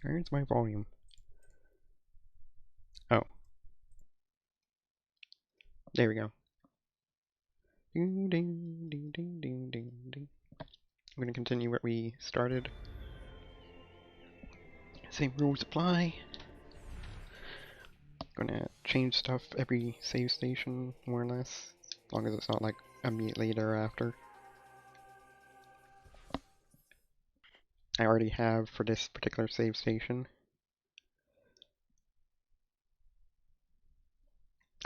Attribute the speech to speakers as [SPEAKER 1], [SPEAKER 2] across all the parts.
[SPEAKER 1] Where's my volume? Oh. There we go. I'm gonna continue where we started. Same rules apply. Gonna change stuff every save station, more or less. As long as it's not like immediately thereafter. I already have for this particular save station.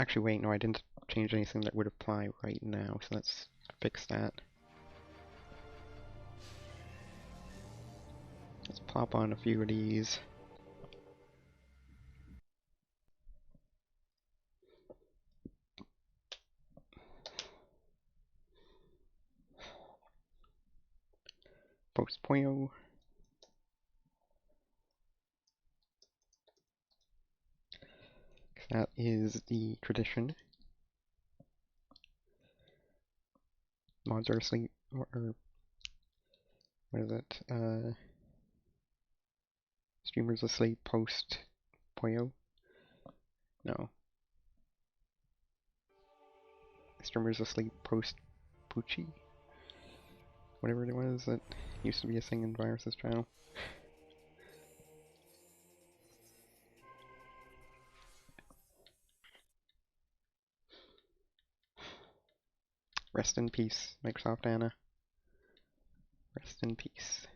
[SPEAKER 1] Actually, wait, no, I didn't change anything that would apply right now, so let's fix that. Let's pop on a few of these. Post Pollo. That is the tradition. Mods are asleep, or what is it? Streamers asleep post Pollo? No. Streamers asleep post Poochie? Whatever it was that used to be a thing in Virus's channel. Rest in peace, Microsoft Anna. Rest in peace.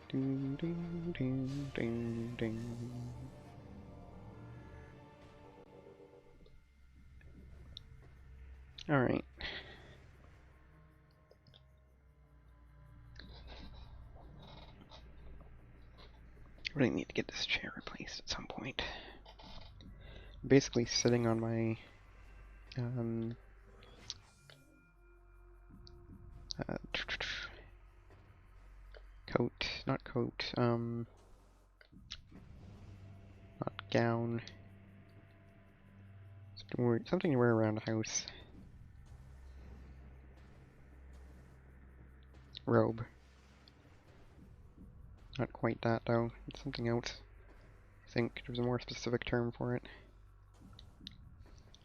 [SPEAKER 1] Ding, ding, ding, ding, ding. Alright. I really need to get this chair replaced at some point. I'm basically sitting on my not gown. Something you wear around the house. Robe. Not quite that though, it's something else. I think there's a more specific term for it.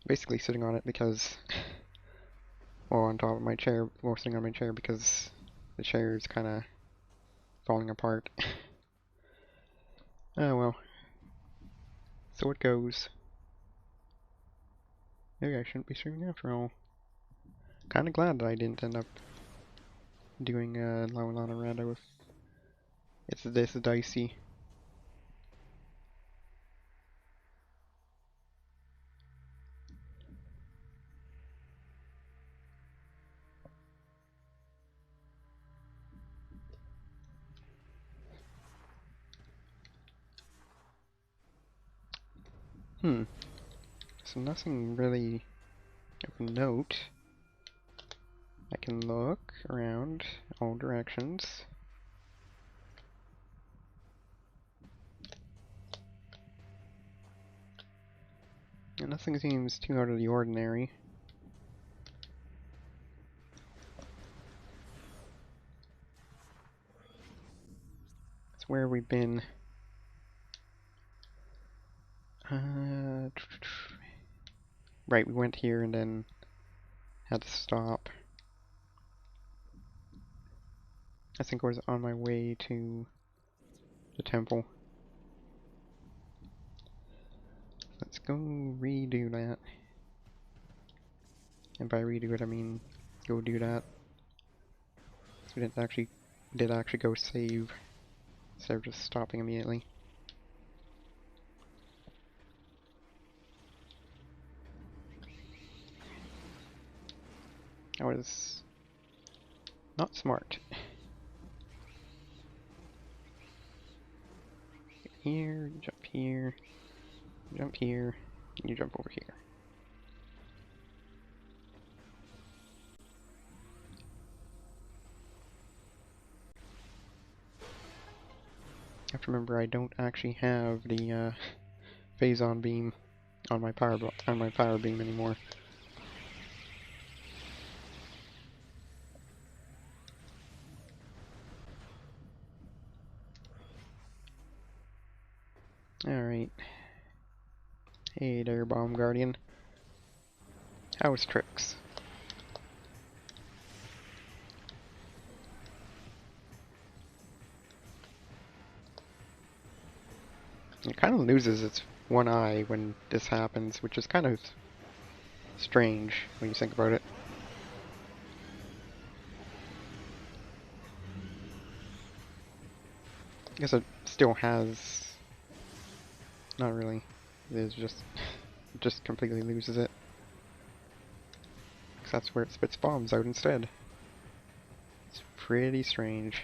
[SPEAKER 1] Basically sitting on it because, well, on top of my chair, well, sitting on my chair because the chair is kind of falling apart. Oh well. So it goes. Maybe I shouldn't be streaming after all. Kinda glad that I didn't end up doing Rando if it's this dicey. So nothing really of note. I can look around all directions. And nothing seems too out of the ordinary. That's where we've been. Right, we went here and then had to stop. I think I was on my way to the temple. Let's go redo that. And by redo it, I mean go do that. So we did actually go save instead of just stopping immediately. That was not smart. Here, jump here, jump here, and you jump over here. I have to remember I don't actually have the phase-on beam on my power beam anymore. Alright. Hey there, Bomb Guardian. How's tricks? It kind of loses its one eye when this happens, which is kind of strange when you think about it. I guess it still has... Not really. It just completely loses it. Because that's where it spits bombs out instead. It's pretty strange.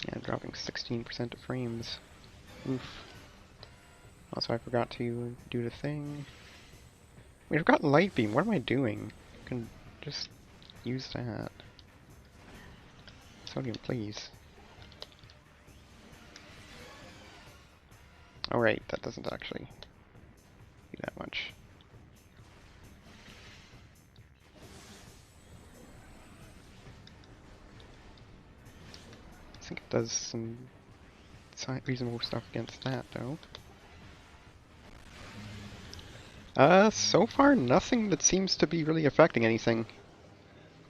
[SPEAKER 1] Yeah, dropping 16% of frames. Oof. Also, I forgot to do the thing. Wait, I've got Light Beam. What am I doing? I can just use that. Sodium, please. Oh, right, that doesn't actually do that much. I think it does some reasonable stuff against that, though. So far, nothing that seems to be really affecting anything.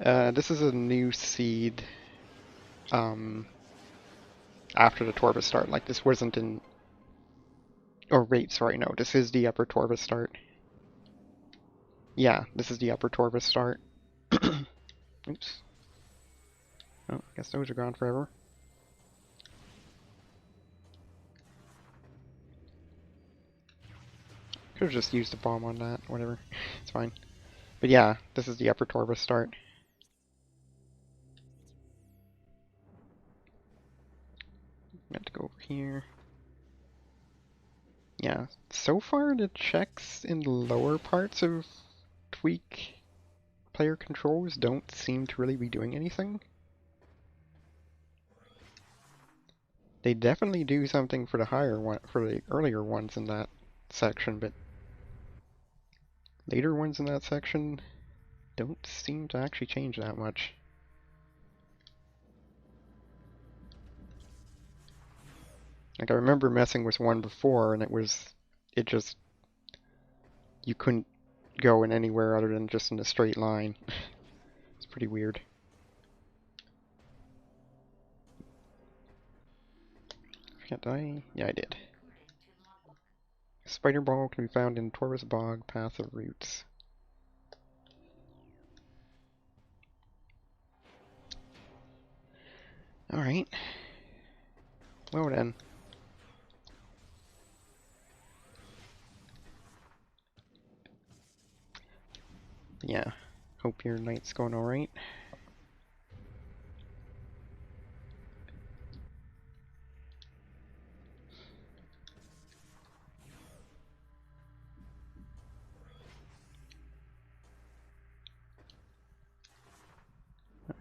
[SPEAKER 1] This is a new seed, after the Torva start. Like, this wasn't in... Or wait, sorry, no, this is the upper Torva start. Yeah, this is the upper Torva start. Oops. Oh, I guess those are gone forever. Could have just used a bomb on that, whatever. It's fine. But yeah, this is the upper Torva start. Got to go over here. Yeah, so far the checks in the lower parts of Tweak player controls don't seem to really be doing anything. They definitely do something for the higher one, for the earlier ones in that section, but later ones in that section don't seem to actually change that much. Like, I remember messing with one before, and it just, you couldn't go in anywhere other than just in a straight line. It's pretty weird. Did I? Yeah, I did. Spider Ball can be found in Taurus Bog, Path of Roots. Alright. Well then. Yeah. Hope your night's going alright.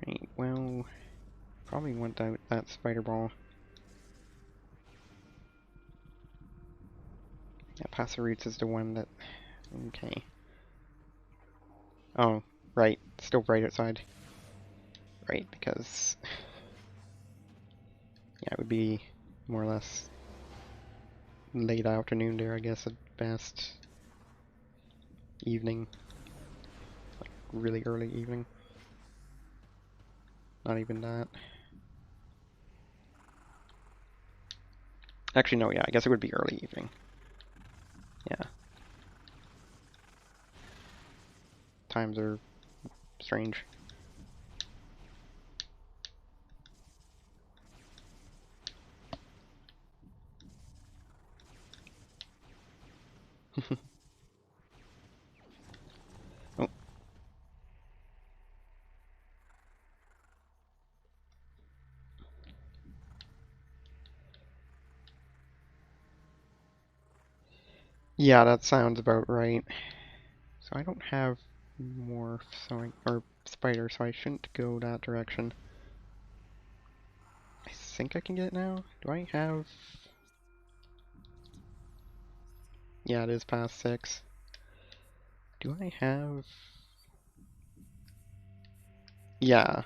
[SPEAKER 1] Alright, well, probably want that spider ball. Yeah, Path of Roots is the one that... Okay. Oh, right. Still bright outside. Right, because... Yeah, it would be more or less late afternoon there, I guess, at best. Evening. Like, really early evening. Not even that. Actually, no, yeah, I guess it would be early evening. Yeah. Times are strange. Oh. Yeah, that sounds about right. So I don't have more or spider, so I shouldn't go that direction. think I can get it now. Do I have... Yeah, it is past 6. Do I have... Yeah,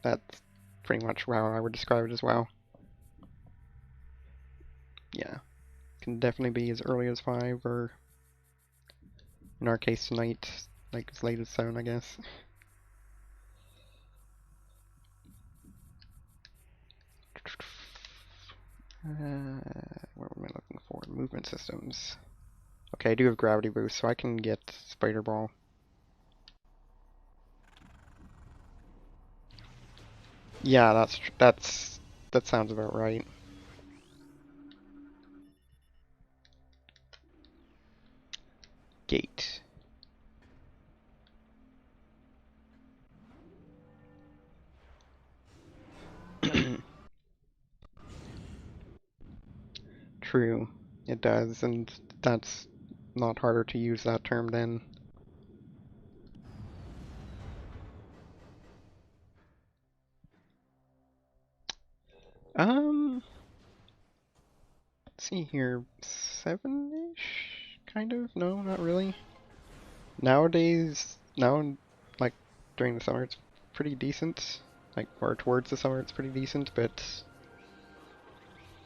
[SPEAKER 1] that's pretty much how I would describe it as well. Yeah, can definitely be as early as 5, or in our case tonight, like as late as 7, I guess. What am I looking for? Movement systems. Okay, I do have gravity boost, so I can get Spider Ball. Yeah, that sounds about right. Gate. True, it does, and that's not harder to use that term then. Um, let's see here, 7-ish, kind of? No, not really. Nowadays, like during the summer, it's pretty decent. Like, or towards the summer, it's pretty decent, but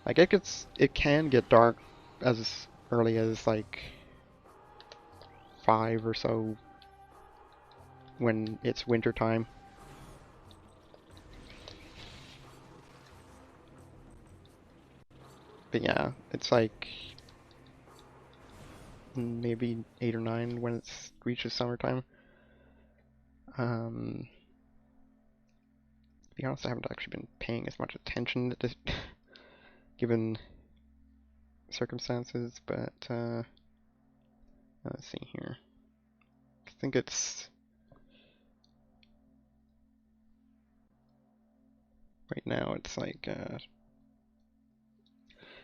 [SPEAKER 1] like it can get dark as early as like 5 or so when it's winter time. But yeah, it's like maybe 8 or 9 when it reaches summertime. To be honest, I haven't actually been paying as much attention to this given circumstances, but let's see here. I think it's right now. It's like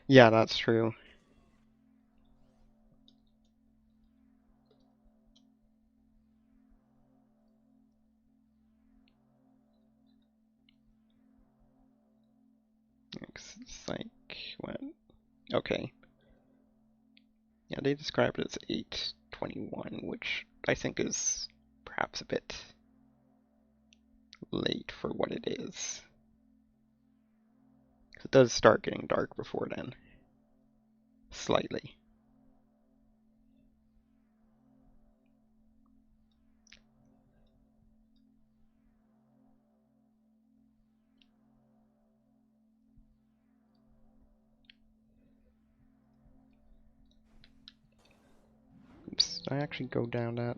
[SPEAKER 1] yeah, that's true. It's like what? Okay. Yeah, they described it as 8:21, which I think is perhaps a bit late for what it is. It does start getting dark before then. Slightly. Oops, did I actually go down that?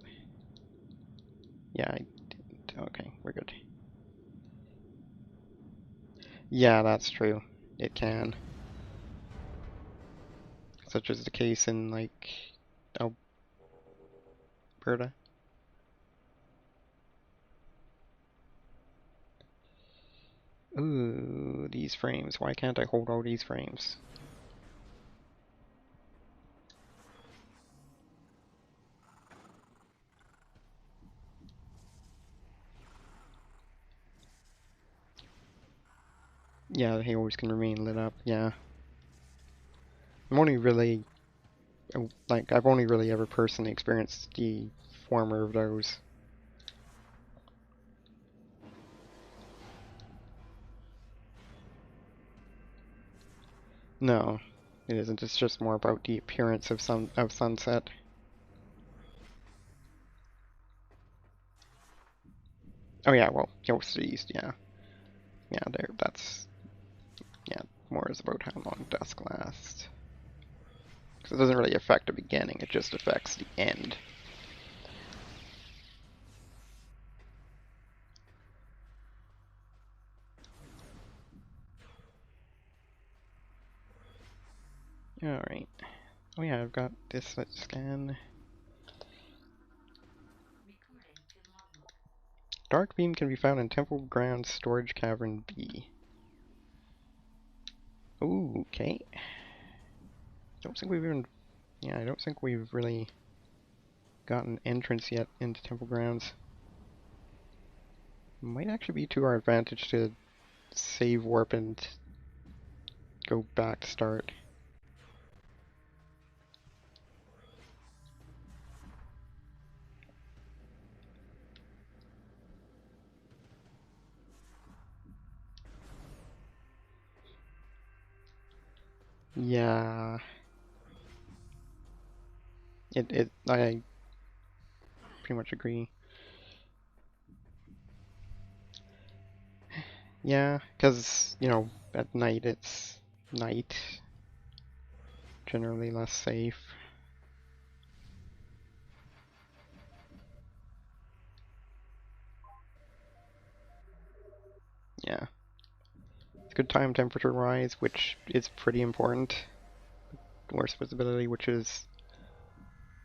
[SPEAKER 1] Yeah, I didn't. Okay, we're good. Yeah, that's true. It can. Such as the case in, like, Alberta. Ooh, these frames. Why can't I hold all these frames? Yeah, the halos can remain lit up, yeah. I'm only really, like, I've only really ever personally experienced the former of those. No, it isn't. It's just more about the appearance of sunset. Oh yeah, well, Ghost of the East, yeah. Yeah, that's, yeah, more is about how long dusk lasts. Because it doesn't really affect the beginning, it just affects the end. Alright. Oh yeah, I've got this, let's scan. Dark beam can be found in Temple Ground Storage Cavern B. Ooh, okay. Don't think we've even... Yeah, I don't think we've really gotten entrance yet into Temple Grounds. Might actually be to our advantage to save warp and go back to start. Yeah. I pretty much agree. Yeah, because, you know, at night it's night, generally less safe. Yeah. It's good time temperature rise, which is pretty important. Worse visibility, which is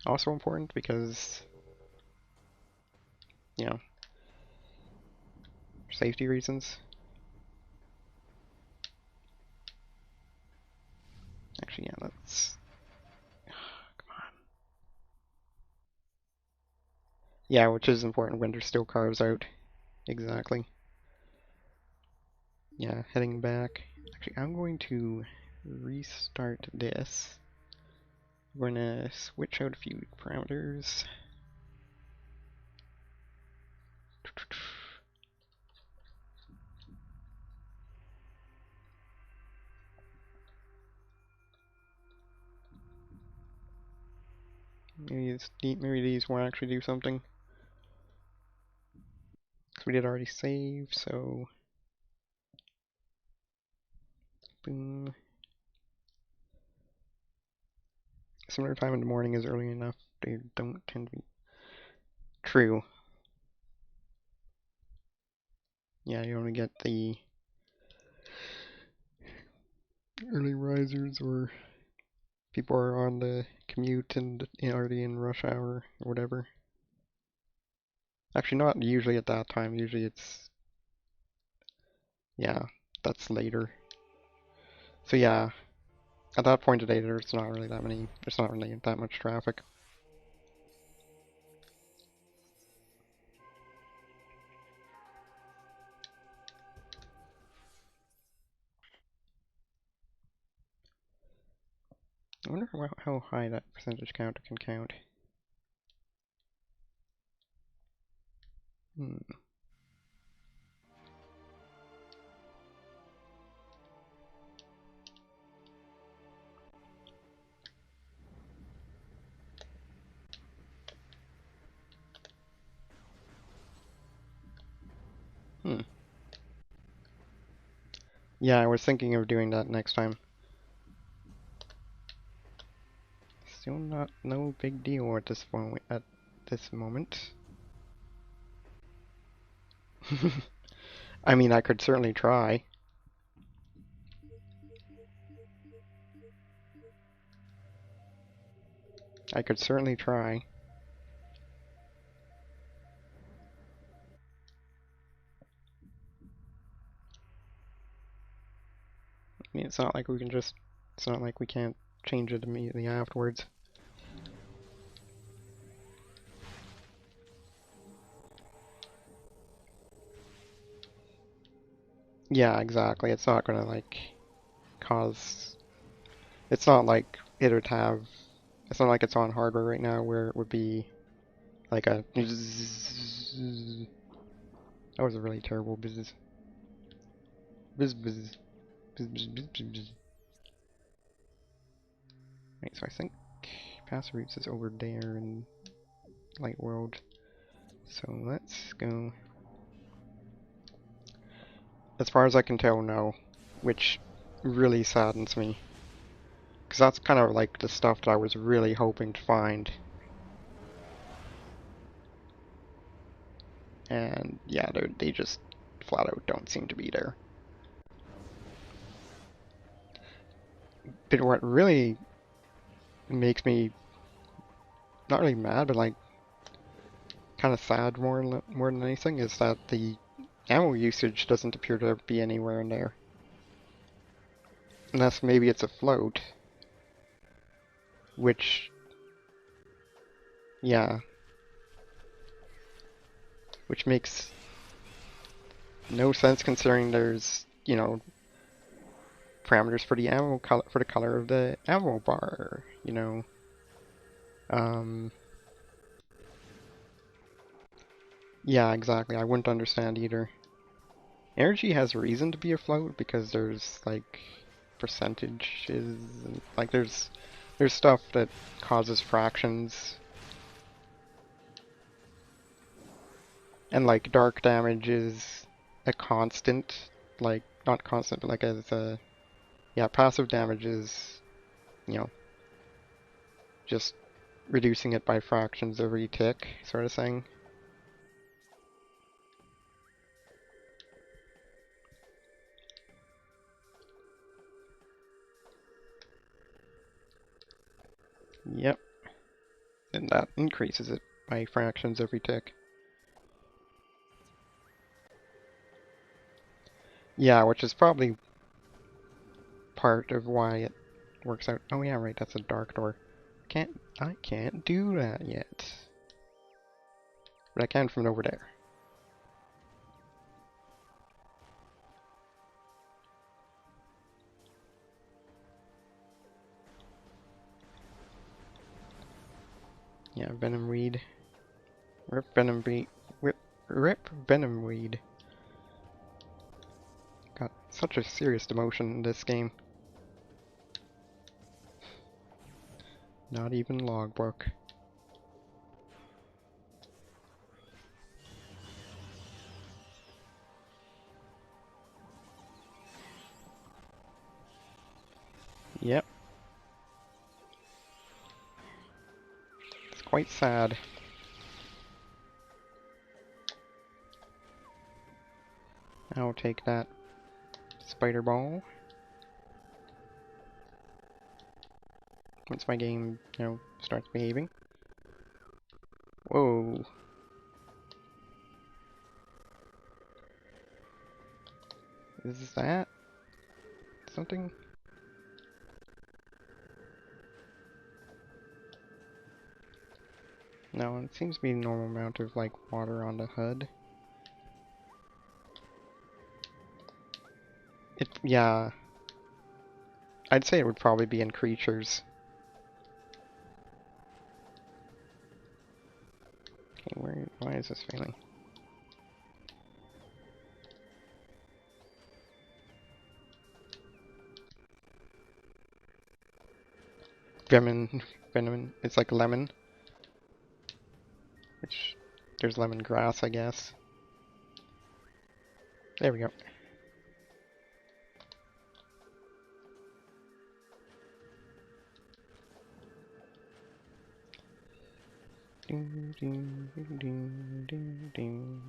[SPEAKER 1] also important because, you know, safety reasons. Actually, yeah, let's... Come on. Yeah, which is important when there's still cars out. Exactly. Yeah, heading back. Actually, I'm going to restart this. We're gonna switch out a few parameters. Maybe these will actually do something. Because we did already save, so... Boom. Similar time in the morning is early enough. They don't tend to be... True. Yeah, you only get the early risers or people are on the commute and already in rush hour or whatever. Actually, not usually at that time. Usually it's... Yeah, that's later. So yeah, at that point of the day, there's not really that many... There's not really that much traffic. I wonder how high that percentage counter can count. Hmm. Hmm. Yeah, I was thinking of doing that next time. Still not no big deal at this point. At this moment. I mean, I could certainly try. I could certainly try. I mean, it's not like we can just... It's not like we can't change it immediately afterwards. Yeah, exactly. It's not gonna, like, cause... It's not like it would have... It's not like it's on hardware right now where it would be like a... That was a really terrible business. Right, so I think pass routes is over there in Light World. So let's go. As far as I can tell, no. Which really saddens me. Because that's kind of like the stuff that I was really hoping to find. And yeah, they just flat out don't seem to be there. But what really makes me not really mad, but like kind of sad more than anything is that the ammo usage doesn't appear to be anywhere in there. Unless maybe it's a float. Which, yeah. Which makes no sense considering there's you know, parameters for the ammo color, for the color of the ammo bar, you know. Um, yeah, exactly. I wouldn't understand either. Energy has reason to be afloat because there's like percentages and like there's stuff that causes fractions and like dark damage is a constant, like not constant but like as a yeah, passive damage is, you know, just reducing it by fractions every tick sort of thing. Yep. And that increases it by fractions every tick. Yeah, which is probably part of why it works out. Oh yeah, right, that's a dark door. I can't do that yet. But I can from over there. Yeah, Venom Weed. Rip Venom Weed. Rip Venom Weed. Got such a serious demotion in this game. Not even logbook. Yep. It's quite sad. I'll take that spider ball. Once my game, you know, starts behaving. Whoa. Is that something? No, it seems to be a normal amount of like water on the HUD. Yeah. I'd say it would probably be in creatures. Okay, why is this failing? Venom, it's like lemon. Which, there's lemongrass, I guess. There we go. Ding, ding, ding, ding, ding, ding.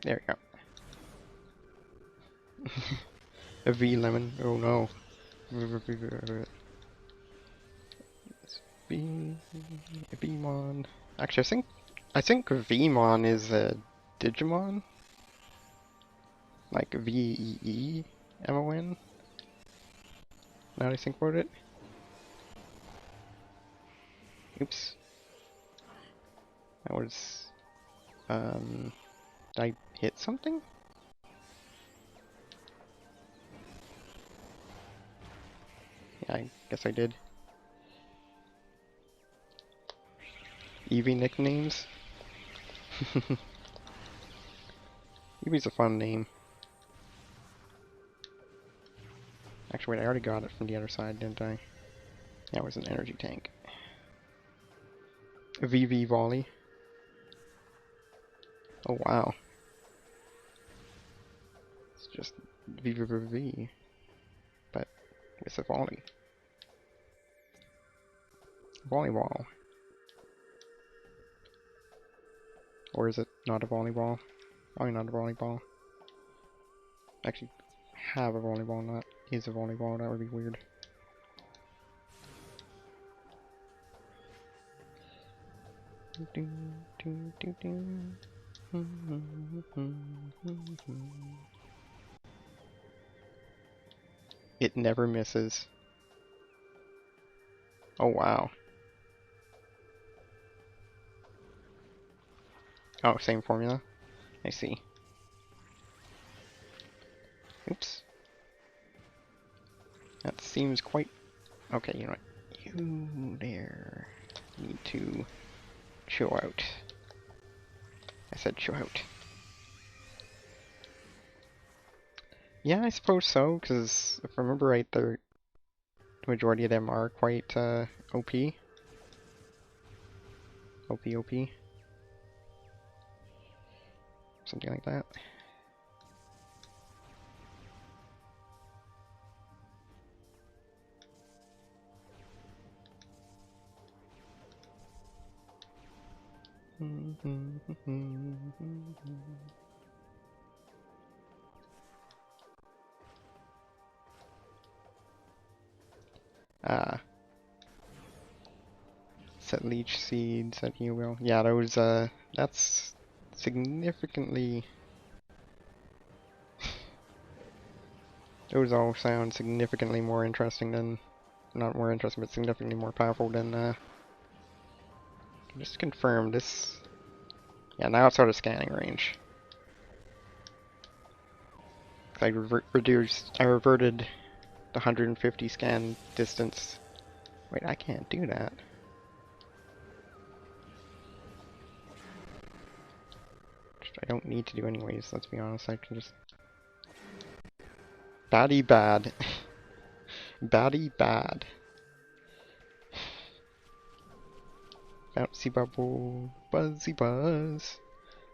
[SPEAKER 1] There we go. A V lemon. Oh no. V Vmon. Actually, I think Vmon is a Digimon. Like Veemon. Now that I think about it. Oops. That was did I hit something? Yeah, I guess I did. Eevee nicknames? Eevee's a fun name. Actually, wait, I already got it from the other side, didn't I? Yeah, it was an energy tank. VV volley. Oh wow. It's just VVVV, but with a volley. Volleyball. Or is it not a volleyball? Probably not a volleyball. Actually, have a volleyball, not is a volleyball, that would be weird. It never misses. Oh wow. Oh, same formula? I see. seems quite... Okay, you know what? You there need to chill out. I said chill out. Yeah, I suppose so, because if I remember right, the majority of them are quite OP. OP. Something like that. Ah. Set leech seed, set heal wheel. Yeah, those, that's significantly... Those all sound significantly more interesting than... Not more interesting, but significantly more powerful than, just to confirm, this... Yeah, now it's out of scanning range. I reverted the 150 scan distance. Wait, I can't do that. I don't need to do anyways, let's be honest, I can just... Baddie bad. Baddie bad. Bouncy bubble, buzzy buzz,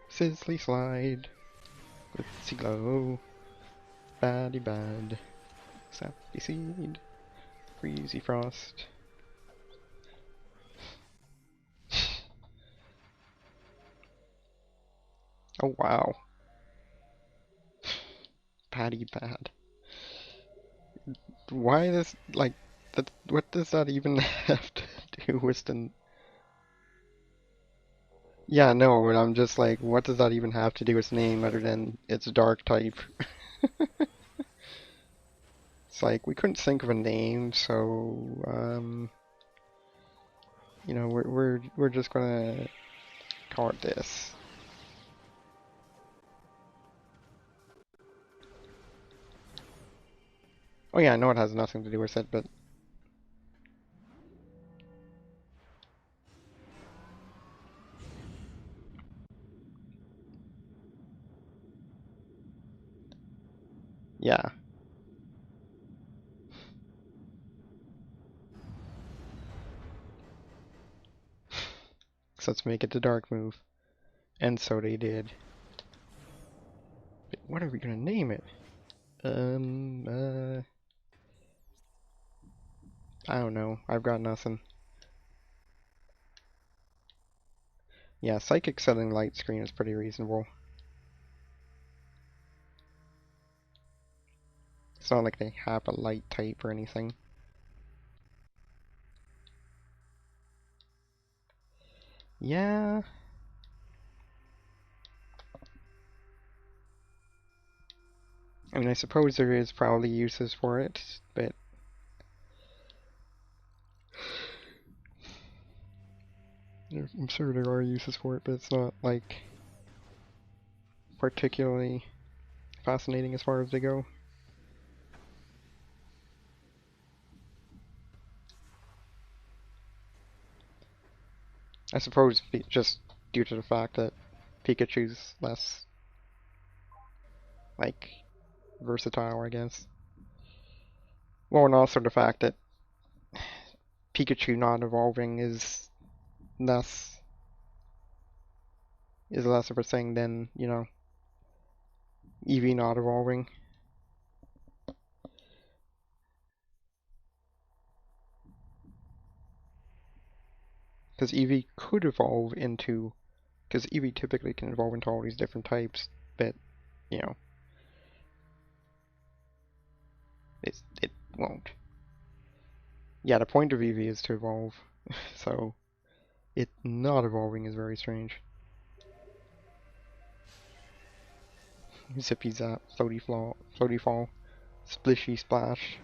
[SPEAKER 1] sizzly slide, glitzy glow, baddie bad, sappy seed, freezy frost. Oh wow. Baddie bad. Why this, like, that, what does that even have to do with the... Yeah, no, but I'm just like, what does that even have to do with name other than it's dark type? It's like, we couldn't think of a name, so, you know, we're just gonna call it this. Oh yeah, I know it has nothing to do with it, but... Yeah. So let's make it the dark move. And so they did. But what are we gonna name it? I don't know. I've got nothing. Yeah, Psychic setting light screen is pretty reasonable. It's not like they have a light type or anything. Yeah. I mean, I suppose there is probably uses for it, but... I'm sure there are uses for it, but it's not, like, particularly fascinating as far as they go. I suppose just due to the fact that Pikachu's less, like, versatile, I guess. Well, and also the fact that Pikachu not evolving less is less of a thing than, you know, Eevee not evolving. Because Eevee could evolve into... Because Eevee typically can evolve into all these different types, but, you know, it won't. Yeah, the point of Eevee is to evolve, so it not evolving is very strange. Zippy zap, floaty fall, splishy splash.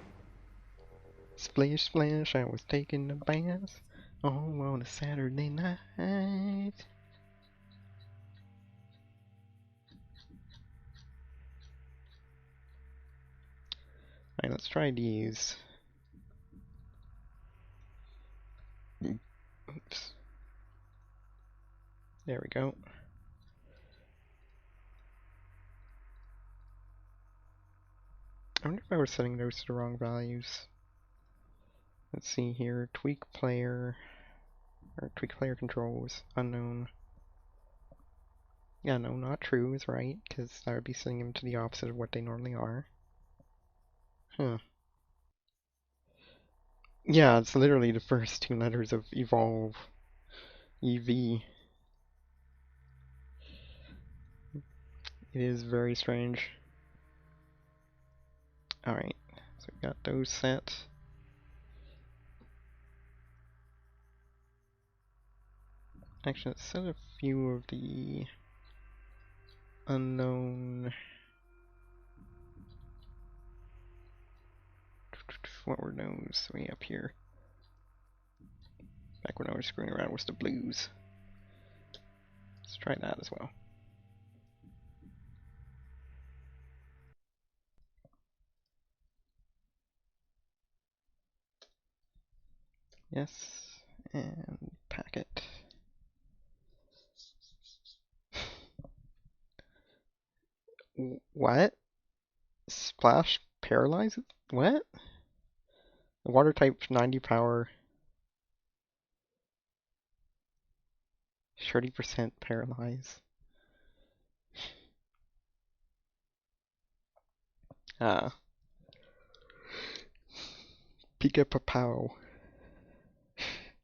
[SPEAKER 1] Splish splash, I was taking a bath on a Saturday night. Alright, let's try these. Oops. There we go. I wonder if I was setting those to the wrong values. Let's see here. Tweak player controls. Unknown. Yeah, no, not true is right, because that would be setting them to the opposite of what they normally are. Huh. Yeah, it's literally the first two letters of evolve. EV. It is very strange. Alright, so we got those set. Actually, let's set a few of the unknown. What were those way up here? Back when I was screwing around with the blues. Let's try that as well. Yes, and packet. What? Splash paralyzes? What? Water type 90 power. 30% paralyze. Ah. Pika Papow.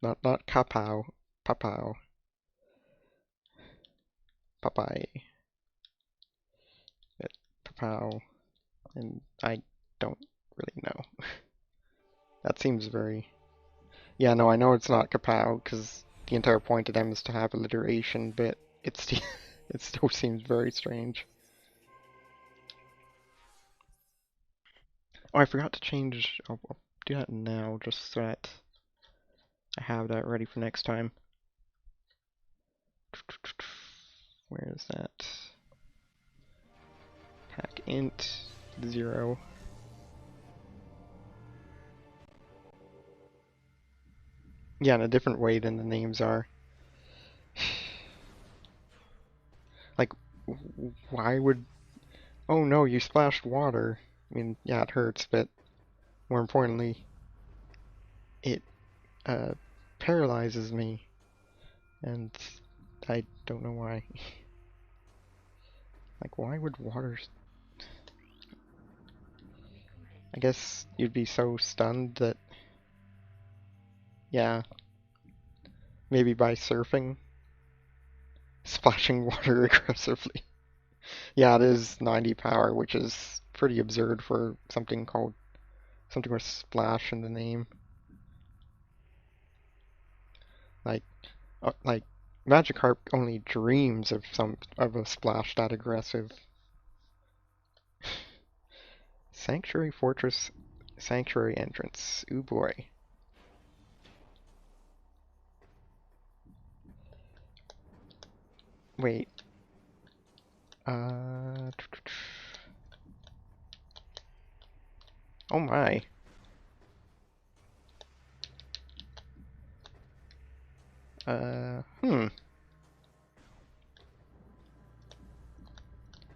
[SPEAKER 1] Not Kapow. Papow. Popeye. Papow. And I don't really know. That seems very... Yeah, no, I know it's not Kapow, because the entire point of them is to have alliteration, but it's it still seems very strange. Oh, I forgot to change... I'll do that now, just so that I have that ready for next time. Where is that? Pack int 0. Yeah, in a different way than the names are. Like, why would... Oh no, you splashed water. I mean, yeah, it hurts, but more importantly, it paralyzes me. And I don't know why. Like, why would water... I guess you'd be so stunned that... Yeah. Maybe by surfing. Splashing water aggressively. Yeah, it is 90 power, which is pretty absurd for something with splash in the name. Like, Magikarp only dreams of a splash that aggressive. Sanctuary Fortress, Sanctuary Entrance. Ooh boy. Wait. Oh my. Hmm.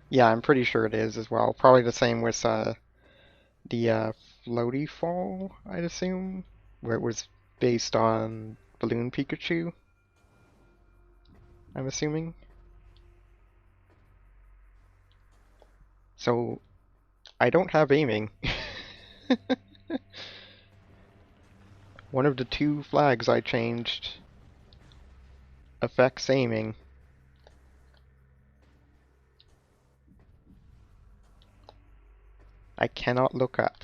[SPEAKER 1] Yeah, I'm pretty sure it is as well. Probably the same with the Floaty Fall, I'd assume, where it was based on Balloon Pikachu, I'm assuming. So, I don't have aiming. One of the two flags I changed affects aiming. I cannot look up.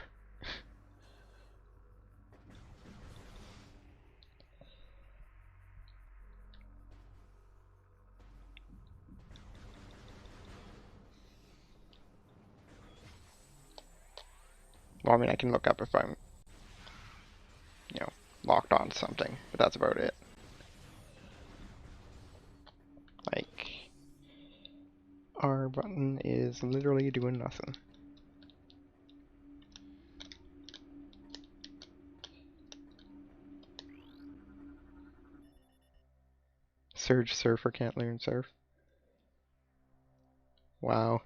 [SPEAKER 1] Well, I mean, I can look up if I'm, locked on to something, but that's about it. Like, R button is literally doing nothing. Surge Surfer can't learn surf. Wow.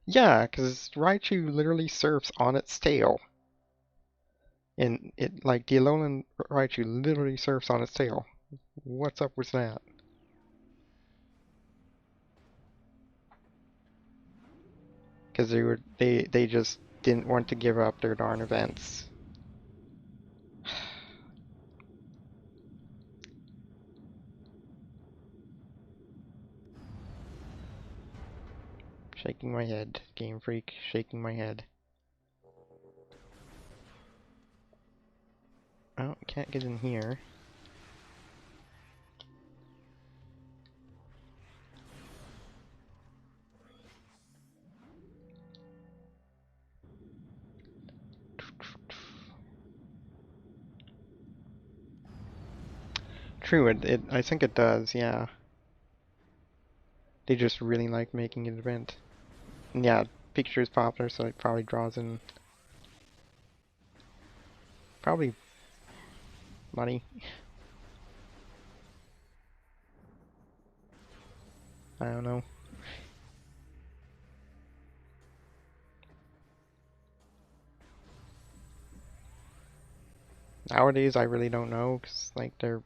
[SPEAKER 1] Yeah, because Raichu literally surfs on its tail. And it, like, the Alolan Raichu literally surfs on its tail. What's up with that? Because they just didn't want to give up their darn events. Shaking my head, Game Freak, shaking my head. Oh, can't get in here. True, I think it does, yeah. They just really like making an event. And yeah, Pikachu is popular, so it probably draws in probably money. I don't know. Nowadays, I really don't know, because, like, they're...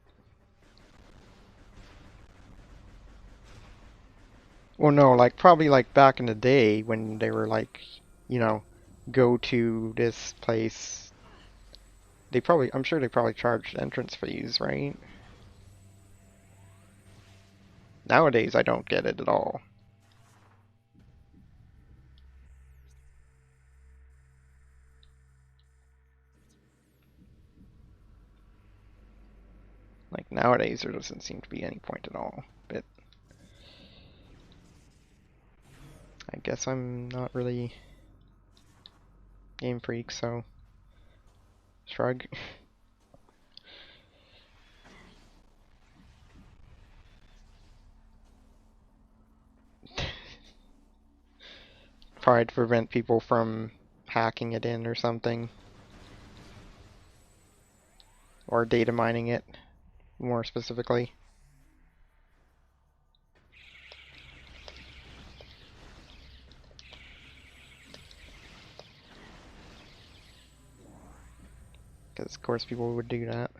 [SPEAKER 1] Well, no, like, probably, like, back in the day when they were, like, you know, go to this place, they probably, I'm sure they probably charged entrance fees, right? Nowadays, I don't get it at all. Like, nowadays, there doesn't seem to be any point at all, but I guess I'm not really Game Freak, so shrug. Probably to prevent people from hacking it in or something. Or data mining it, more specifically. Because, of course, people would do that.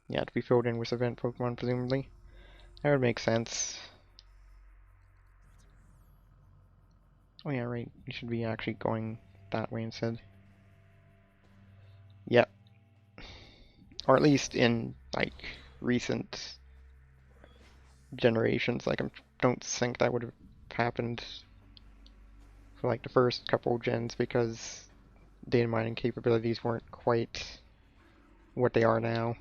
[SPEAKER 1] Yeah, to be filled in with event Pokemon, presumably. That would make sense. Oh yeah, right. You should be actually going that way instead. Yep. Or at least in, like, recent generations. Like, I don't think that would have happened for, like, the first couple gens because data mining capabilities weren't quite what they are now.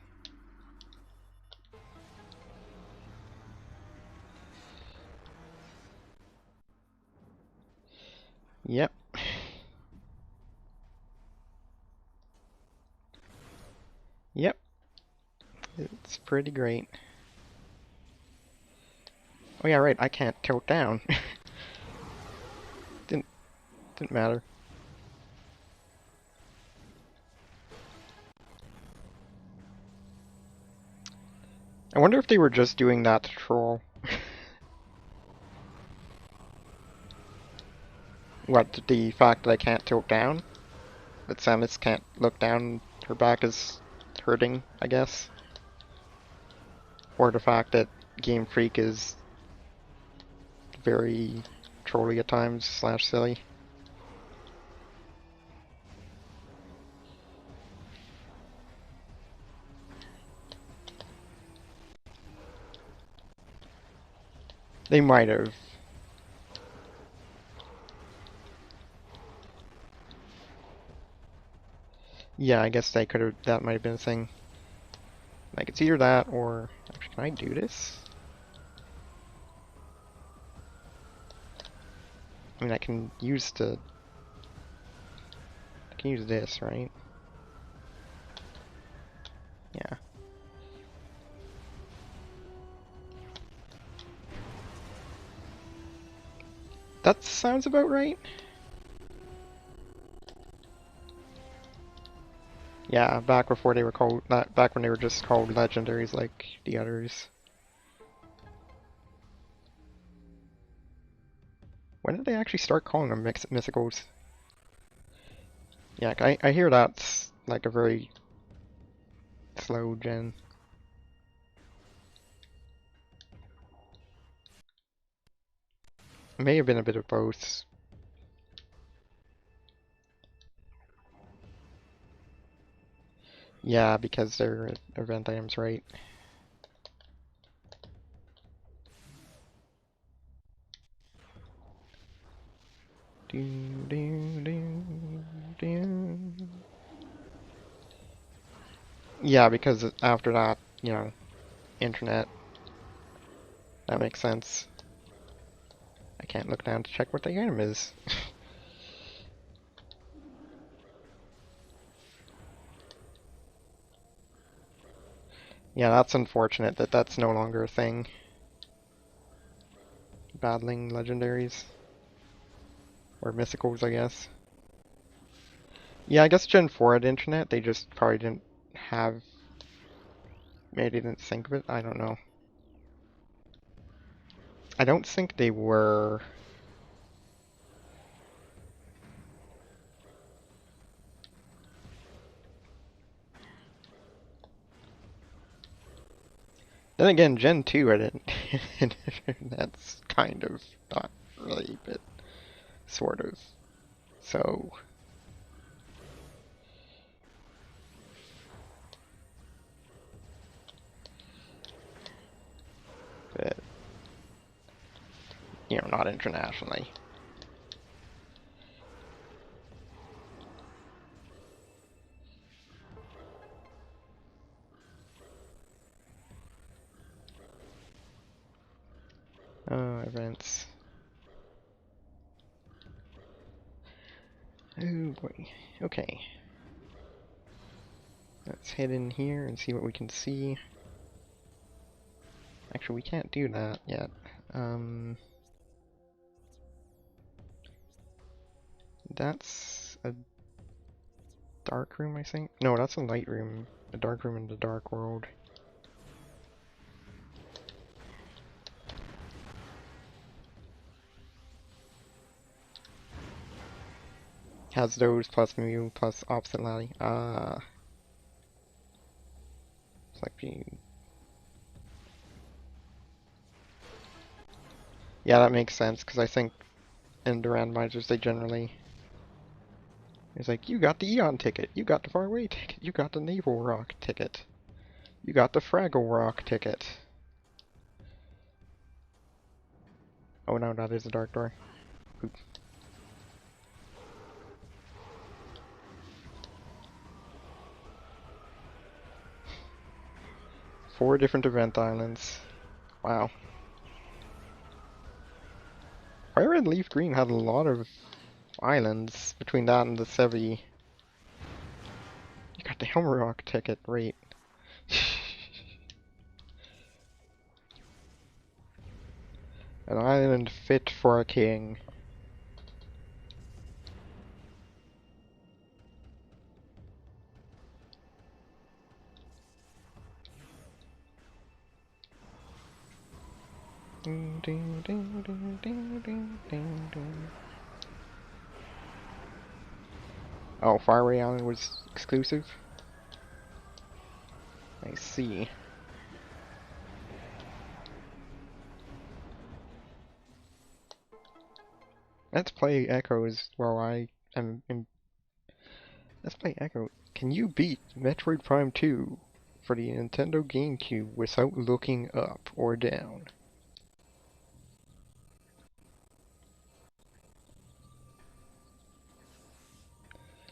[SPEAKER 1] Yep. Yep. It's pretty great. Oh yeah, right, I can't tilt down. Didn't matter. I wonder if they were just doing that to troll. What, the fact that I can't tilt down? That Samus can't look down, her back is hurting, I guess? Or the fact that Game Freak is very trolly at times, slash silly. They might have. Yeah, I guess they could have, that might have been a thing. Like, it's either that or... Actually, can I do this? I mean, I can use the... I can use this, right? Yeah. That sounds about right. Yeah, back before they were called, back when they were just called legendaries like the others. When did they actually start calling them mythicals? Yeah, I hear that's like a very slow gen. It may have been a bit of both. Yeah, because they're event items, right? Do, do, do, do. Yeah, because after that, you know, internet, that makes sense. I can't look down to check what the item is. Yeah, that's unfortunate that that's no longer a thing. Battling legendaries. Or mythicals, I guess. Yeah, I guess Gen 4 had internet, they just probably didn't have... Maybe they didn't think of it, I don't know. I don't think they were... Then again, Gen 2 had that's kind of not really, but sort of. So, but, you know, not internationally. Events. Oh boy. Okay. Let's head in here and see what we can see. Actually, we can't do that yet. That's a dark room, I think? No, that's a light room. A dark room in the dark world. Has those plus mu plus opposite lally. Ah. It's like being... Yeah, that makes sense, because I think in the randomizers they generally... It's like, you got the Eon ticket, you got the Faraway ticket, you got the Naval Rock ticket, you got the Fraggle Rock ticket. Oh no, that is a dark door. Oop. 4 different event islands. Wow. Fire Red Leaf Green had a lot of islands between that and the Sevi. You got the Helm Rock ticket, right. An island fit for a king. Oh, Faraway Island was exclusive? I see. Let's play Echoes while I am in... Let's play Echo. Can you beat Metroid Prime 2 for the Nintendo GameCube without looking up or down?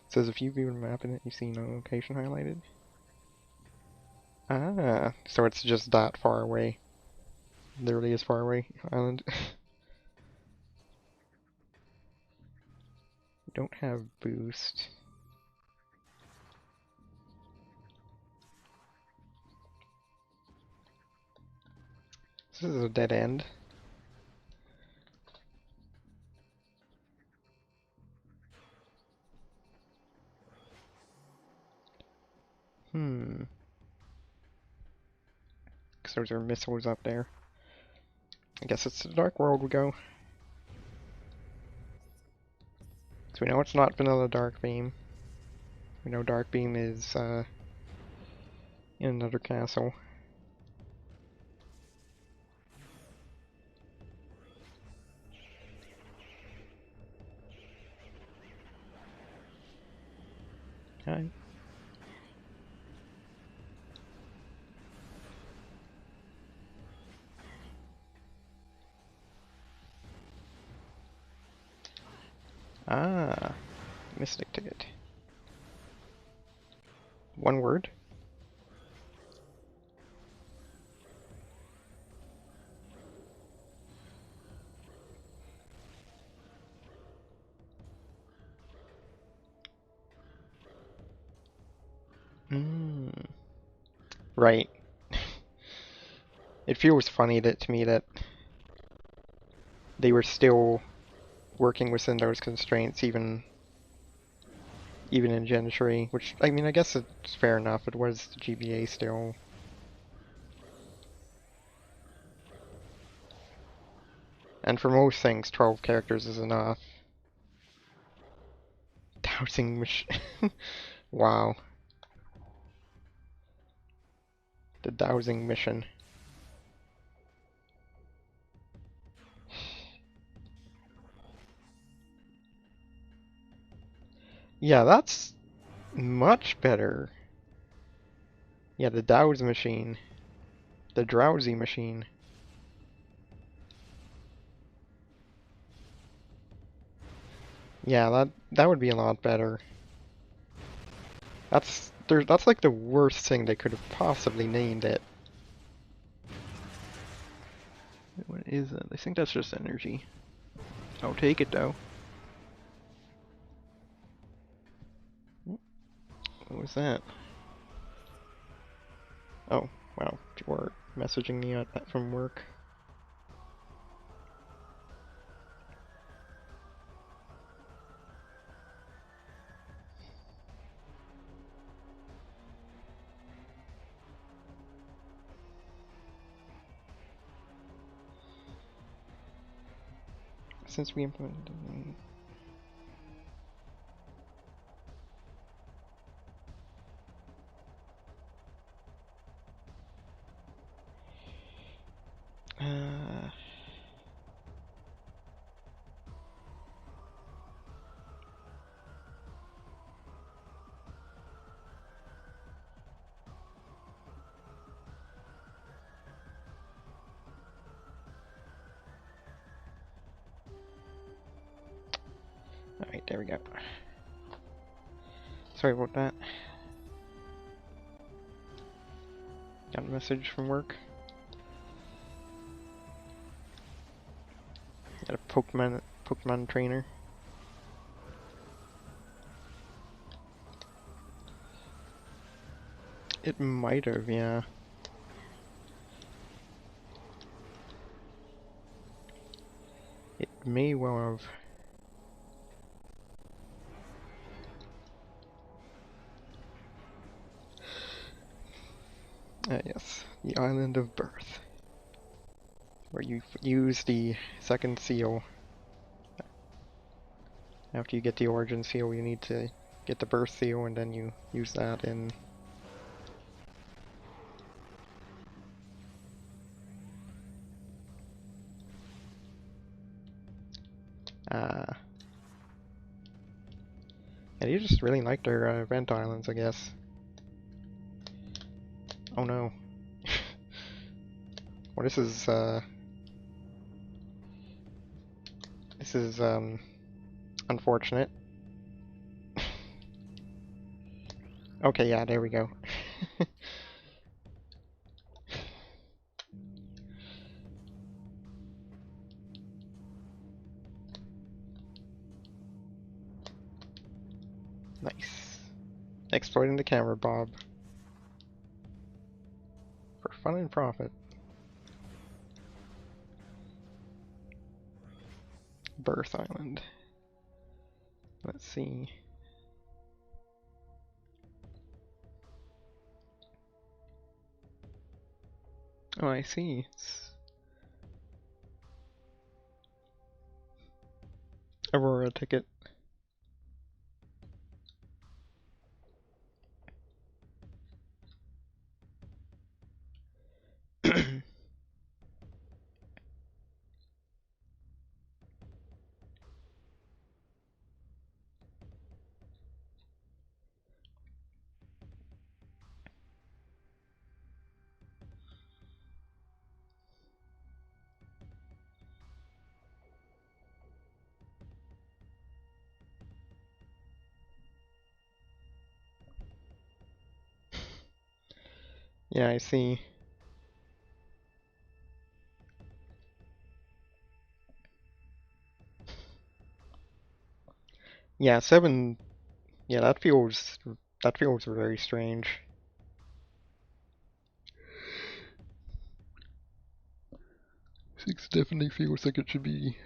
[SPEAKER 1] It says if you view the map in it, you see no location highlighted. Ah, so it's just that far away. Literally as far away, island. Don't have boost. This is a dead end. Because those are missiles up there. I guess it's the Dark World we go. So we know it's not vanilla Dark Beam. We know Dark Beam is in another castle. Hi. Ah, Mystic Ticket. One word? Right. It feels funny to me that they were still working within those constraints even in Gen 3, which, I mean, I guess it's fair enough. It was the GBA still. And for most things, 12 characters is enough. Dowsing machine. Wow. The dowsing mission. Yeah, that's much better. Yeah, the douse machine. The drowsy machine. Yeah, that would be a lot better. That's like the worst thing they could have possibly named it. What is it? I think that's just energy. I'll take it though. What was that? Oh, wow. You were messaging me from work. Since we implemented Alright, there we go. Sorry about that. Got a message from work. Got a Pokemon trainer. It might have, yeah. It may well have. Yes, the Island of Birth. Where you use the second seal. After you get the origin seal, you need to get the birth seal, and then you use that in... Yeah, you just really like their event islands, I guess. Oh no. Well, this is unfortunate. Okay, yeah, there we go. Nice. Exploiting the camera, Bob. For fun and profit. Birth Island. Let's see. Oh, I see. Aurora ticket. Yeah, I see. Yeah, 7. Yeah, that feels very strange. 6 definitely feels like it should be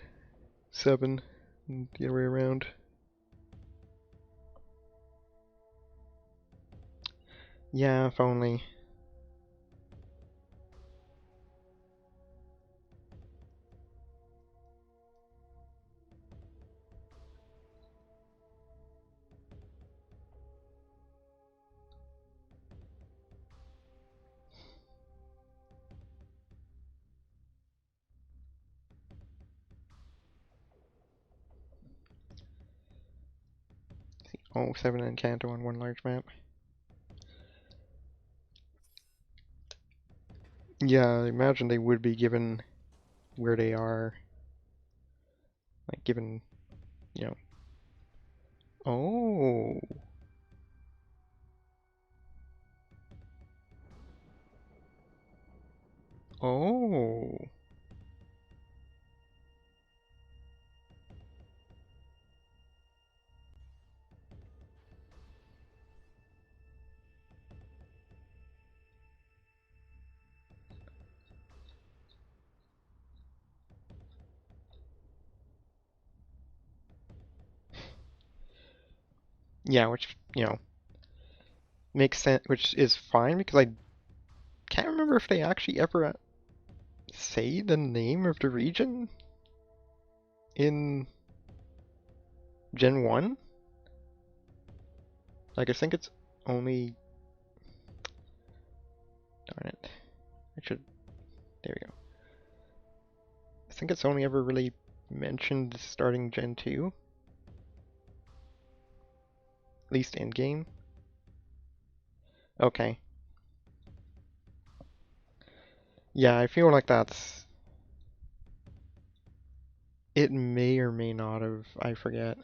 [SPEAKER 1] 7, and the other way around. Yeah, if only. Oh, 7 and Kanto on one large map. Yeah, I imagine they would be given where they are. Like, given, you know. Oh. Oh. Yeah, which, makes sense, which is fine because I can't remember if they actually ever say the name of the region in Gen 1. Like, I think it's only. Darn it. I should. There we go. I think it's only ever really mentioned starting Gen 2, at least in game. Okay. Yeah, I feel like that's. It may or may not have. I forget.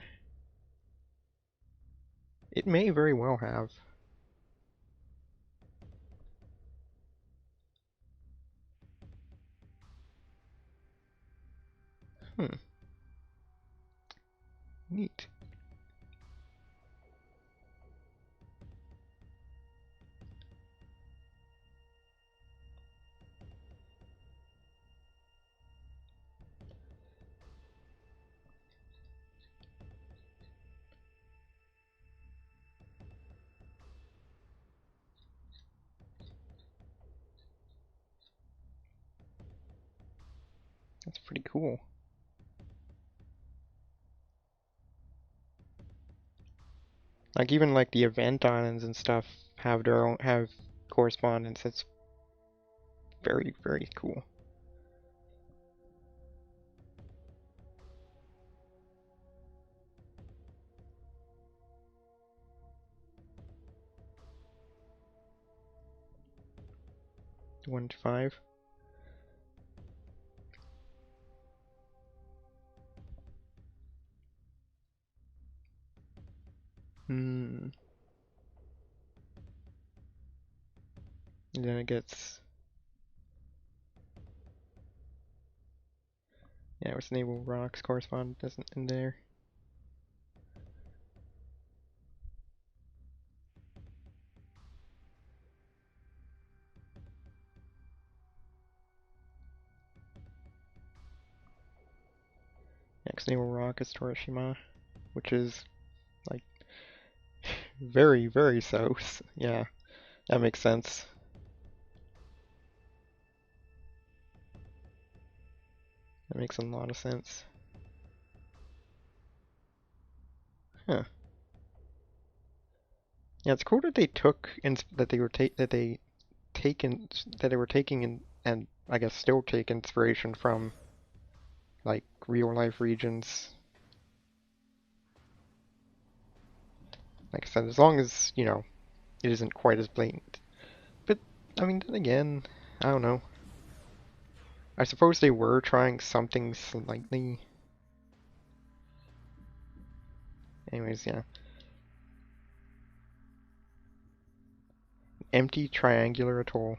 [SPEAKER 1] It may very well have. Hmm. Neat. That's pretty cool. Like even like the event islands and stuff have correspondence. It's very, very cool. One to five. Hmm. And then it gets. Yeah, with naval rocks correspondence isn't in there. Next naval rock is Torishima, which is like very, very south. Yeah, that makes sense. That makes a lot of sense. Huh. Yeah, it's cool that they took that they were taken that they were taking and I guess still take inspiration from like real life regions. Like I said, as long as, you know, it isn't quite as blatant. But I mean, then again, I don't know. I suppose they were trying something slightly. Anyways, yeah. Empty triangular atoll.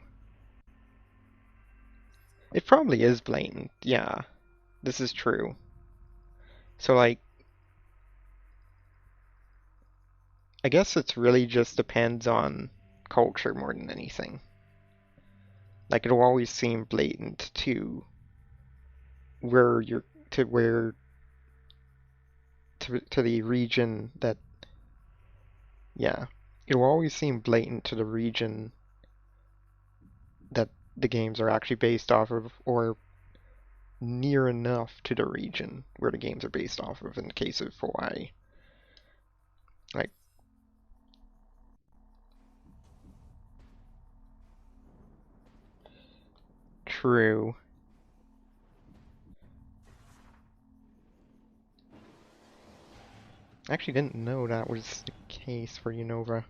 [SPEAKER 1] It probably is blatant. Yeah, this is true. So like, I guess it's really just depends on culture more than anything. Like it'll always seem blatant to where you're to where to the region that yeah. It'll always seem blatant to the region that the games are actually based off of, or near enough to the region where the games are based off of in the case of Hawaii. Like, true. I actually didn't know that was the case for Unova.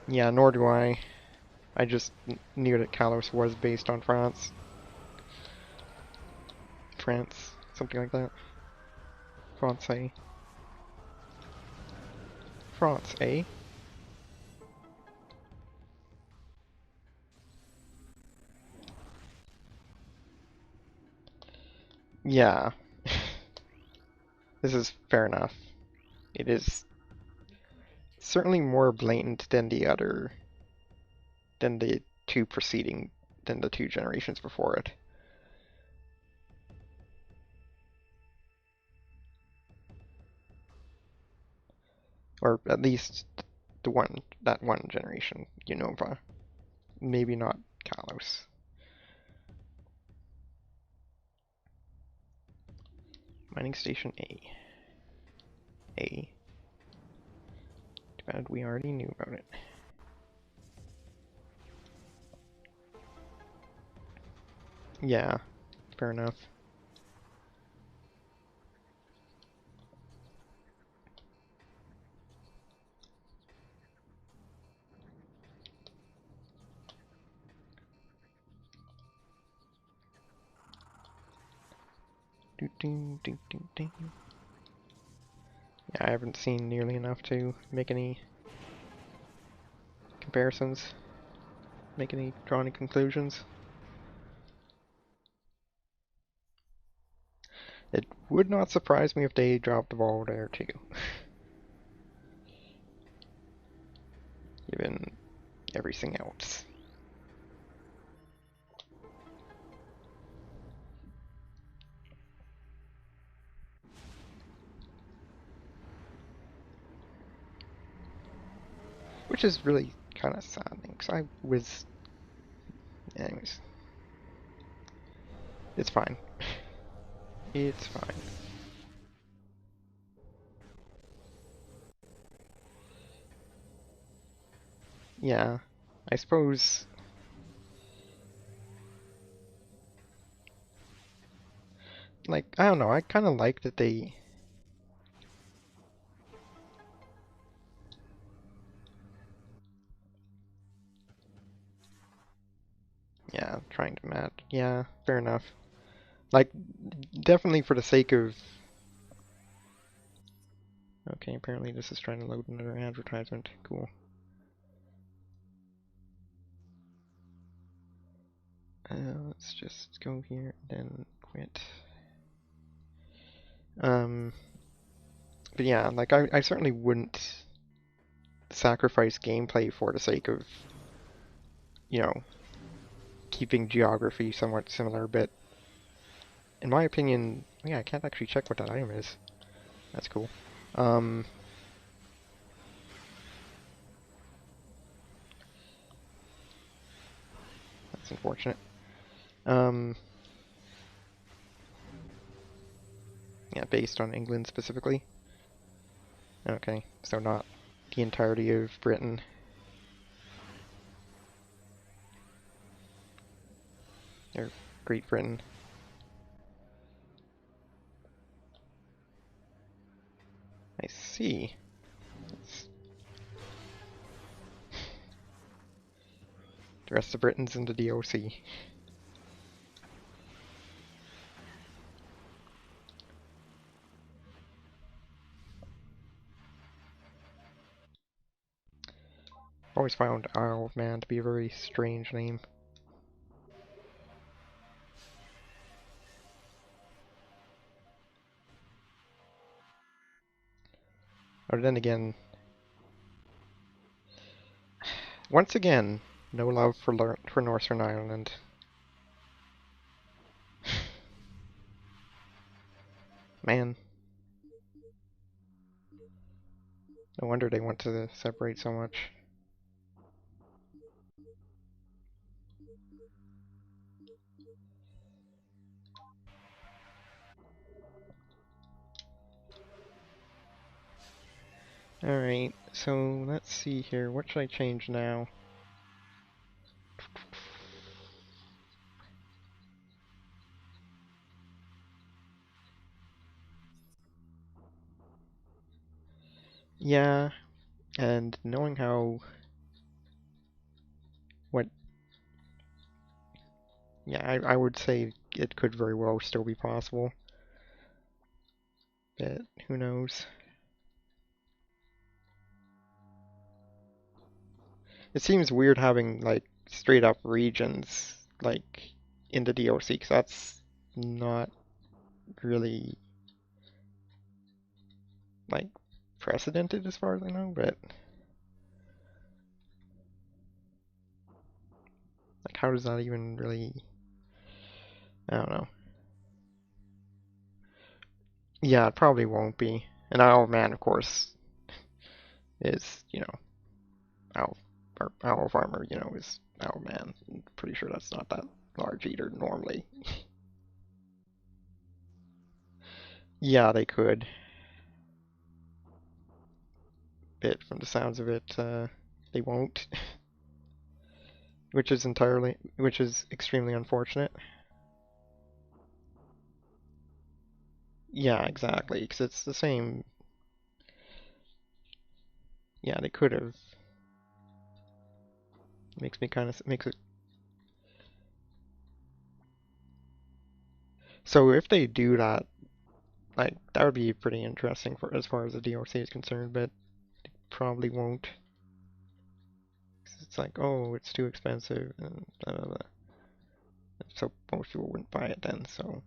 [SPEAKER 1] Yeah, nor do I. I just knew that Kalos was based on France. France, something like that. Francais. France, eh? Yeah. This is fair enough. It is certainly more blatant than than the two preceding, than the two generations before it. Or at least that one generation, Unova. Maybe not Kalos. Mining Station A. A. Too bad we already knew about it. Yeah, fair enough. Do, do, do, do, do. Yeah, I haven't seen nearly enough to make any comparisons, draw any conclusions. It would not surprise me if they dropped the ball there too. Given everything else. Which is really kind of saddening, because I was... Anyways. It's fine. It's fine. Yeah, I suppose... Like, I don't know, I kind of like that they... Yeah, trying to match. Yeah, fair enough. Like, definitely for the sake of... Okay, apparently this is trying to load another advertisement. Cool. Let's just go here, then quit. But yeah, like I certainly wouldn't sacrifice gameplay for the sake of, you know, keeping geography somewhat similar, but in my opinion, yeah, I can't actually check what that item is. That's cool. Um, that's unfortunate. Um, yeah, based on England specifically. Okay, so not the entirety of Britain. Or Great Britain. I see. The rest of Britain's in the DOC. Always found Isle of Man to be a very strange name. But then again, once again, no love for Northern Ireland. Man, no wonder they want to separate so much. Alright, so let's see here. What should I change now? Yeah, and knowing how... what... Yeah, I would say it could very well still be possible. But who knows? It seems weird having, like, straight up regions, like, in the DOC, because that's not really, like, precedented as far as I know, but... like, how does that even really... I don't know. Yeah, it probably won't be. And Isle of Man, of course, is, you know, Isle of Armor, you know, is Isle of Man. I'm pretty sure that's not that large either normally. Yeah, they could. But from the sounds of it, they won't. Which is extremely unfortunate. Yeah, exactly, because it's the same. Yeah, they could have. Makes it. So if they do that, like that would be pretty interesting for as far as the DOC is concerned, but probably won't. 'Cause it's like, oh, it's too expensive, and blah blah blah. So most people wouldn't buy it then. So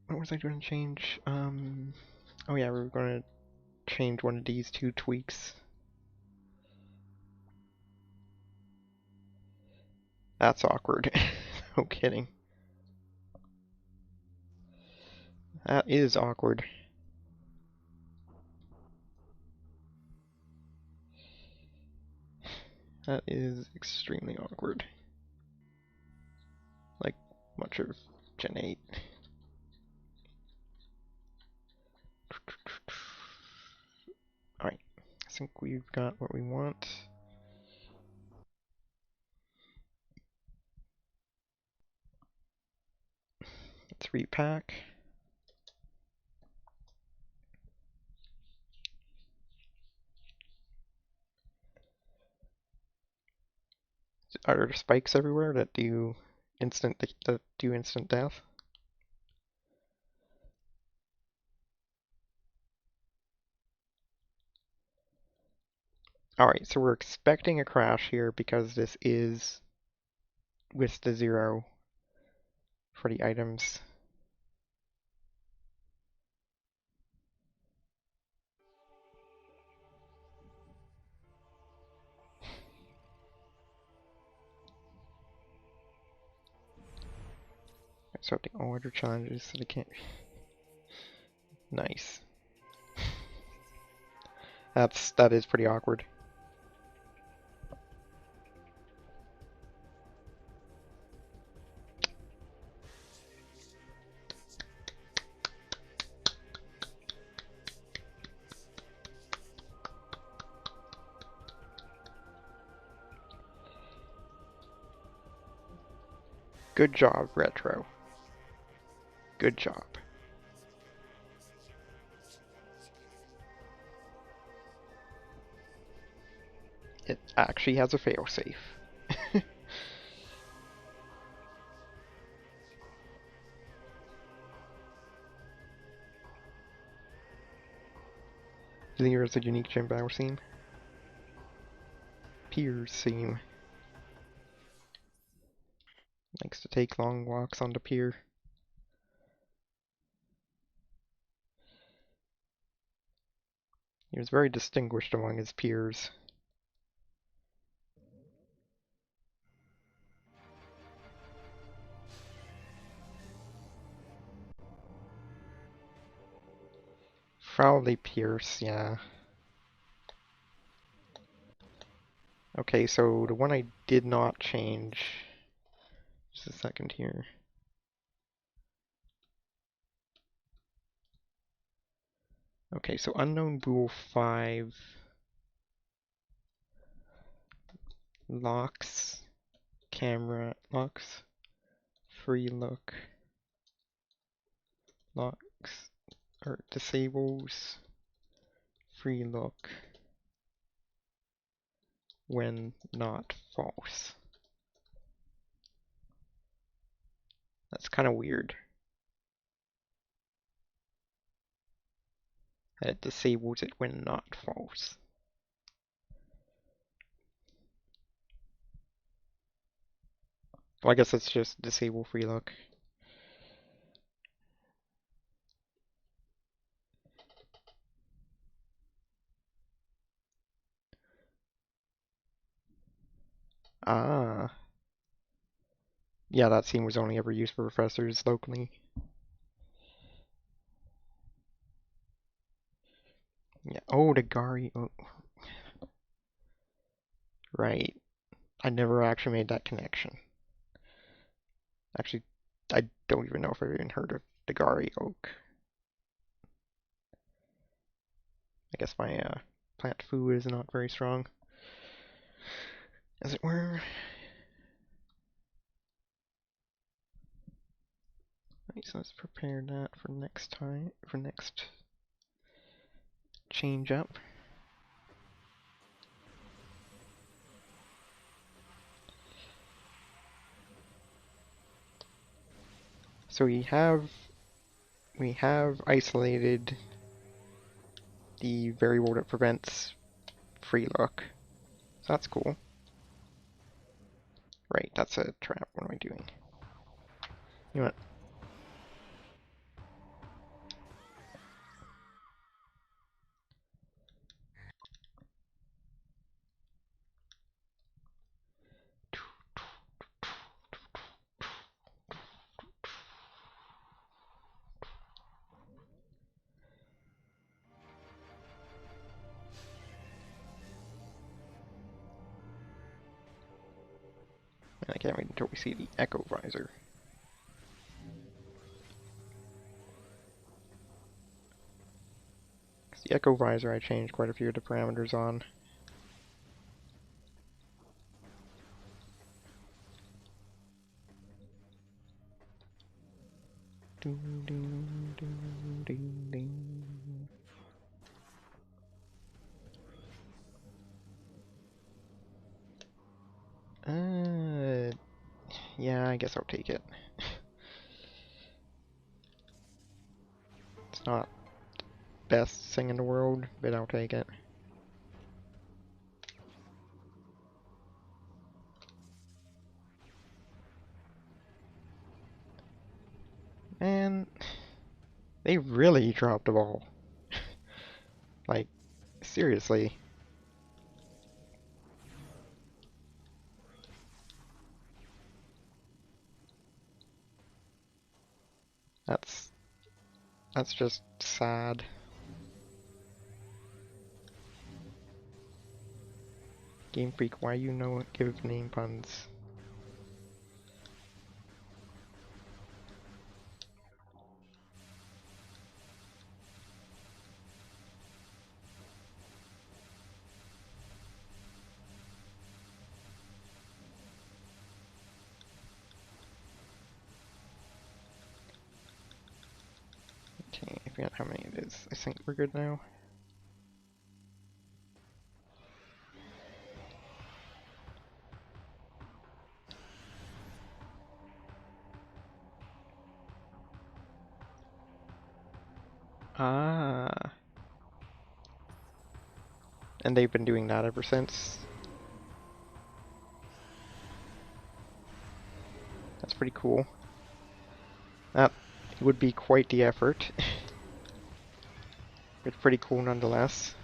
[SPEAKER 1] what was I going to change? Oh yeah, we were going to change one of these two tweaks. That's awkward. No kidding. That is awkward. That is extremely awkward. Like much of Gen 8. Alright, I think we've got what we want. Let's repack. Are there spikes everywhere that do instant death? Alright, so we're expecting a crash here because this is with the 0 for the items. accepting all other challenges so they can't. Nice. That is pretty awkward. Good job, Retro. Good job. It actually has a failsafe. Here is a unique gym battle scene. Piers scene. Likes to take long walks on the pier. He was very distinguished among his peers. Probably Pierce, yeah. Okay, so the one I did not change. Just a second here. Okay, so Unknown Bull 5 locks camera, locks free look, locks, or disables free look when not false. That's kind of weird. It disables it when not false. Well, I guess it's just disable free look. Ah. Yeah, that scene was only ever used for professors locally. Yeah. Oh, the Gari. Oh. Right. I never actually made that connection. Actually, I don't even know if I've even heard of the Gari oak. I guess my plant food is not very strong, as it were. Right, so let's prepare that for next time, for next change up. So we have isolated the variable that prevents free look. So that's cool. Right, that's a trap. What am I doing? You know what? I can't wait until we see the Echo Visor. Because the Echo Visor I changed quite a few of the parameters on. Yeah, I guess I'll take it. It's not the best thing in the world, but I'll take it. Man, they really dropped the ball. Like, seriously. That's just sad. Game Freak, why you know give name puns? Okay, I forgot how many it is. I think we're good now. Ah. And they've been doing that ever since. That's pretty cool. That would be quite the effort. It's pretty cool nonetheless.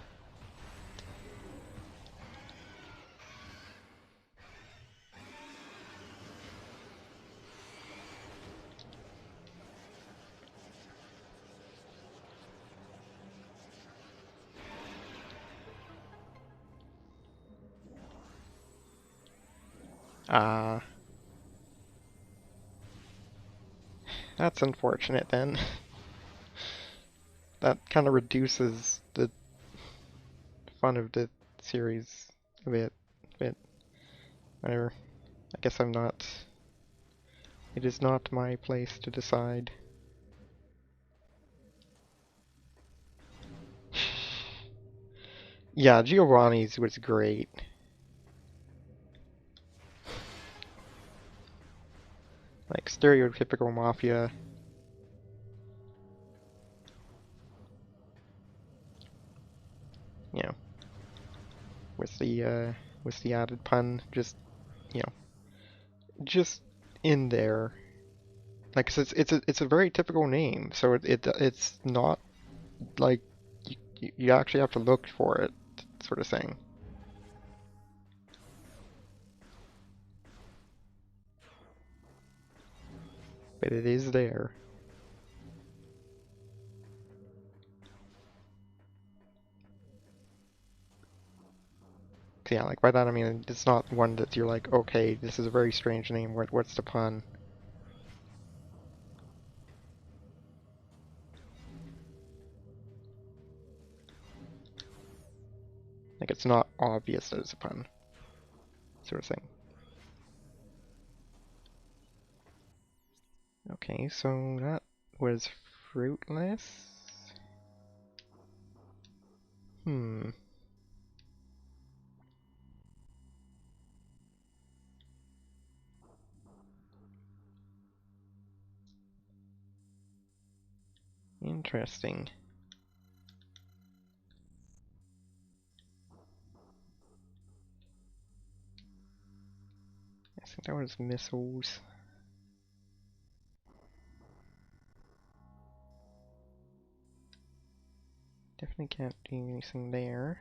[SPEAKER 1] Ah. That's unfortunate then. That kind of reduces the fun of the series a bit. But whatever. I guess I'm not. It is not my place to decide. Yeah, Giovanni's was great. Like stereotypical mafia. You know, with the added pun, just you know, just in there. Like, 'cause it's a very typical name, so it's not like you actually have to look for it, sort of thing. But it is there. So yeah, like by that I mean it's not one that you're like, okay, this is a very strange name. What's the pun? Like it's not obvious that it's a pun, sort of thing. Okay, so that was fruitless. Hmm. Interesting. I think that was missiles. Definitely can't do anything there.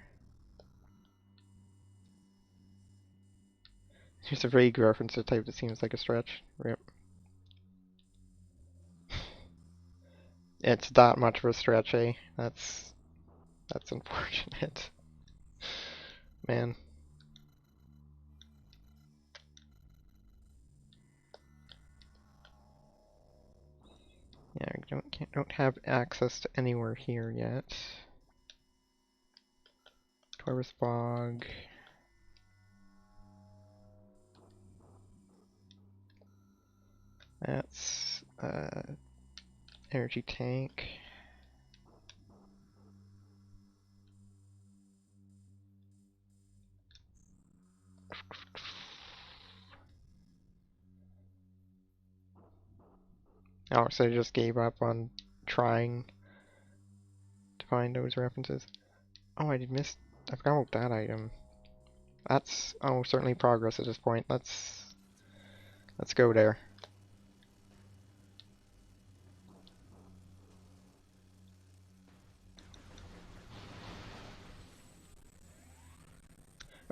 [SPEAKER 1] Here's a vague reference to type that seems like a stretch. Rip. It's that much of a stretch, eh? That's unfortunate. Man. Yeah, we don't have access to anywhere here yet. Taurus Bog. That's energy tank. Oh, so I just gave up on trying to find those references. Oh, I forgot about that item. That's certainly progress at this point. Let's go there.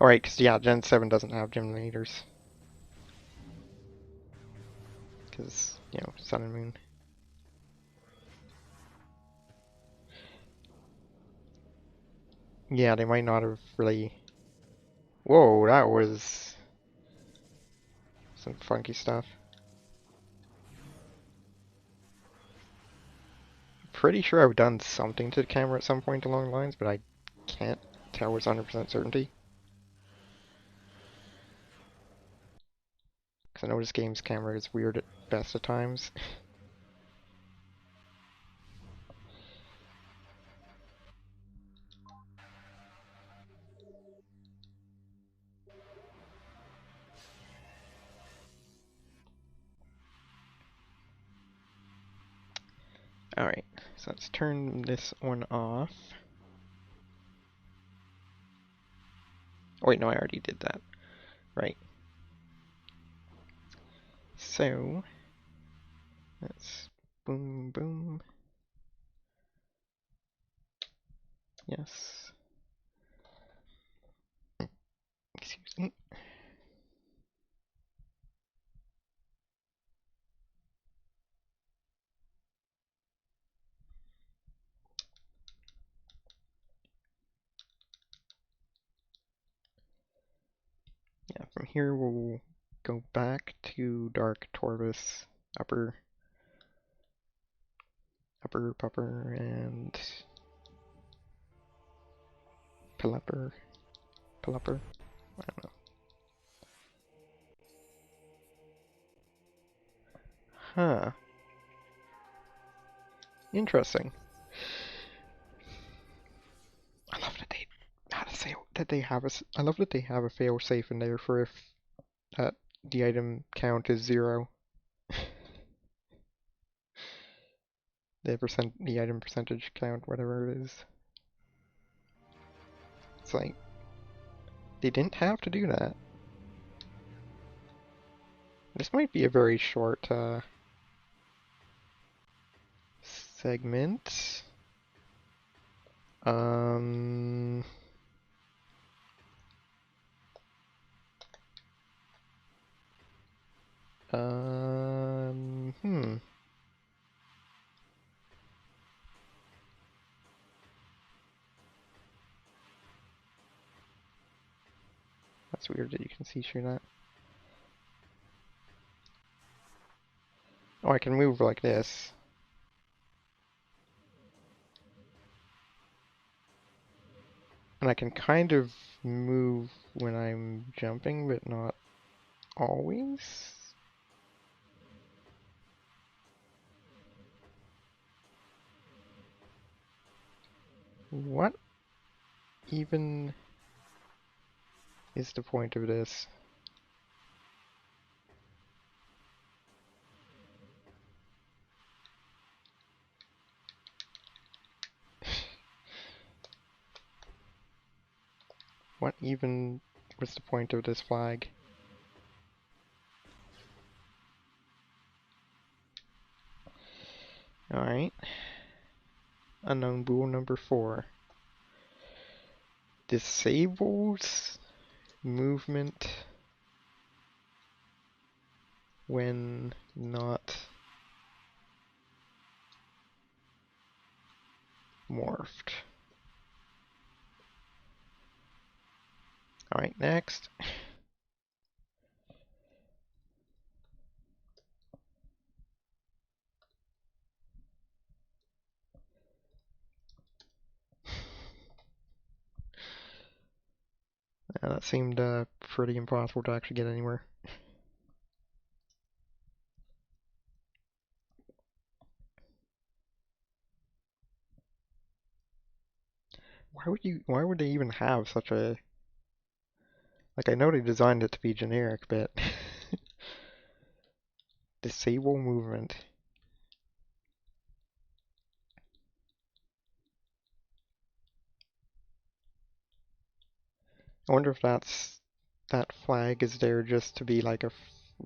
[SPEAKER 1] Alright, because yeah, Gen 7 doesn't have gym leaders. Because, you know, Sun and Moon. Yeah, they might not have really... Whoa, that was some funky stuff. Pretty sure I've done something to the camera at some point along the lines, but I can't tell with 100% certainty. Because I know this game's camera is weird at best of times. Alright, so let's turn this one off. Oh wait, no, I already did that. Right. So, let's boom, boom. Yes. Excuse me. Yeah, from here we'll go back to Dark Torvus, upper pupper, and Pelupper. Pelupper? I don't know. Huh. Interesting. I love that they, how to say that they have a, I love that they have a failsafe in there for if the item count is 0. The item percentage count, whatever it is. It's like, they didn't have to do that. This might be a very short, segment. Um... Hmm. That's weird that you can see through that. Oh, I can move like this. And I can kind of move when I'm jumping, but not always. What even is the point of this? What even was the point of this flag? Alright. Unknown bool number 4. Disables movement when not morphed. Alright, next. That seemed pretty impossible to actually get anywhere. Why would they even have such a, like, I know they designed it to be generic, but disable movement. I wonder if that flag is there just to be like a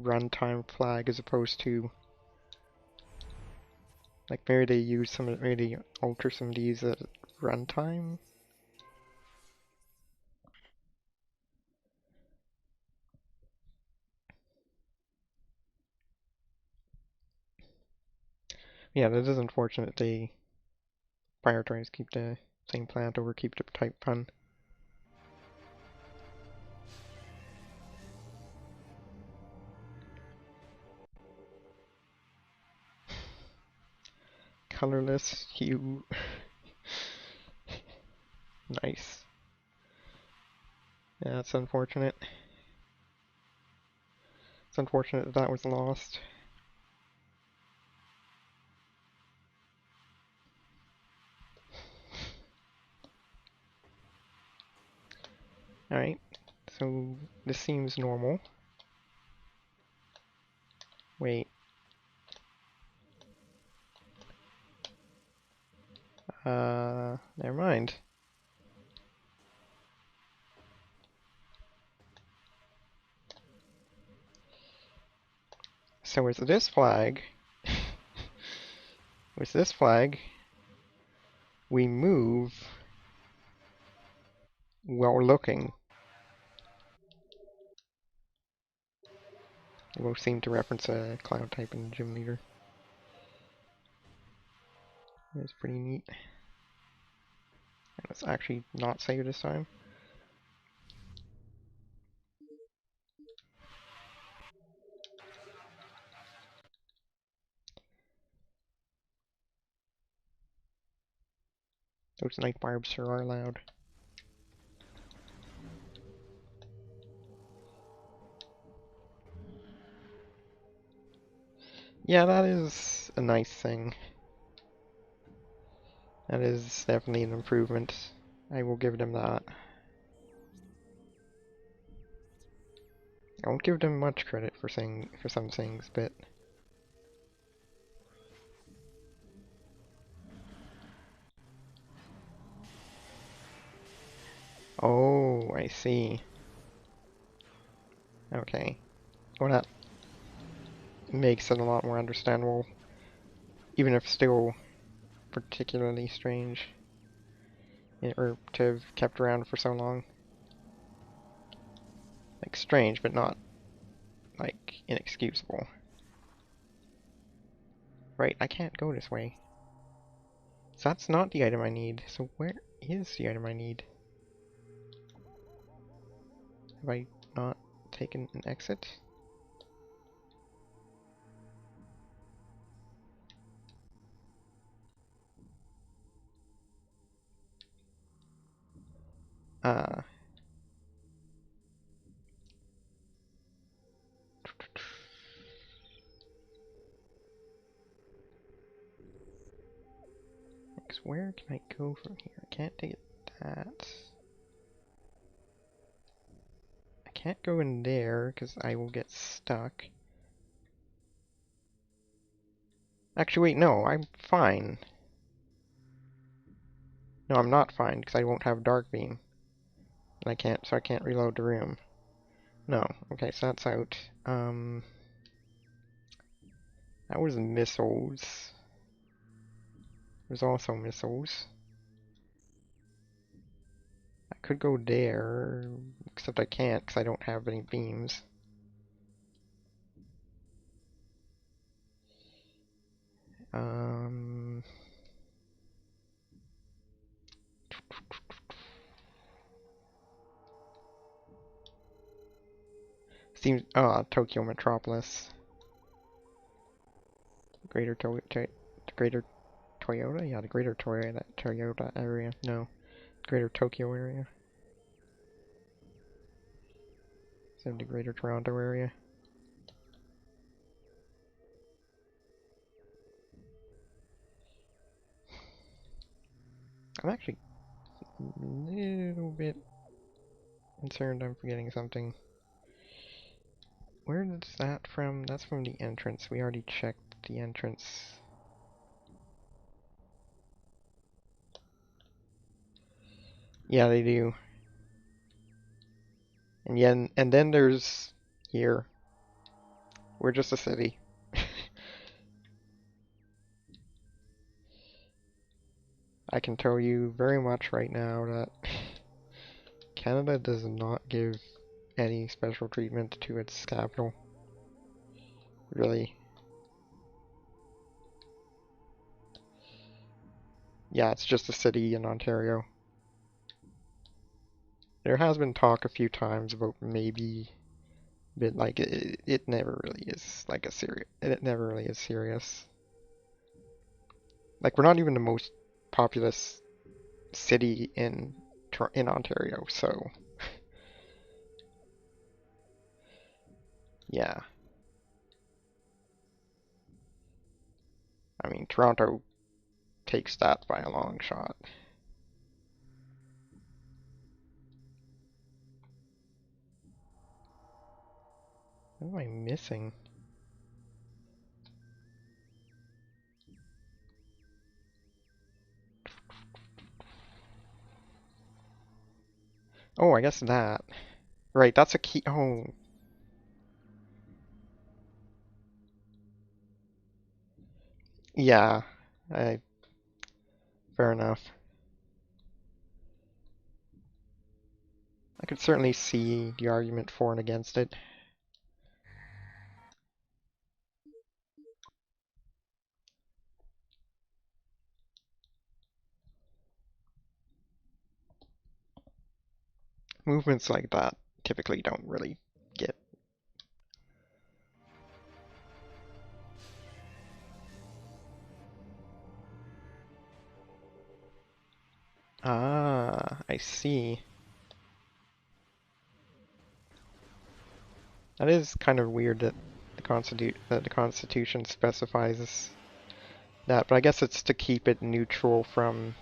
[SPEAKER 1] runtime flag as opposed to, like, maybe they use maybe they alter some of these at runtime. Yeah, that is unfortunate. They prioritize keep the same plant over keep the type fun. colorless hue. Nice. Yeah, it's unfortunate. It's unfortunate that that was lost. Alright, so this seems normal. Wait. Never mind. So with this flag, we move while looking. It will seem to reference a cloud type in Gym Leader. That's pretty neat. And let's actually not save this time. Those night barbs sure are loud. Yeah, that is a nice thing. That is definitely an improvement. I will give them that. I won't give them much credit for some things, but oh, I see. Okay. Well, that makes it a lot more understandable, even if still particularly strange, or to have kept around for so long. Like, strange, but not, like, inexcusable. Right, I can't go this way. So that's not the item I need. So where is the item I need? Have I not taken an exit? Uh, where can I go from here? I can't take that. I can't go in there because I will get stuck. Actually, wait, no, I'm fine. No, I'm not fine because I won't have Dark Beam. And I can't reload the room. No, okay, so that's out. That was missiles. There's also missiles. I could go there, except I can't because I don't have any beams. Um, seems, Tokyo Metropolis. Greater Greater Toyota? Yeah, the Greater Toyota area. No, Greater Tokyo area. So the Greater Toronto area. I'm actually a little bit concerned I'm forgetting something. Where is that from? That's from the entrance. We already checked the entrance. Yeah, they do. And then there's here. We're just a city. I can tell you very much right now that Canada does not give any special treatment to its capital. Really. Yeah, it's just a city in Ontario. There has been talk a few times about maybe, but like it never really is like a serious. It never really is serious. Like, we're not even the most populous city in Ontario, so yeah. I mean, Toronto takes that by a long shot. What am I missing? Oh, I guess that. Right, that's a key. Oh, yeah. I, fair enough. I could certainly see the argument for and against it. Movements like that typically don't really get. Ah, I see. That is kind of weird that the Constitution specifies that, but I guess it's to keep it neutral from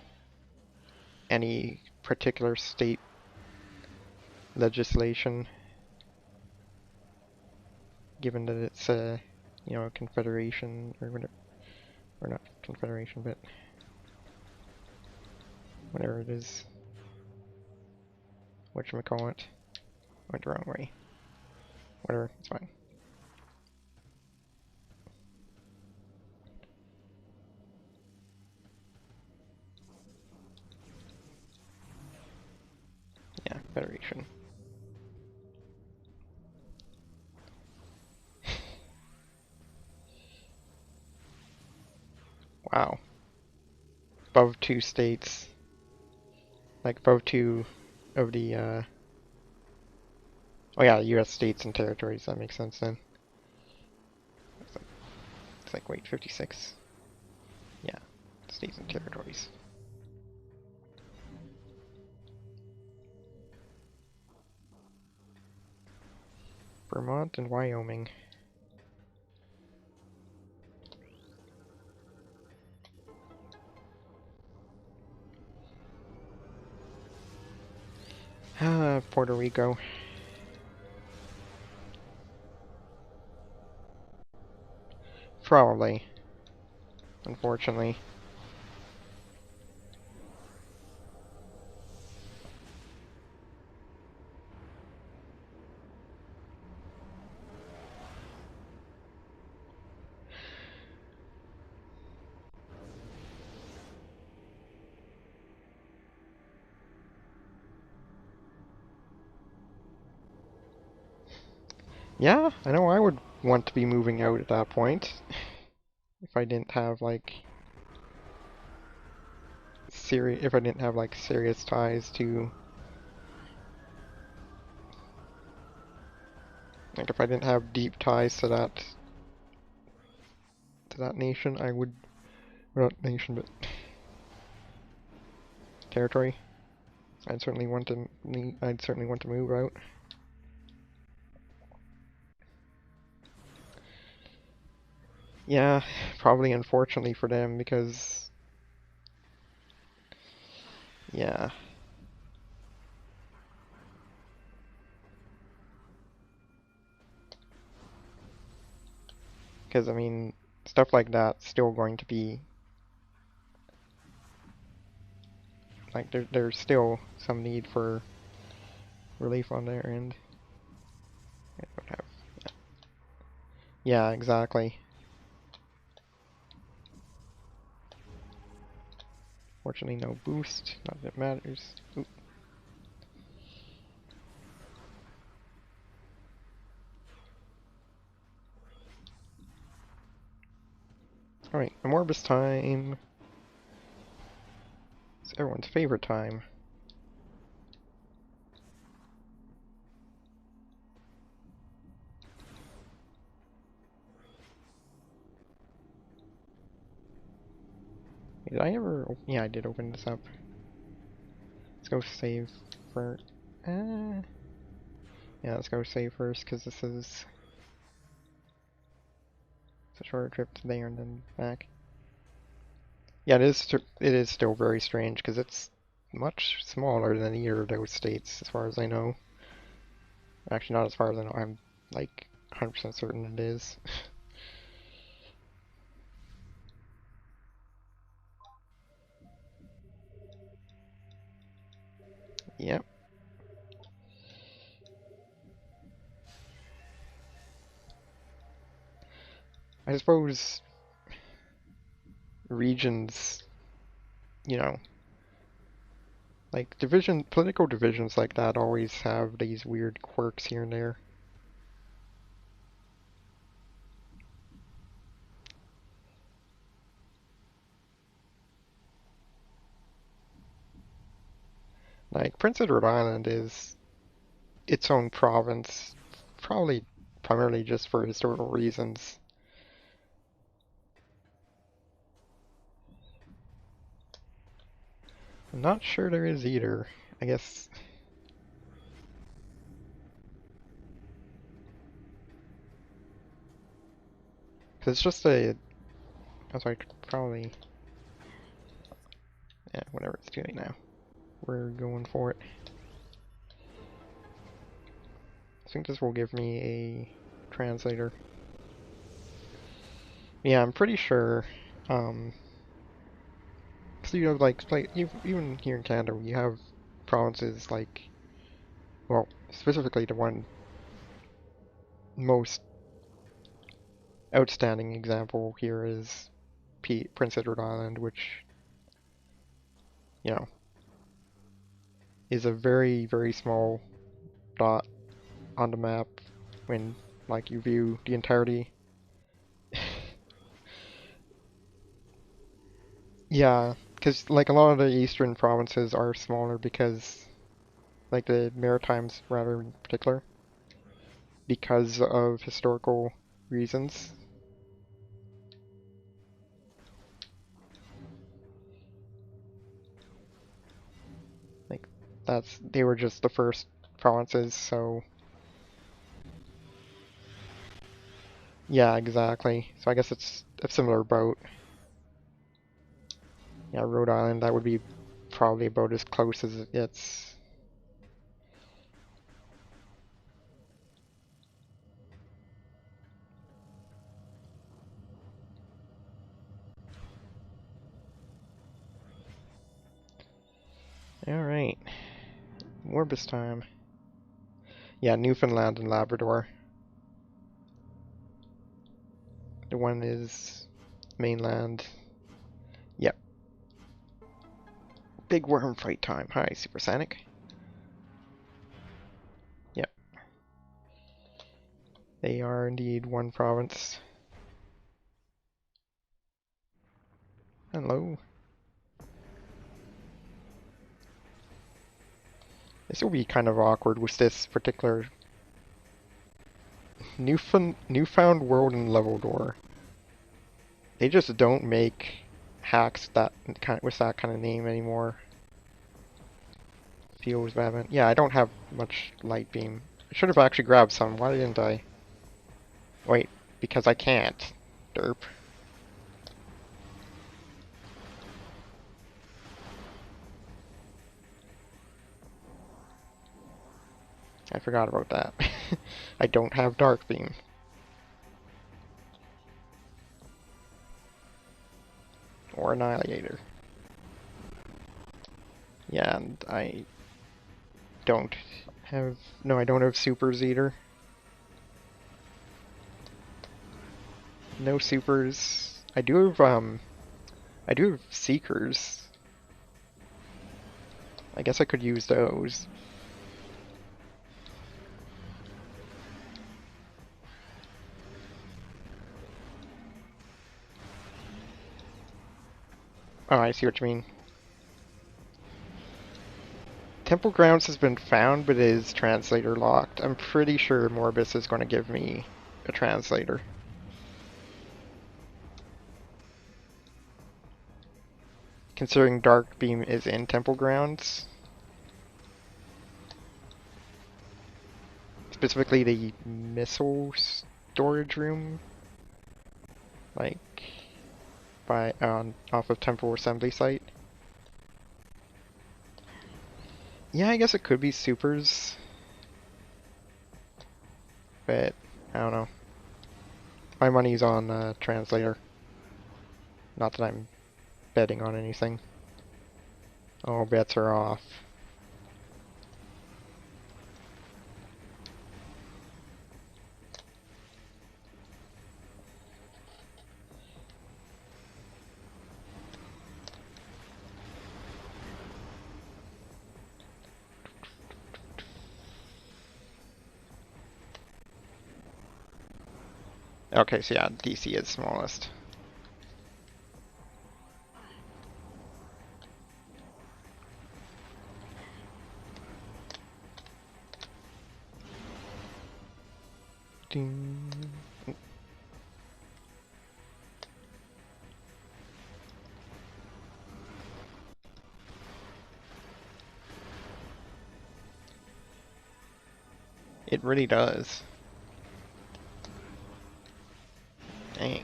[SPEAKER 1] any particular state legislation, given that it's a, a confederation or whatever, or not confederation, but whatever it is. Whatchamacallit. Went the wrong way. Whatever, it's fine. Yeah, federation. Wow. Above two states. Like above two of the, oh yeah, US states and territories, that makes sense then. It's like, wait, 56? Yeah, states and territories. Vermont and Wyoming. Puerto Rico. Probably. Unfortunately. Yeah, I know I would want to be moving out at that point. If I didn't have like serious ties to, like, if I didn't have deep ties to that nation, I would, or not nation, but territory. I'd certainly want to move out. Yeah, probably unfortunately for them because, yeah, because I mean, stuff like that's still going to be, like, there's still some need for relief on their end. I don't have, yeah, exactly. Fortunately, no boost, not that it matters. Oop. Alright, Amorbus time. It's everyone's favorite time. Did I ever... Yeah, I did open this up. Let's go save for... Yeah, let's go save first, because this is... It's a short trip to there and then back. Yeah, it is still very strange, because it's much smaller than either of those states, as far as I know. Actually, not as far as I know. I'm, like, 100% certain it is. Yep. I suppose regions, you know, like political divisions like that always have these weird quirks here and there. Like Prince Edward Island is its own province, probably primarily just for historical reasons. I'm not sure there is either. I guess. Cause it's just a. I'm sorry, probably. Yeah, whatever it's doing now. We're going for it. I think this will give me a translator. Yeah, I'm pretty sure. So you have like even here in Canada, you have provinces like, well, specifically the one most outstanding example here is Prince Edward Island, which, you know, is a very, very small dot on the map when, like, you view the entirety. Yeah, because, like, a lot of the eastern provinces are smaller because, like, the Maritimes, rather in particular, because of historical reasons. Like, they were just the first provinces, so yeah, exactly. So I guess it's a similar boat. Yeah, Rhode Island, that would be probably about as close as it gets. Alright, Morbus time. Yeah, Newfoundland and Labrador. The one is mainland. Yep. Big worm fight time. Hi, Supersonic. Yep. They are indeed one province. Hello. This will be kind of awkward with this particular Newfound World and Leveldor. They just don't make hacks with that kind of name anymore. Feels bad. Yeah, I don't have much light beam. I should have actually grabbed some. Why didn't I? Wait, because I can't. Derp. I forgot about that. I don't have dark beam. Or Annihilator. Yeah, and I don't have... No, I don't have supers either. No supers. I do have seekers. I guess I could use those. Oh, I see what you mean. Temple Grounds has been found, but it is translator locked. I'm pretty sure Morbus is going to give me a translator. considering Dark Beam is in Temple Grounds. Specifically the missile storage room, like by off of Temple Assembly site. Yeah, I guess it could be supers, but I don't know. My money's on translator. Not that I'm betting on anything. All bets are off. Okay, so yeah, DC is smallest. Ding. It really does. Dang.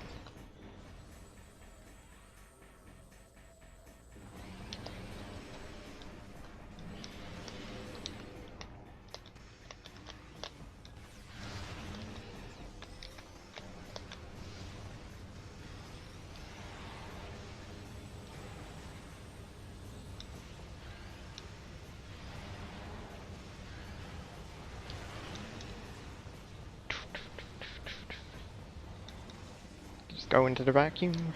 [SPEAKER 1] Just go into the vacuum.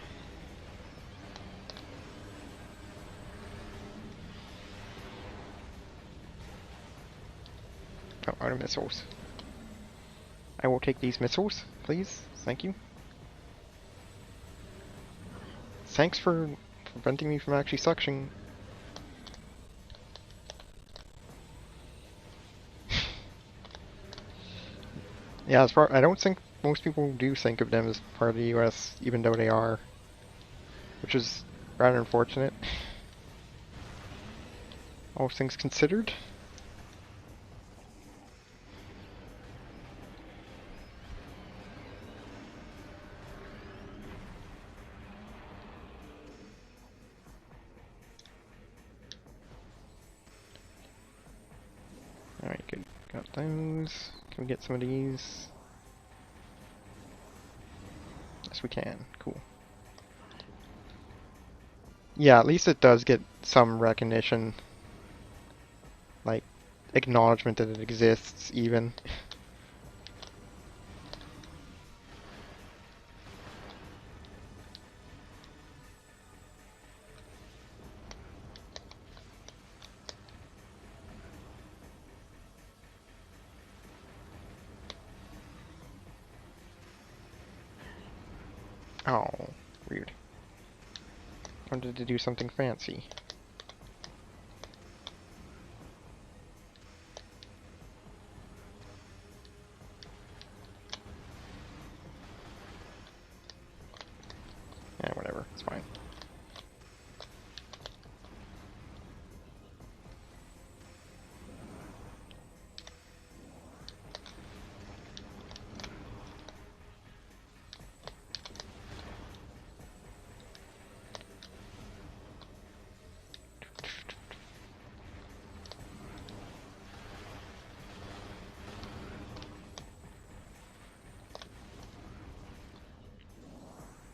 [SPEAKER 1] Oh, out of missiles. I will take these missiles, please. Thank you. Thanks for preventing me from actually suctioning. Yeah, as far I don't think most people do think of them as part of the US, even though they are, which is rather unfortunate. All things considered. Alright, good. Got those. Can we get some of these? Yes, we can. Cool. Yeah, at least it does get some recognition. Like, acknowledgement that it exists, even. Oh, weird. Wanted to do something fancy. Yeah, whatever. It's fine.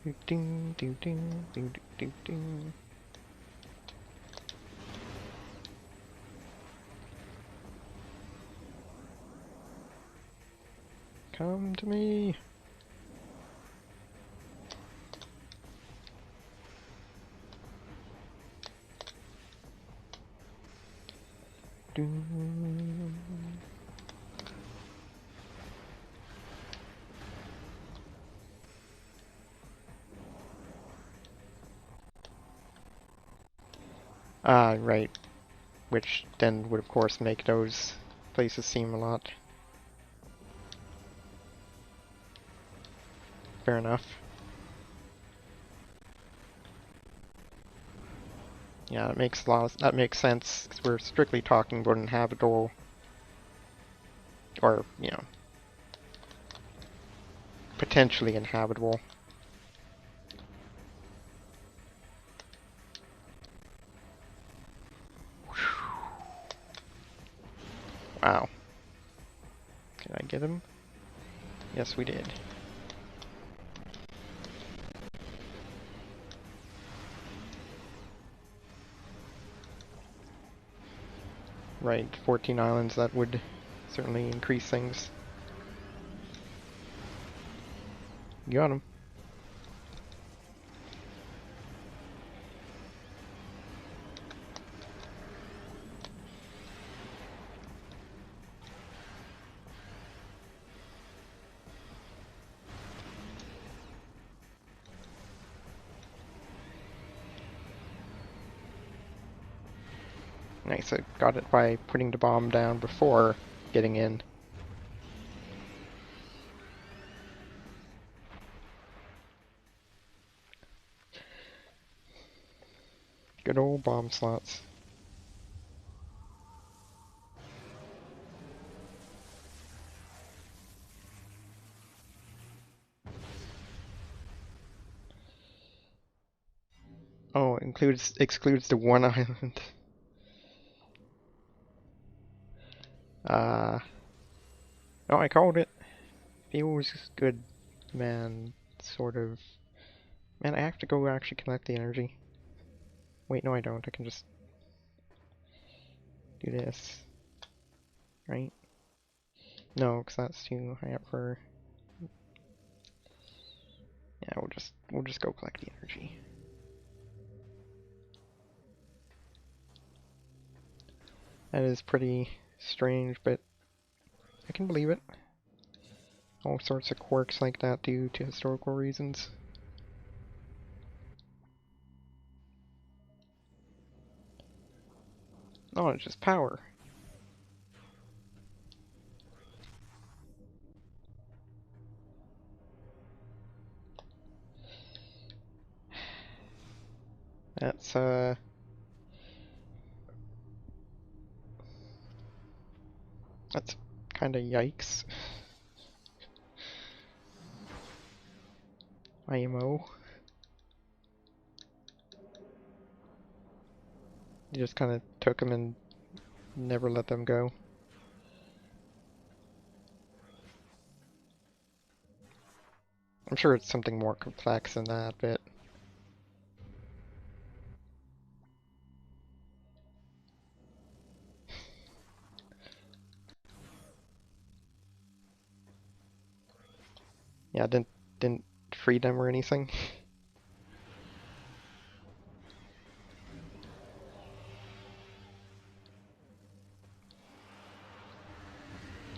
[SPEAKER 1] Ding, ding, ding, ding, ding, ding, ding. Come to me. Ding. Ah, right. Which then would of course make those places seem a lot. Fair enough. Yeah, that makes a lot of, that makes sense, because we're strictly talking about inhabitable, or, you know, potentially inhabitable. Wow. Can I get him? Yes, we did. Right, 14 islands, that would certainly increase things. Got him. Nice, I got it by putting the bomb down before getting in. Good old bomb slots. Oh, excludes the one island. Uh, oh, I called it. Feels good, man. Sort of. Man, I have to go actually collect the energy. Wait, no, I don't. I can just do this, right? No, because that's too high up for. Yeah, we'll just go collect the energy. That is pretty strange, but I can believe it. All sorts of quirks like that due to historical reasons. Oh, it's just power. That's that's kind of yikes. IMO. You just kind of took them and never let them go. I'm sure it's something more complex than that, but yeah, didn't free them or anything.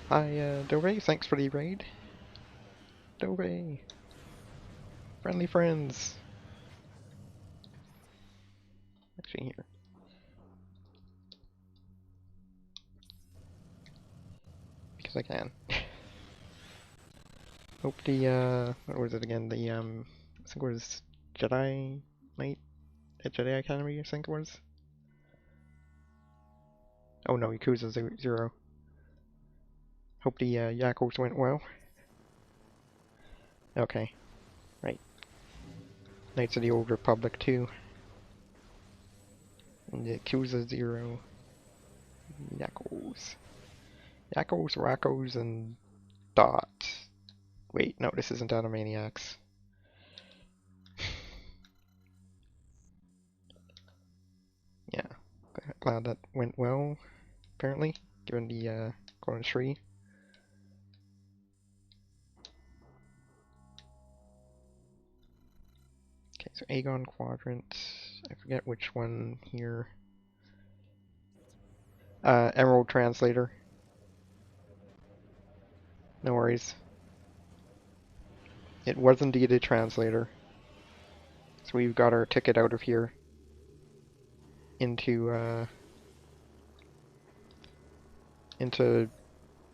[SPEAKER 1] Hi, Dove, thanks for the raid. Dove, friendly friends. Actually, here. Because I can. Hope the, what was it again? The, I think it was Jedi Knight at Jedi Academy, I think it was. Oh no, Yakuza 0. Hope the, Yakos went well. Okay, right. Knights of the Old Republic 2. And Yakuza 0. Yakos. Yakos, Rackos, and Dot. Wait, no, this isn't Animaniacs. Yeah, glad that went well, apparently, given the golden tree. Okay, so Aegon Quadrant. I forget which one here. Emerald Translator. No worries. It was indeed a translator. So we've got our ticket out of here into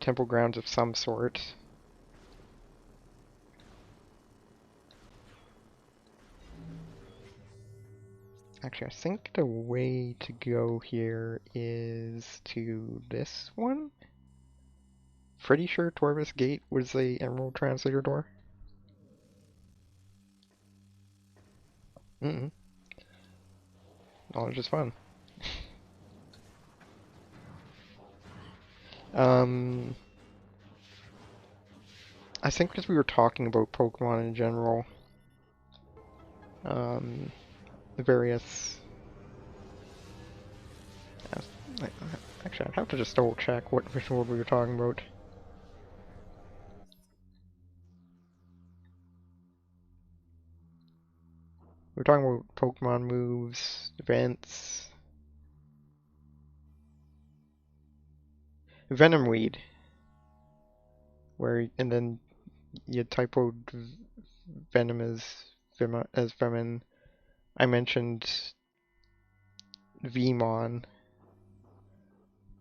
[SPEAKER 1] temple grounds of some sort. Actually, I think the way to go here is to this one. Pretty sure Torvus Gate was the Emerald Translator door. Knowledge is fun. Um, I think because we were talking about Pokemon in general, the various. Actually, I'd have to just double check what visual we were talking about. We were talking about Pokemon moves, events. Venom Weed, where and then you typoed Venom as Venom. I mentioned Vmon,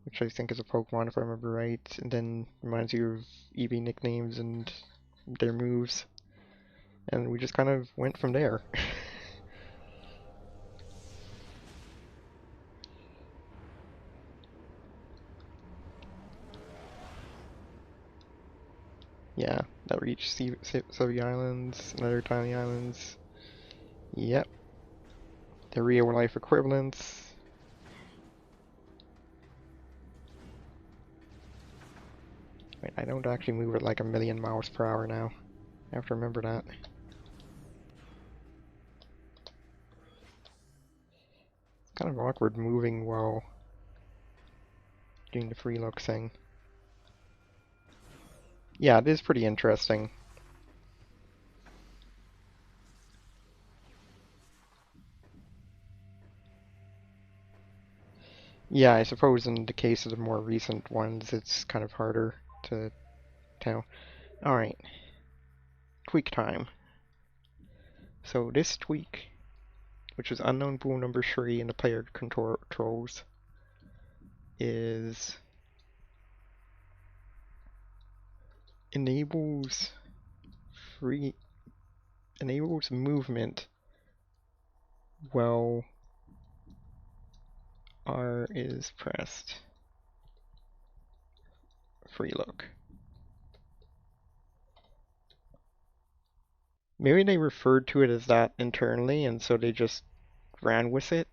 [SPEAKER 1] which I think is a Pokemon if I remember right, and then reminds you of EV nicknames and their moves. And we just kind of went from there. Yeah, that reached Sevi Islands and other tiny islands. Yep. The real life equivalents. Wait, I don't actually move at like 1,000,000 miles per hour now. I have to remember that. It's kind of awkward moving while doing the free look thing. Yeah, it is pretty interesting. Yeah, I suppose in the case of the more recent ones, it's kind of harder to tell. Alright, tweak time. So this tweak, which is unknown bool number 3 in the player controls, is enables movement while R is pressed. Free look. Maybe they referred to it as that internally, and so they just ran with it.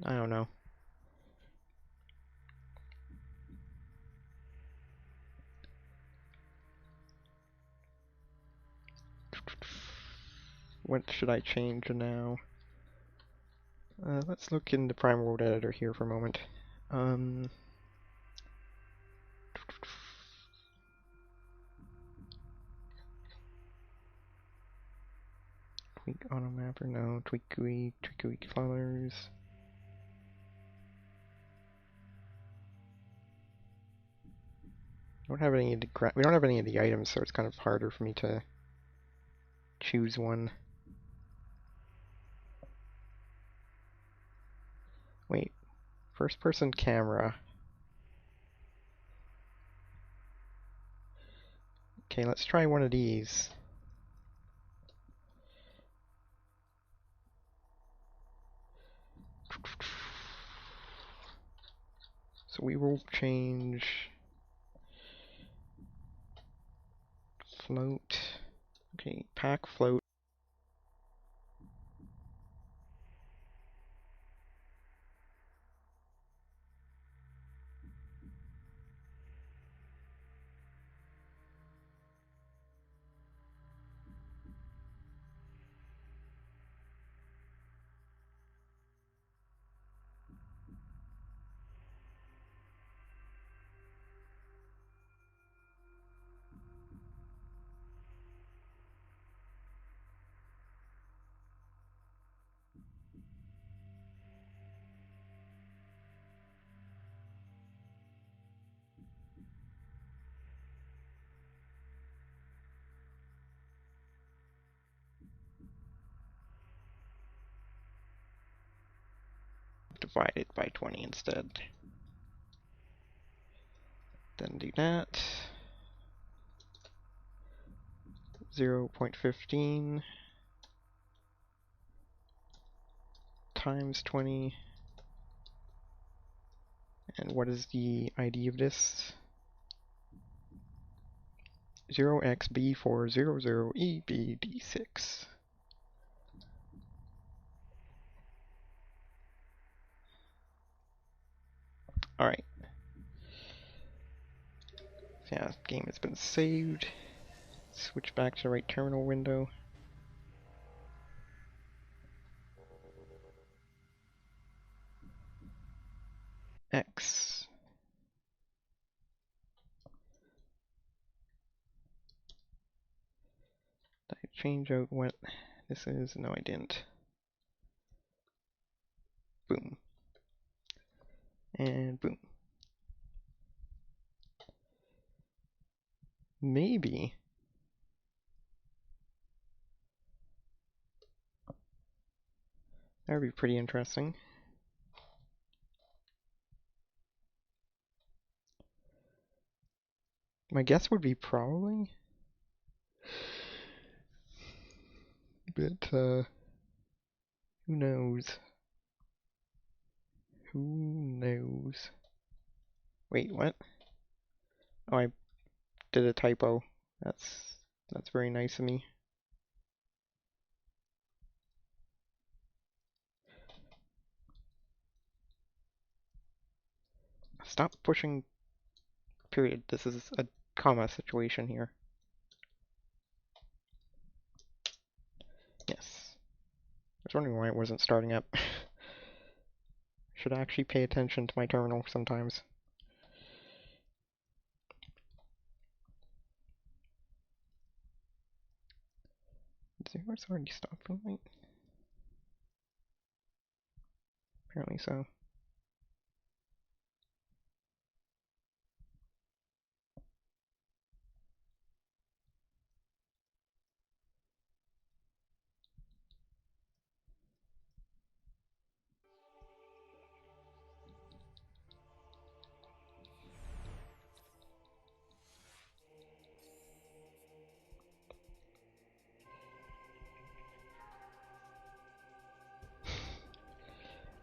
[SPEAKER 1] I don't know. What should I change now? Let's look in the Prime World Editor here for a moment. Tweak auto mapper, no. Tweak GUI colors. We don't have any of the items, so it's kind of harder for me to choose one. Wait, first person camera. Okay, let's try one of these. So we will change float. Okay, pack float. Divide it by 20 instead. Then do that. 0.15 times 20. And what is the ID of this? 0xb400EBD6. Alright. So yeah, game has been saved. Switch back to the right terminal window. X. Did I change out what this is? No, I didn't. Boom. And boom. Maybe. That would be pretty interesting. My guess would be probably. But, who knows? Who knows? Wait, what? Oh, I did a typo. That's very nice of me. Stop pushing period. This is a comma situation here. Yes. I was wondering why it wasn't starting up. Should actually pay attention to my terminal sometimes. Zero's already stopped moving? Apparently so.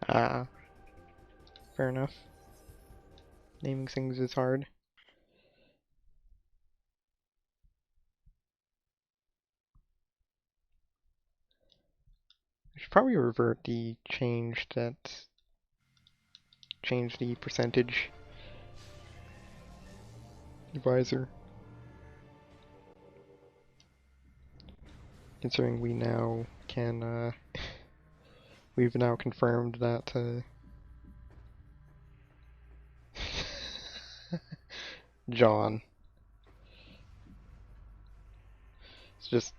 [SPEAKER 1] Ah, fair enough. Naming things is hard. I should probably revert the change the percentage divisor. Considering we now can, we've now confirmed that, John. His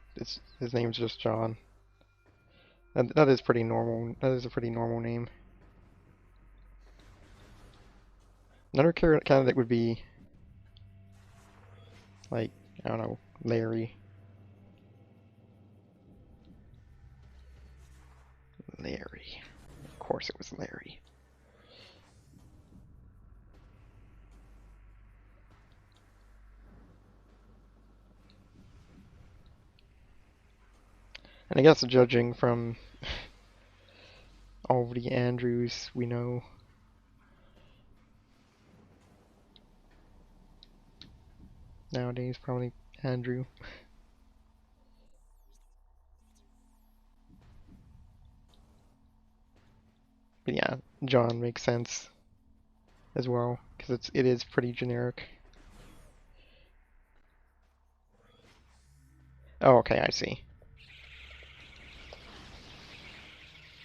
[SPEAKER 1] name's just John. That is pretty normal. That is a pretty normal name. Another candidate would be, like, I don't know, Larry. Larry. Of course it was Larry. And I guess judging from all of the Andrews we know, nowadays, probably Andrew. But yeah, John makes sense as well, because it is pretty generic. Oh, okay, I see.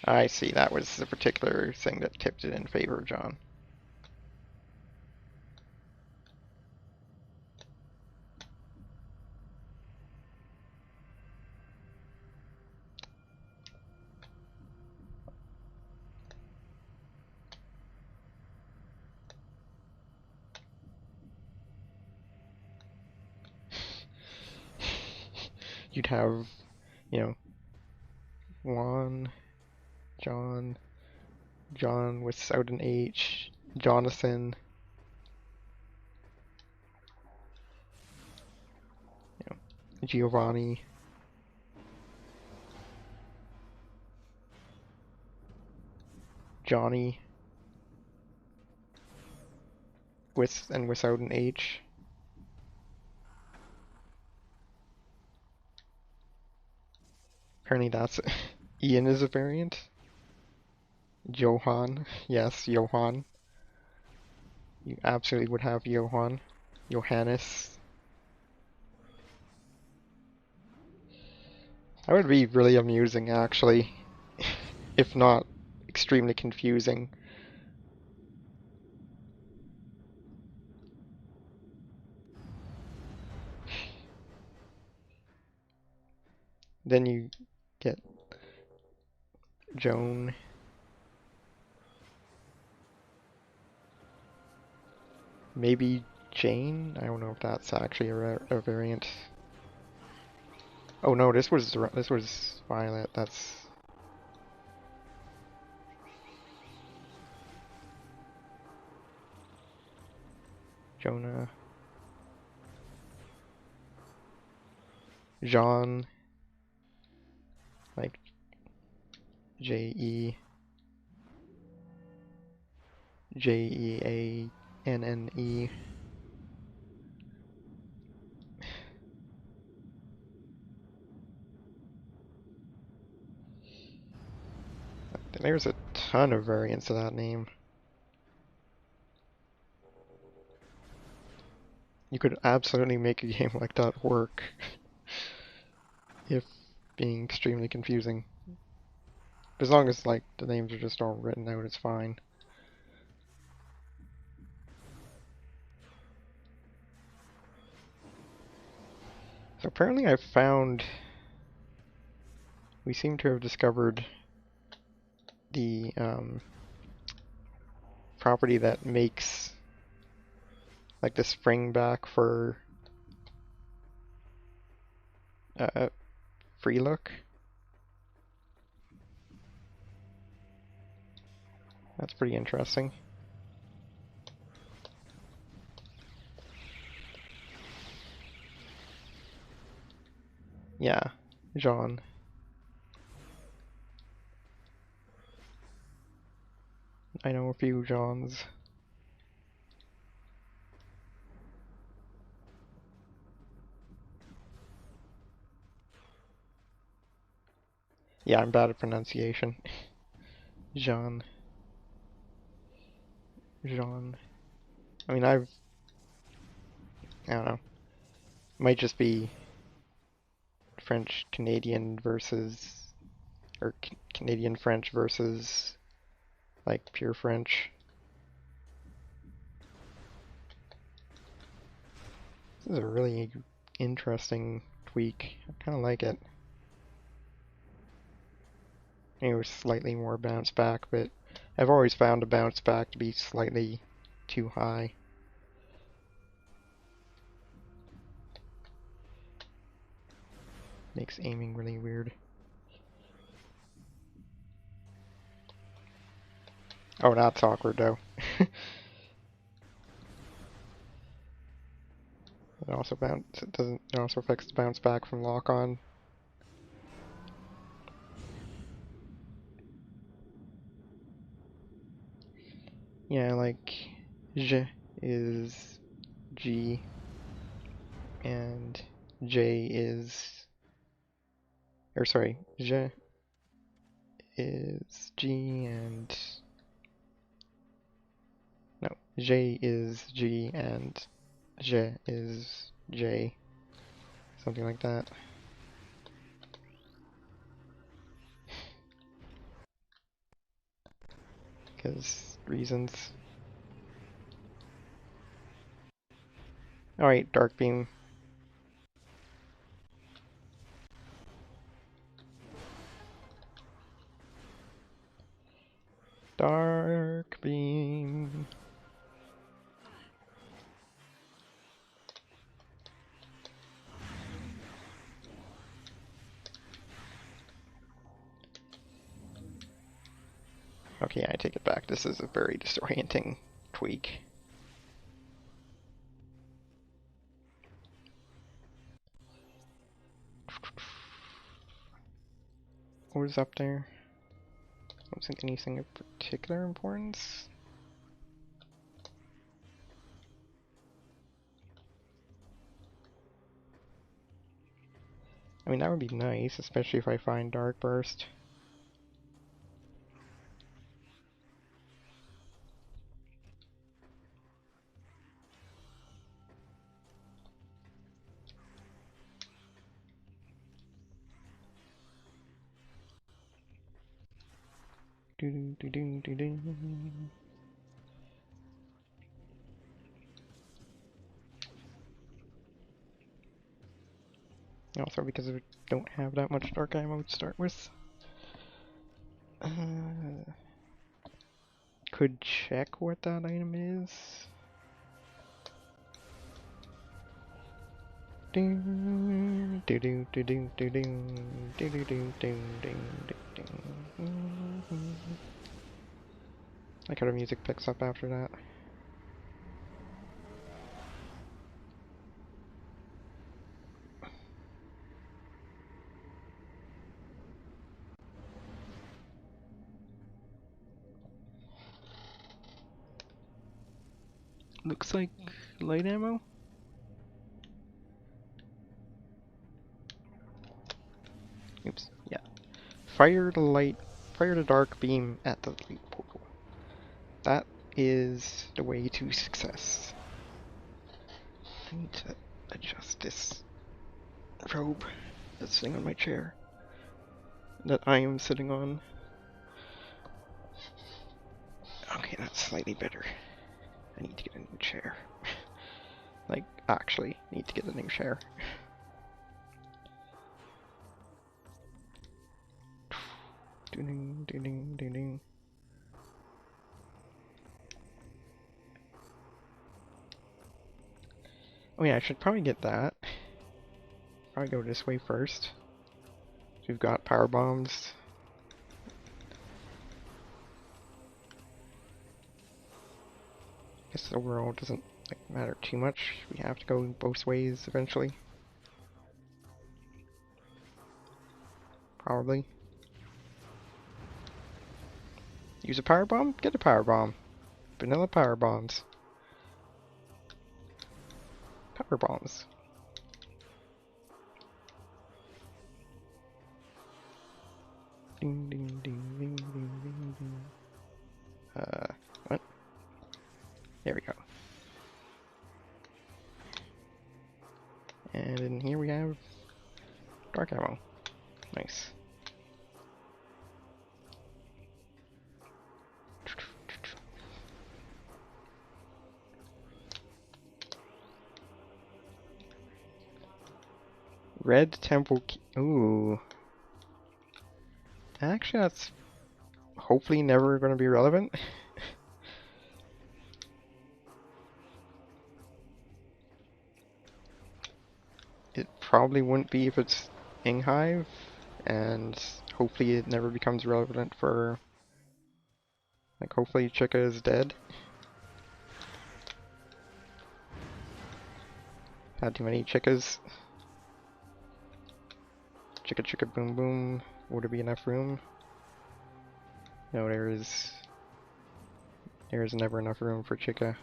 [SPEAKER 1] I see, that was the particular thing that tipped it in favor of John. You'd have, you know, Juan, John, John without an H, Jonathan, you know, Giovanni. Johnny with and without an H. Apparently that's Ian is a variant. Johan, yes, Johan. You absolutely would have Johan. Johannes. That would be really amusing, actually, if not extremely confusing. Then you get Joan. Maybe Jane? I don't know if that's actually a variant. Oh no, this was Violet. That's Jonah. Jean. Like J-E. Jeanne. There's a ton of variants of that name. You could absolutely make a game like that work if being extremely confusing. As long as like the names are just all written out, it's fine. So apparently we seem to have discovered the property that makes like the spring back for free look. That's pretty interesting. Yeah, Jean. I know a few Jeans. Yeah, I'm bad at pronunciation. Jean. Jean. I mean, I don't know. Might just be French Canadian versus, or Canadian French versus, like, pure French. This is a really interesting tweak. I kind of like it. It was slightly more bounce back, but I've always found a bounce back to be slightly too high. Makes aiming really weird. Oh, that's awkward though. It also it also affects the bounce back from lock on. Yeah, like J is G and J is, or sorry, J is G and, no, J is G and J is J. Something like that. Because reasons. Alright, Dark Beam. Dark Beam. Okay, I take it back. This is a very disorienting tweak. What is up there? don't think anything of particular importance. I mean, that would be nice, especially if I find Dark Burst. Also, because I don't have that much dark ammo to start with. Could check what that item is. Like how the music picks up after that. Looks like light ammo. Oops, yeah. Fire the dark beam at the light portal. That is the way to success. I need to adjust this robe that's sitting on my chair that I am sitting on. Okay, that's slightly better. I need to get a new chair. Like, actually, need to get a new chair. Oh yeah, I should probably get that. Probably go this way first. We've got power bombs. I guess overall it doesn't matter too much. We have to go both ways eventually. Probably. Use a power bomb? Get a power bomb. Vanilla power bombs. Power bombs. Ding ding ding ding ding ding ding. What? There we go. And in here we have dark ammo. Nice. Red temple key. Ooh. Actually, that's hopefully never going to be relevant. It probably wouldn't be if it's Inghive, and hopefully it never becomes relevant for, like, hopefully Chica is dead. Had too many Chicas. Chicka chicka boom boom. Would there be enough room? No, there is never enough room for Chica.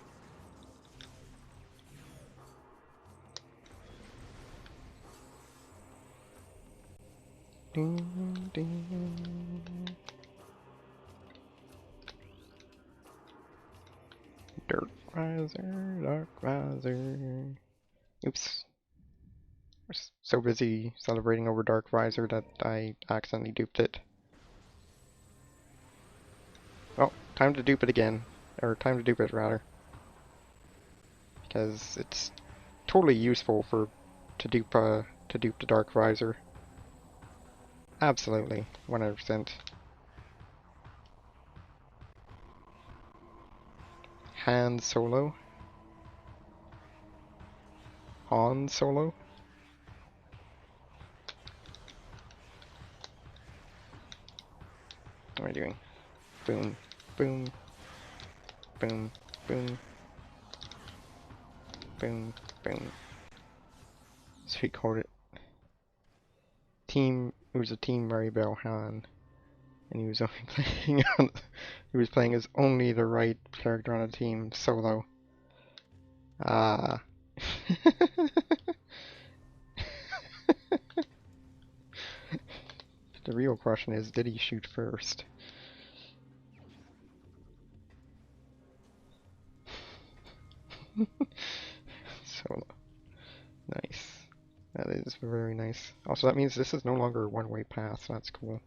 [SPEAKER 1] Ding, ding. Dark Riser, Dark Riser. Oops. I was so busy celebrating over Dark Riser that I accidentally duped it. Well, time to dupe it again. Or time to dupe it, rather. Because it's totally useful to dupe the Dark Riser. Absolutely, 100%. Han Solo. Han Solo. What am I doing? Boom, boom, boom, boom, boom, boom. Sweet called it. It was a Team Maribel Han. and he was only playing on, he was playing as only the right character on the team, solo. Ah. The real question is, did he shoot first? Solo. Nice. That is very nice. Also, that means this is no longer a one-way path, so that's cool.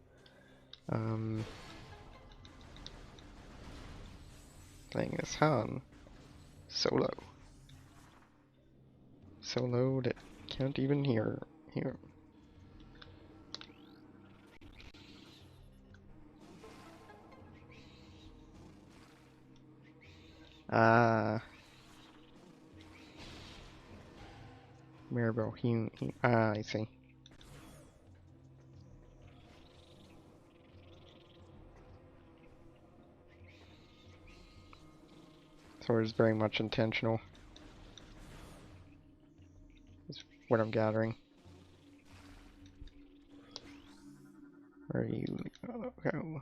[SPEAKER 1] Playing as Han. Solo. Solo that can't even hear. Ah. Mirabel, I see. So it's very much intentional. Is what I'm gathering. Where are you? Oh.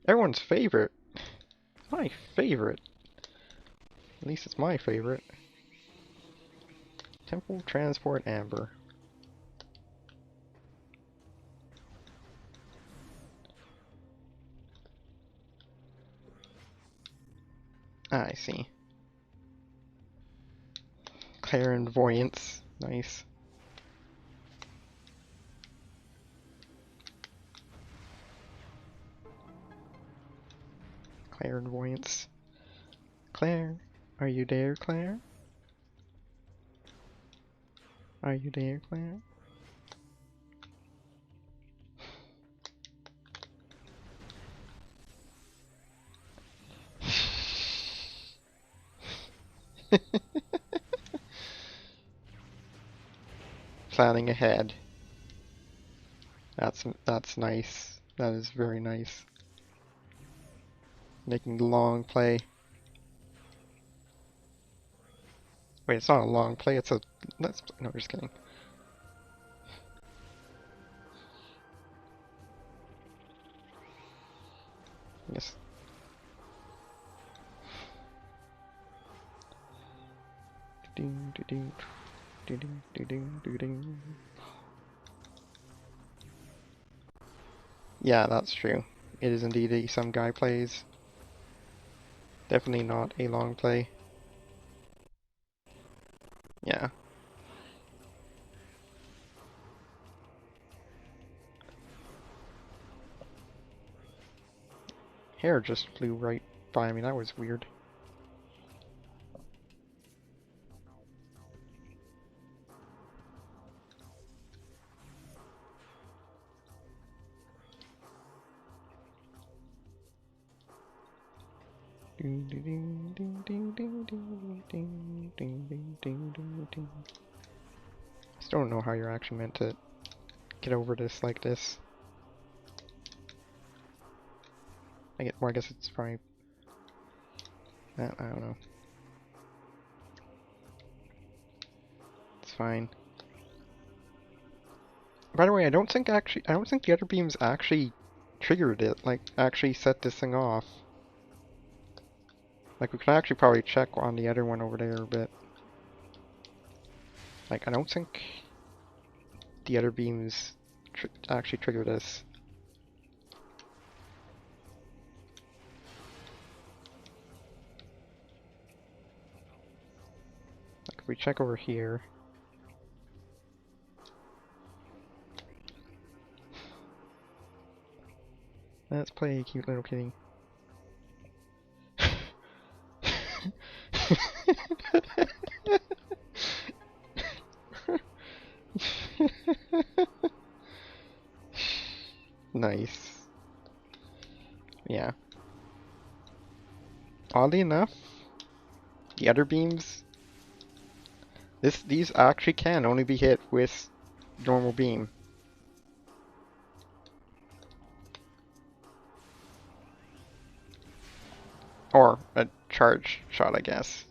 [SPEAKER 1] Everyone's favorite. My favorite. At least it's my favorite. Temple Transport Amber. I see. Clairvoyance. Nice. Clairvoyance. Claire, are you there, Claire? Are you there, Claire? Planning ahead. That's nice. That is very nice. Making the long play. Wait, it's not a long play. It's a. No, just kidding. Yes. Yeah, that's true. It is indeed a some guy plays. Definitely not a long play. Yeah. Hair just flew right by me. That was weird. Still don't know how you're actually meant to get over this like this. I guess it's probably. I don't know. It's fine. By the way, I don't think the other beams actually triggered it. Like, actually set this thing off. Like, we can actually probably check on the other one over there, but like, I don't think the other beams actually trigger this. Like, if we check over here. Let's play cute little kitty. Nice. Yeah. Oddly enough, the other beams, these actually can only be hit with normal beam. Or a charge shot, I guess.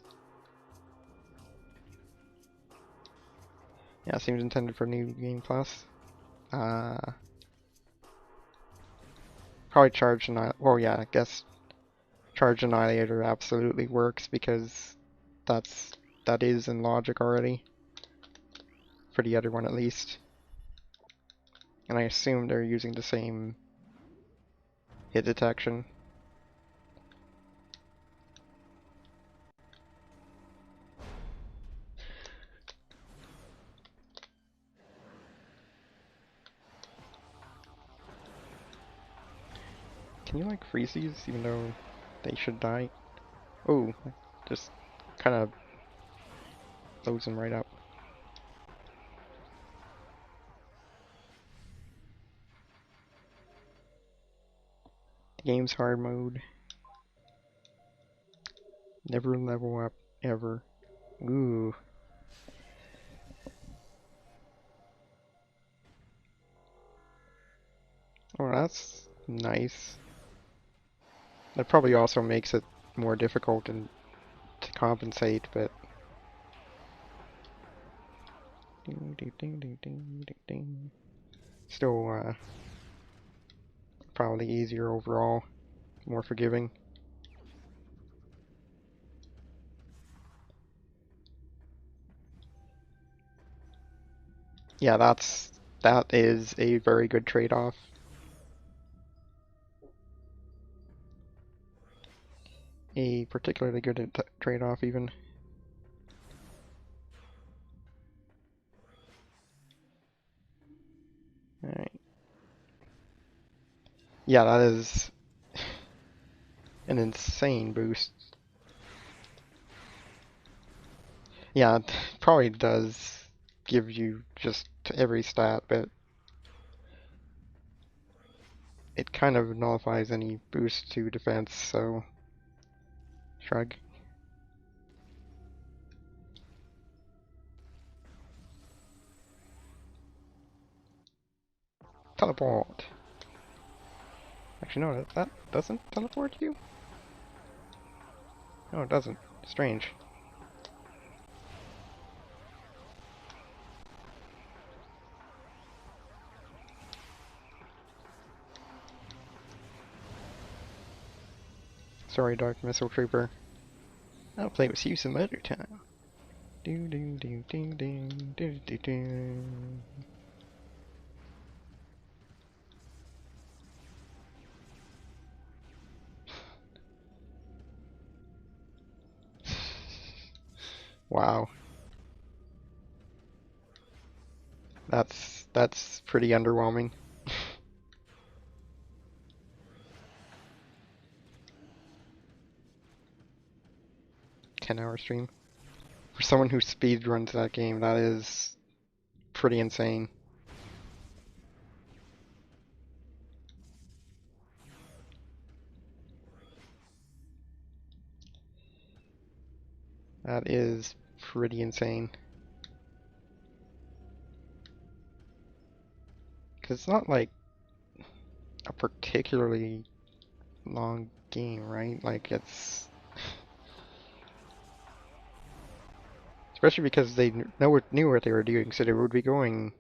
[SPEAKER 1] Yeah, seems intended for New Game Plus. Probably Charge Annihilator. Well, yeah, I guess Charge Annihilator absolutely works because that is in logic already. For the other one at least. And I assume they're using the same hit detection. Can you like freeze these even though they should die? Oh, just kind of loads them right up. The game's hard mode. Never level up, ever. Ooh. Oh, that's nice. That probably also makes it more difficult to compensate, but... Still, probably easier overall. More forgiving. Yeah, that is a very good trade-off. A particularly good trade-off even. Alright. Yeah, that is an insane boost. Yeah, it probably does give you just every stat, but it kind of nullifies any boost to defense, so shrug. Teleport. Actually, no, that doesn't teleport you? No, it doesn't. Strange. Sorry, Dark Missile Trooper. I'll play with you some other time. Do do do do do do do do. Wow. That's pretty underwhelming. 10-hour stream. For someone who speed runs that game, that is pretty insane. That is pretty insane. Because it's not like a particularly long game, right? Like it's... Especially because they knew what they were doing, so they would be going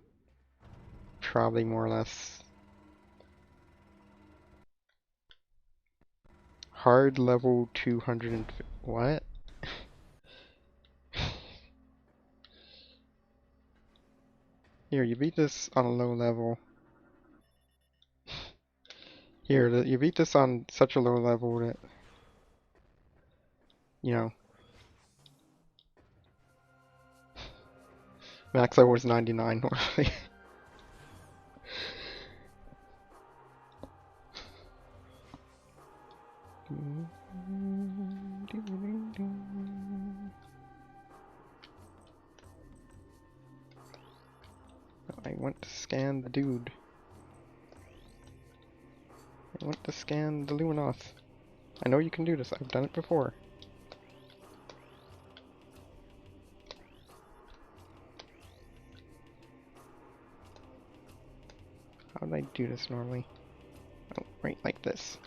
[SPEAKER 1] probably more or less hard level 200 and... What? Here, you beat this on a low level. Here, you beat this on such a low level that, you know, max level was 99 normally. I want to scan the dude. I want to scan the Luminoth. I know you can do this, I've done it before. How did I do this normally? Oh, right like this.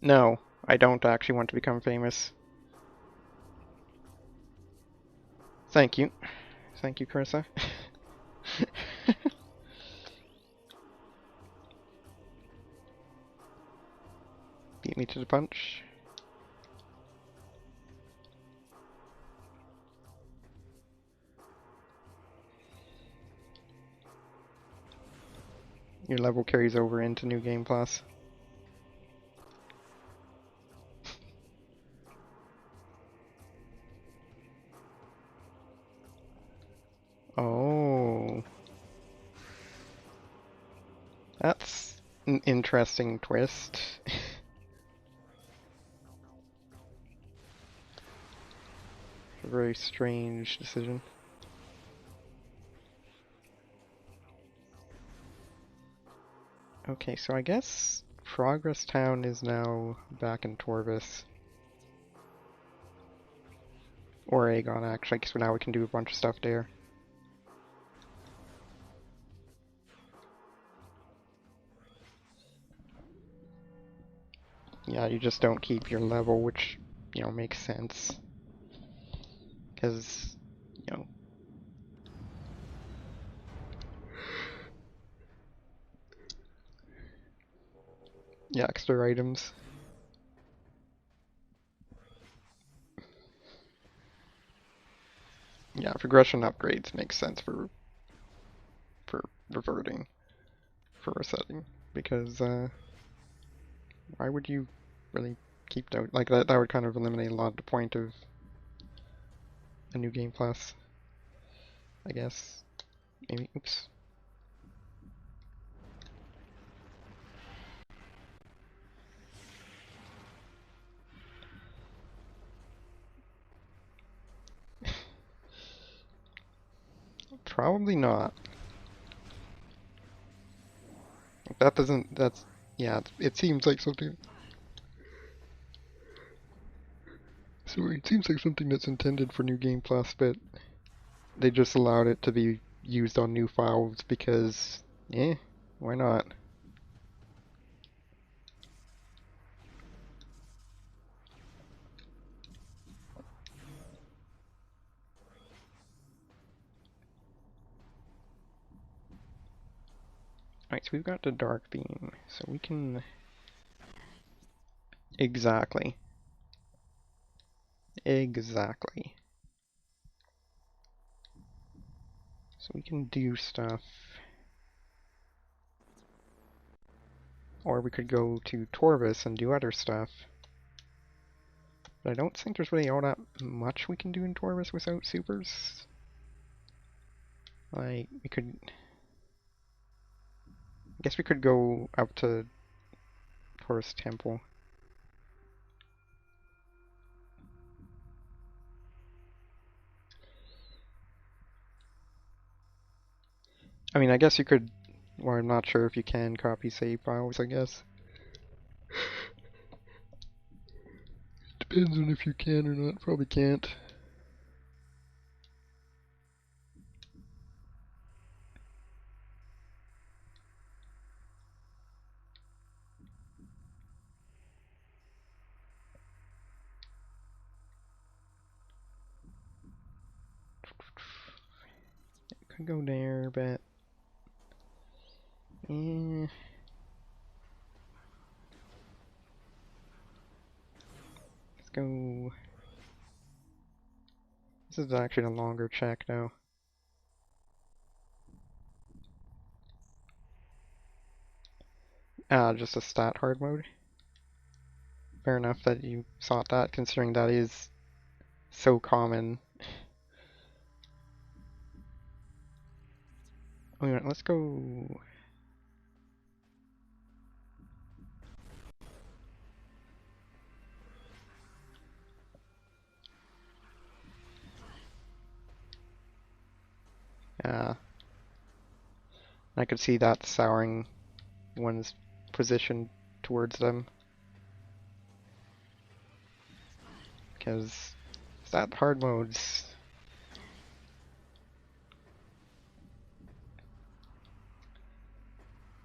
[SPEAKER 1] No, I don't actually want to become famous. Thank you. thank you, Carissa. Beat me to the punch. Your level carries over into New Game Plus. Oh. That's an interesting twist. A very strange decision. Okay, so I guess Progress Town is now back in Torvis. Or Aegon, actually, because now we can do a bunch of stuff there. Yeah, you just don't keep your level, which, you know, makes sense. Because, you know... Yeah, extra items. Yeah, progression upgrades make sense for reverting, for resetting, because why would you really keep that? Like that would kind of eliminate a lot of the point of a New Game Plus, I guess. Maybe, oops. Probably not. That doesn't, that's, yeah, it seems like something. So it seems like something that's intended for New Game Plus, but they just allowed it to be used on new files because, why not? Alright, so we've got the Dark Beam, so we can... Exactly. Exactly. So we can do stuff. Or we could go to Torvis and do other stuff. But I don't think there's really all that much we can do in Torvis without supers. Like, we could... I guess we could go up to Taurus Temple. I mean, I guess you could... Well, I'm not sure if you can copy save files, I guess. Depends on if you can or not. Probably can't. Could go there, but... Eh... Let's go... This is actually a longer check, though. Just a stat hard mode. Fair enough that you sought that, considering that is so common. Oh, yeah, let's go... I could see that souring one's position towards them. Because that hard mode's...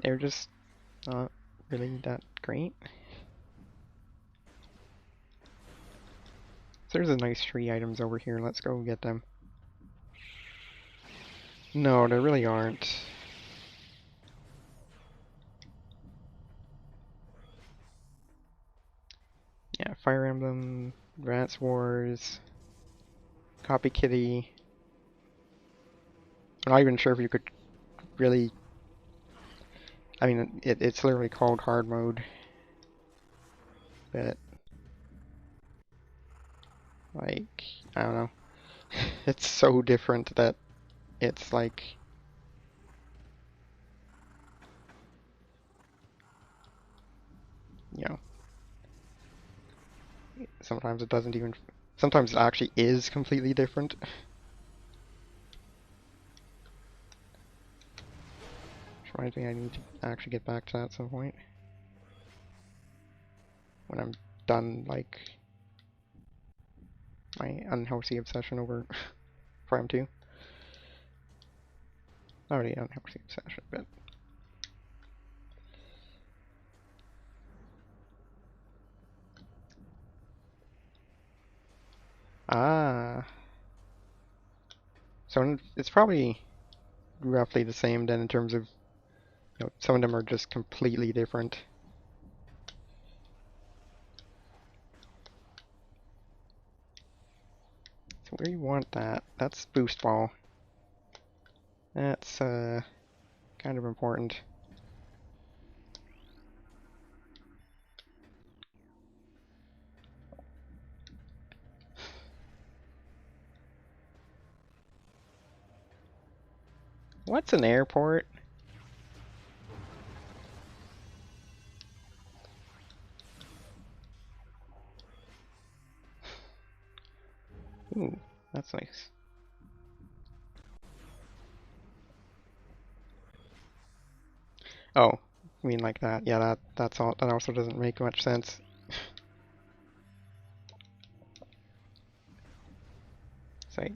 [SPEAKER 1] They're just not really that great. So there's a nice 3 items over here, let's go get them. No, there really aren't. Yeah, Fire Emblem, Rats Wars, Copy Kitty. I'm not even sure if you could really. I mean, it's literally called hard mode, but like, I don't know. It's so different that it's like, you know, sometimes it doesn't even. Sometimes it actually is completely different. Which reminds me, I need to actually get back to that at some point when I'm done, like my unhealthy obsession over Prime 2. Not really unhealthy obsession, but ah, so it's probably roughly the same then in terms of, some of them are just completely different. So where you want that? That's boost ball. That's kind of important. What's an airport? Ooh, that's nice. Oh, I mean like that. Yeah, that's all. That also doesn't make much sense. It's like,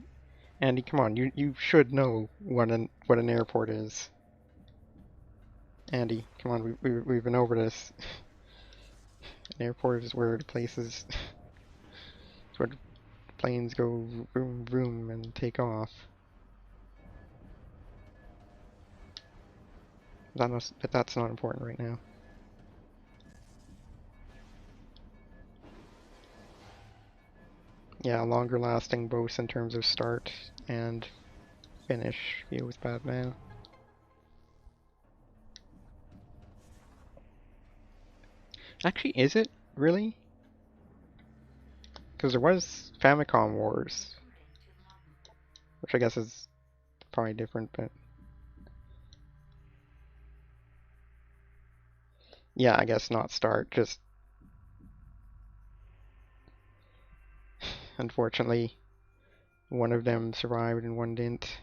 [SPEAKER 1] Andy, come on, you should know what an airport is. Andy, come on, we've been over this. An airport is where the places, it's where the planes go vroom vroom and take off. But that's not important right now. Yeah, longer lasting both in terms of start and finish feels bad now. Actually, is it really? Because there was Famicom Wars, which I guess is probably different, but yeah, I guess not start. Just unfortunately, one of them survived and one didn't.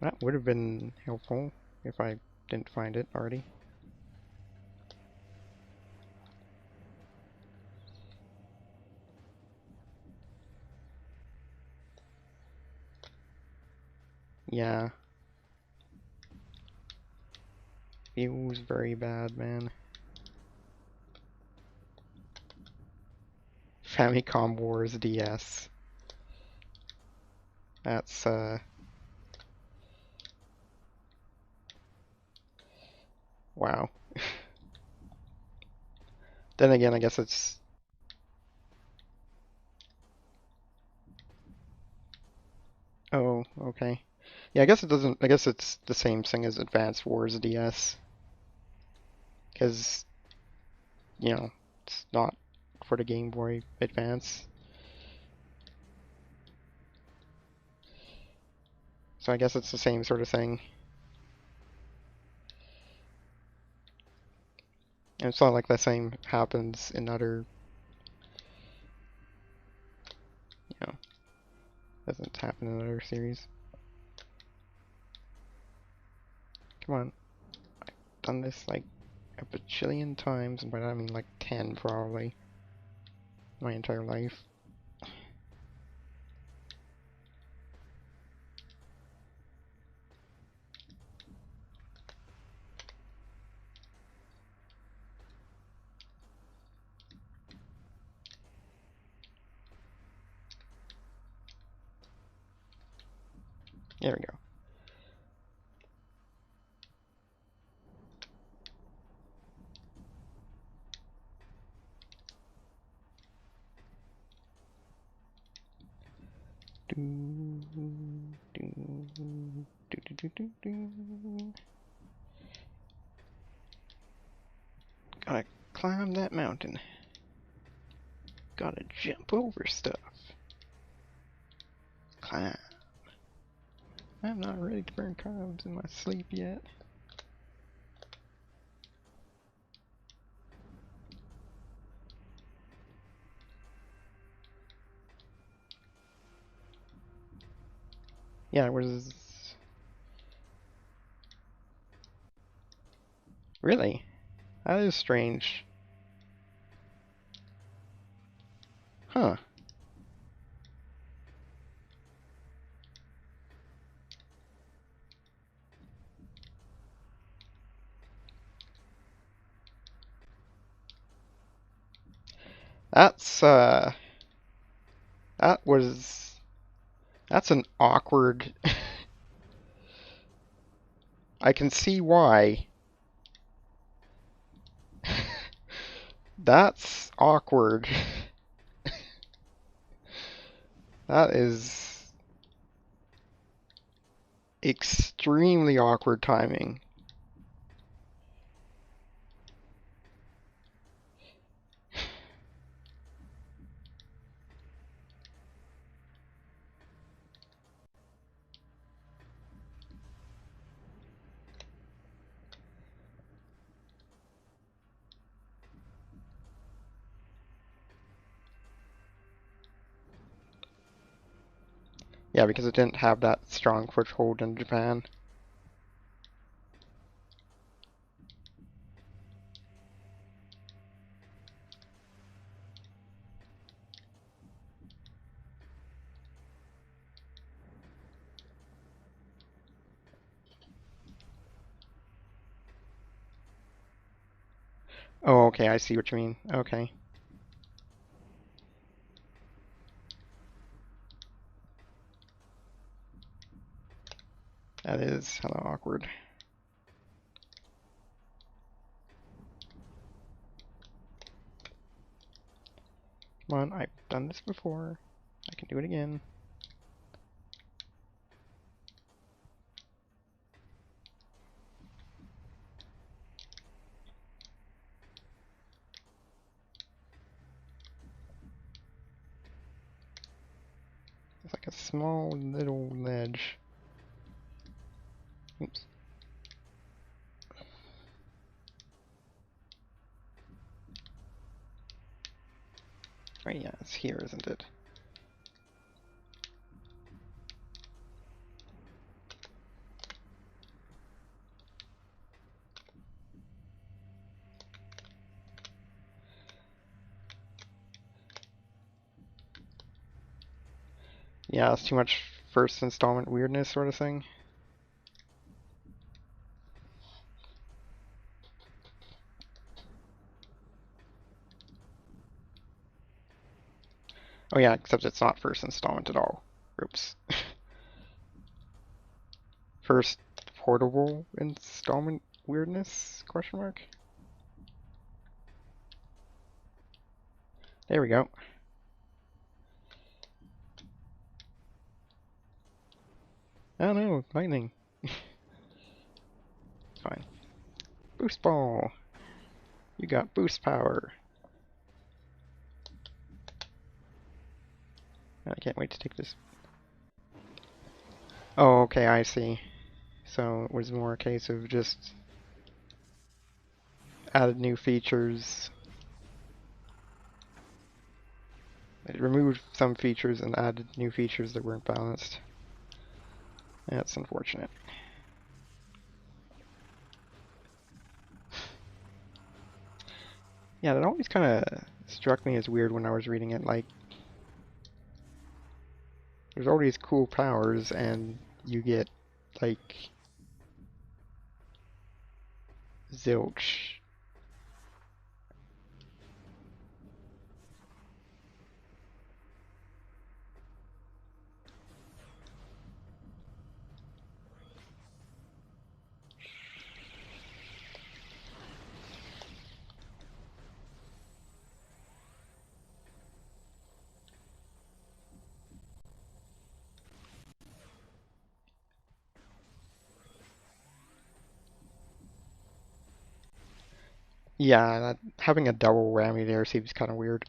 [SPEAKER 1] That would have been helpful if I didn't find it already. Yeah, feels very bad, man. Famicom Wars DS. That's wow. Then again, I guess it's. Oh, okay. Yeah, I guess it doesn't. I guess it's the same thing as Advance Wars DS, because it's not for the Game Boy Advance. So I guess it's the same sort of thing. And it's not like the same happens in other, you know, doesn't happen in other series. Come on, I've done this like a bajillion times, and by that I mean like 10 probably, my entire life. There we go. Gotta climb that mountain. Gotta jump over stuff. Climb. I'm not ready to burn carbs in my sleep yet. Yeah, it was... Really? That is strange. Huh. That's, that was... That's an awkward... I can see why. That's awkward. That is extremely awkward timing. Yeah, because it didn't have that strong foothold in Japan. Oh, okay, I see what you mean. Okay. That is hella awkward. Come on, I've done this before. I can do it again. It's like a small little ledge. Oops. Right, yeah, it's here, isn't it? Yeah, it's too much first installment weirdness sort of thing. Oh yeah, except it's not first installment at all. Oops. First portable installment weirdness? Question mark. There we go. Oh no, lightning. It's fine. Boost ball. You got boost power. I can't wait to take this. Oh, okay, I see. So it was more a case of just added new features. It removed some features and added new features that weren't balanced. That's unfortunate. Yeah, that always kind of struck me as weird when I was reading it. Like, there's all these cool powers, and you get, like, zilch. Yeah, having a double whammy there seems kind of weird.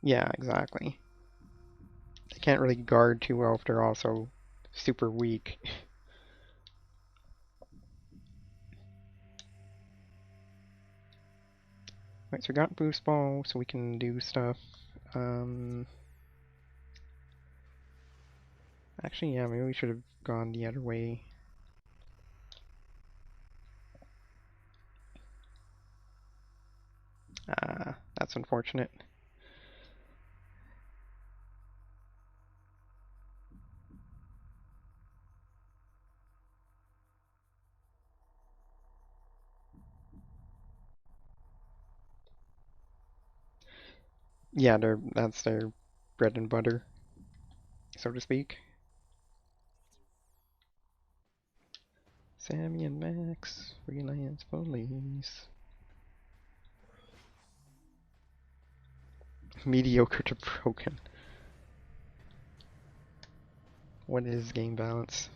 [SPEAKER 1] Yeah, exactly. They can't really guard too well if they're also super weak. Right, so we got boost ball, so we can do stuff. Um, Actually, yeah, maybe we should have gone the other way. That's unfortunate. Yeah, that's their bread and butter, so to speak. Sammy and Max, freelance police. Mediocre to broken. What is game balance?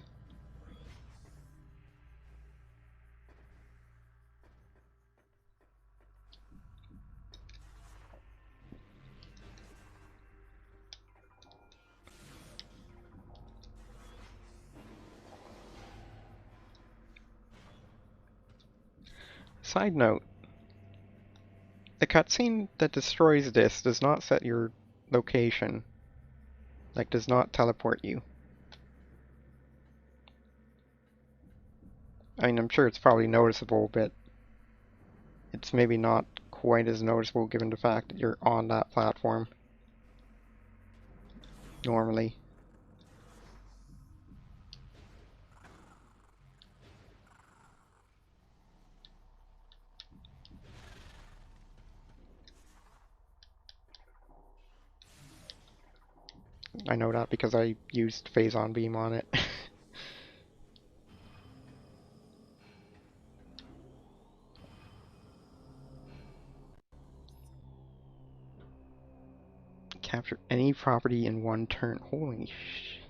[SPEAKER 1] Side note, the cutscene that destroys this does not set your location, like does not teleport you. I mean, I'm sure it's probably noticeable, but it's maybe not quite as noticeable given the fact that you're on that platform normally. I know that because I used Phazon Beam on it. Capture any property in one turn. Holy sh...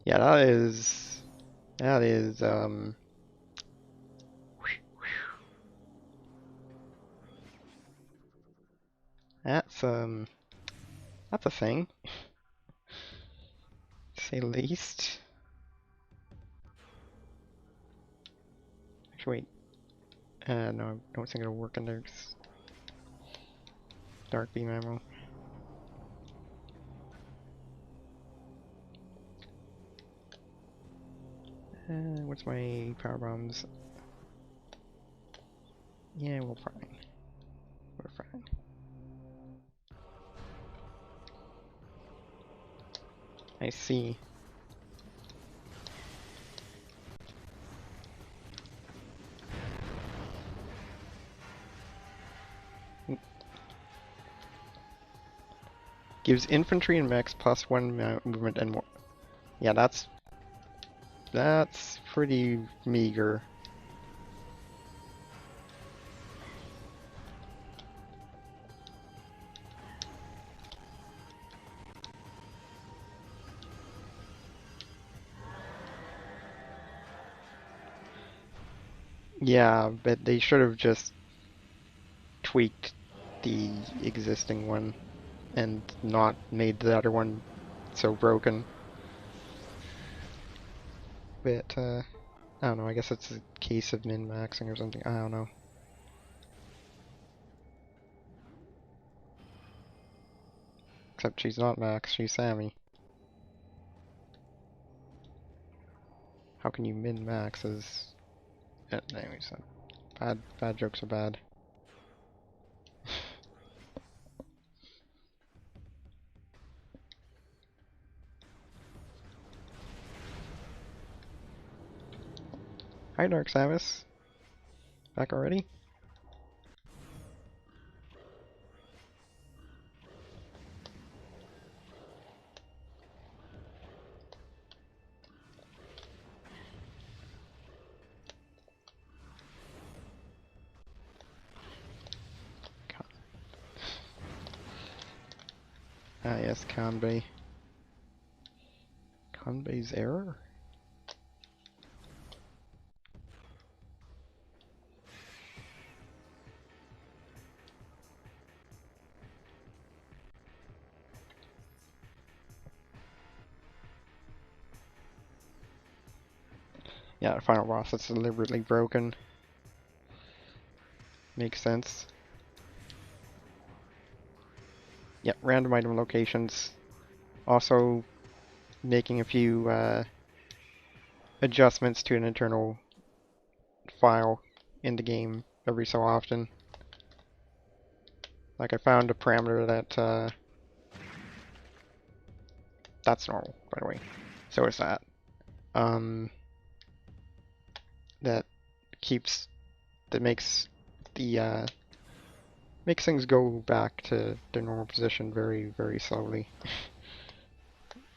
[SPEAKER 1] Yeah, that is, that's, that's a thing, to say the least. Actually, wait. No, I don't think it'll work in there. Dark beam ammo. What's my power bombs? Yeah, we're fine. We're fine. I see. Gives infantry and mechs +1 movement and more. Yeah, that's pretty meager. Yeah, but they should have just tweaked the existing one and not made the other one so broken. But, I don't know, I guess it's a case of min-maxing or something, I don't know. Except she's not Max, she's Sammy. How can you min-max as... anyways, bad jokes are bad. Hi, Dark Samus. Back already? Ah, yes, Kanbei. Kanbei's error? Yeah, the final boss that's deliberately broken. Makes sense. Yep, random item locations. Also making a few adjustments to an internal file in the game every so often. Like I found a parameter that that's normal, by the way. So is that. Um, that keeps that makes the makes things go back to their normal position very, very slowly.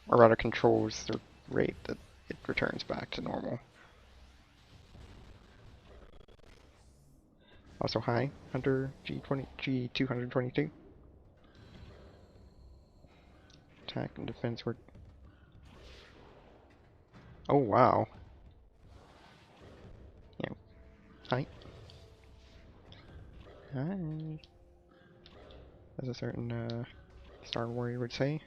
[SPEAKER 1] Or rather controls the rate that it returns back to normal. Also hi, Hunter G222. Attack and defense were... Oh wow. Yeah. Hi. Hi. As a certain Star Warrior would say.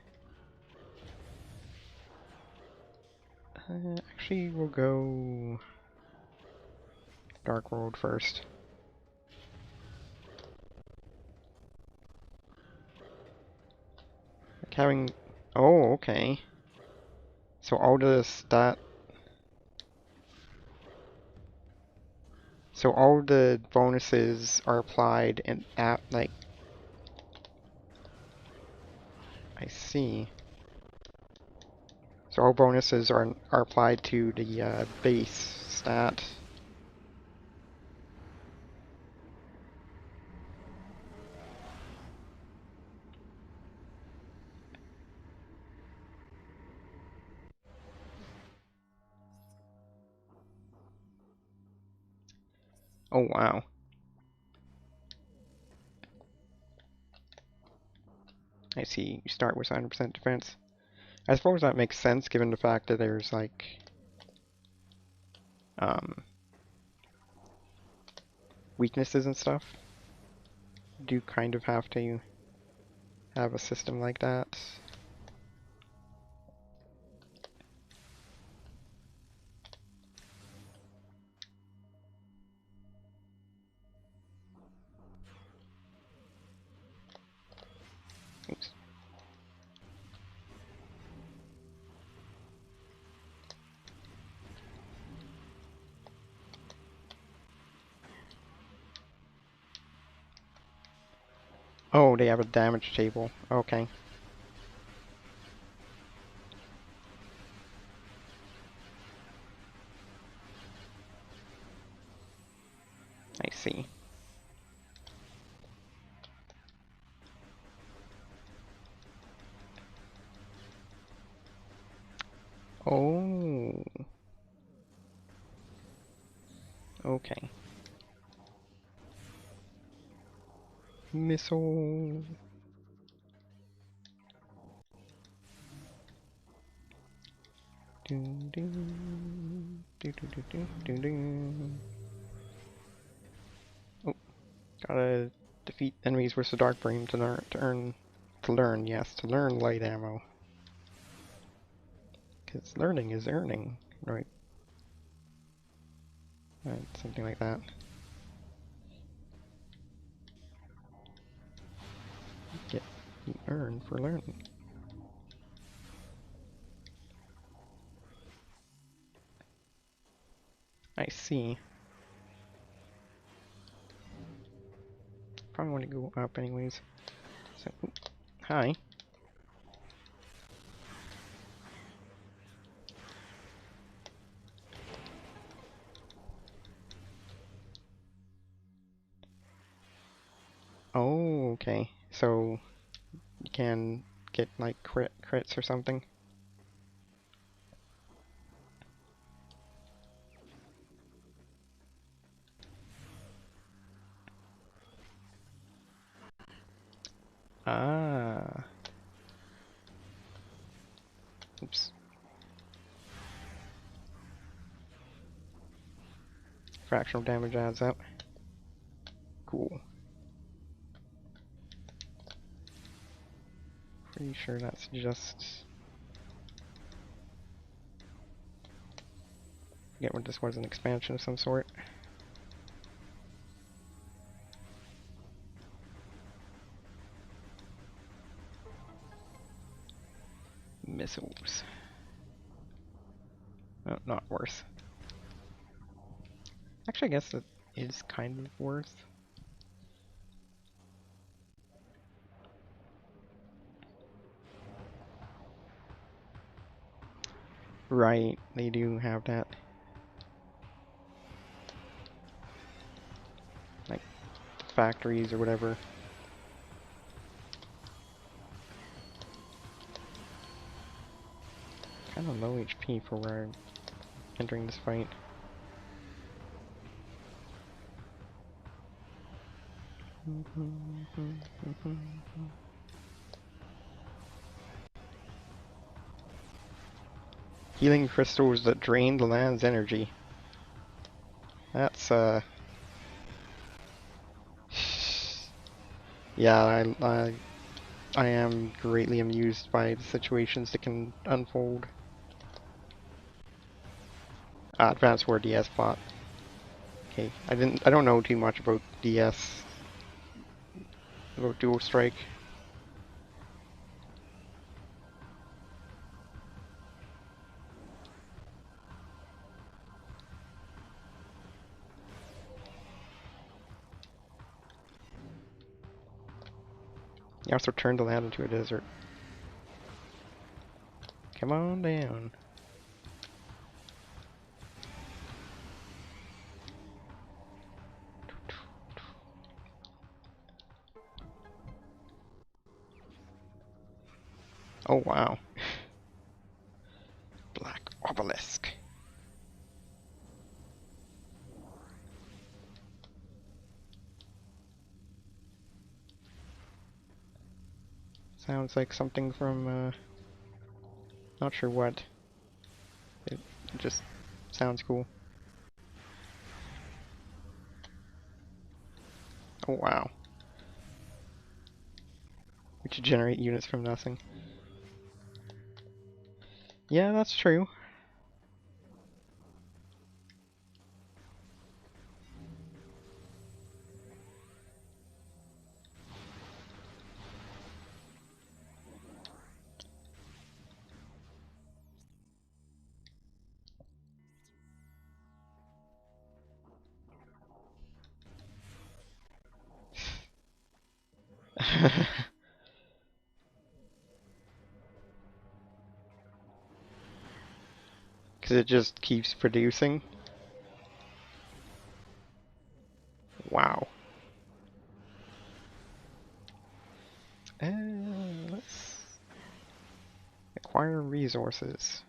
[SPEAKER 1] Actually, we'll go Dark World first. Like having... Oh, okay. So all the stat... So all the bonuses are applied in at, like... I see. So all bonuses are applied to the base stat. Oh wow. I see. You start with 100% defense. I suppose that makes sense given the fact that there's like um, weaknesses and stuff. You do kind of have to have a system like that. Oops. Oh, they have a damage table. Okay. I see. Oh. Okay. Missile. Dun, dun, dun, dun, dun, dun, dun. Oh, gotta defeat enemies with the Dark Beam to learn light ammo. Because learning is earning, right? Something like that. You earn for learning. I see. Probably want to go up anyways. So, hi. Oh, okay. So you can get like crits or something. Ah. fractional damage adds up. Cool. Pretty sure that's just... Forget what this was, an expansion of some sort. Missiles. Oh, not worth. Actually, I guess it is kind of worth. Right, they do have that. Like, factories or whatever. Kind of low HP for where I'm entering this fight. Healing crystals that drain the land's energy. That's, yeah, I am greatly amused by the situations that can unfold. Advanced War DS plot. Okay, I don't know too much about DS, about Dual Strike. You also turned the land into a desert. Come on down. Oh wow. Black obelisk. Sounds like something from, not sure what. It just sounds cool. Oh wow. We could generate units from nothing. Yeah, that's true. Because it just keeps producing. Wow. Let's acquire resources.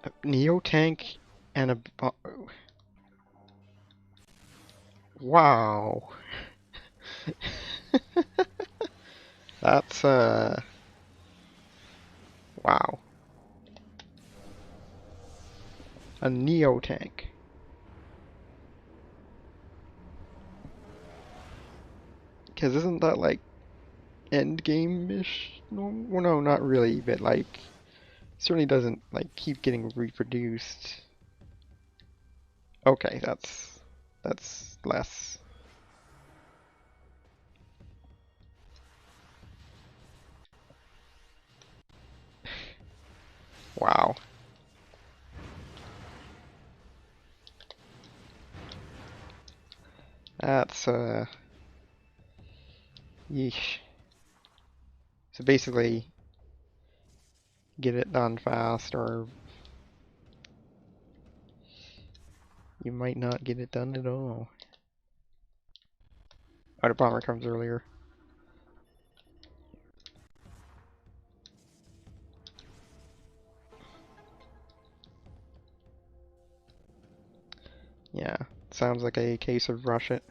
[SPEAKER 1] A Neo tank and a. Wow. That's wow. A Neo tank. Because isn't that like end game-ish? No, well, no, not really, but like certainly doesn't like keep getting reproduced. Okay, that's less. Wow. That's yeesh. So basically get it done fast or you might not get it done at all. Oh, the bomber comes earlier. Yeah, sounds like a case of rush it.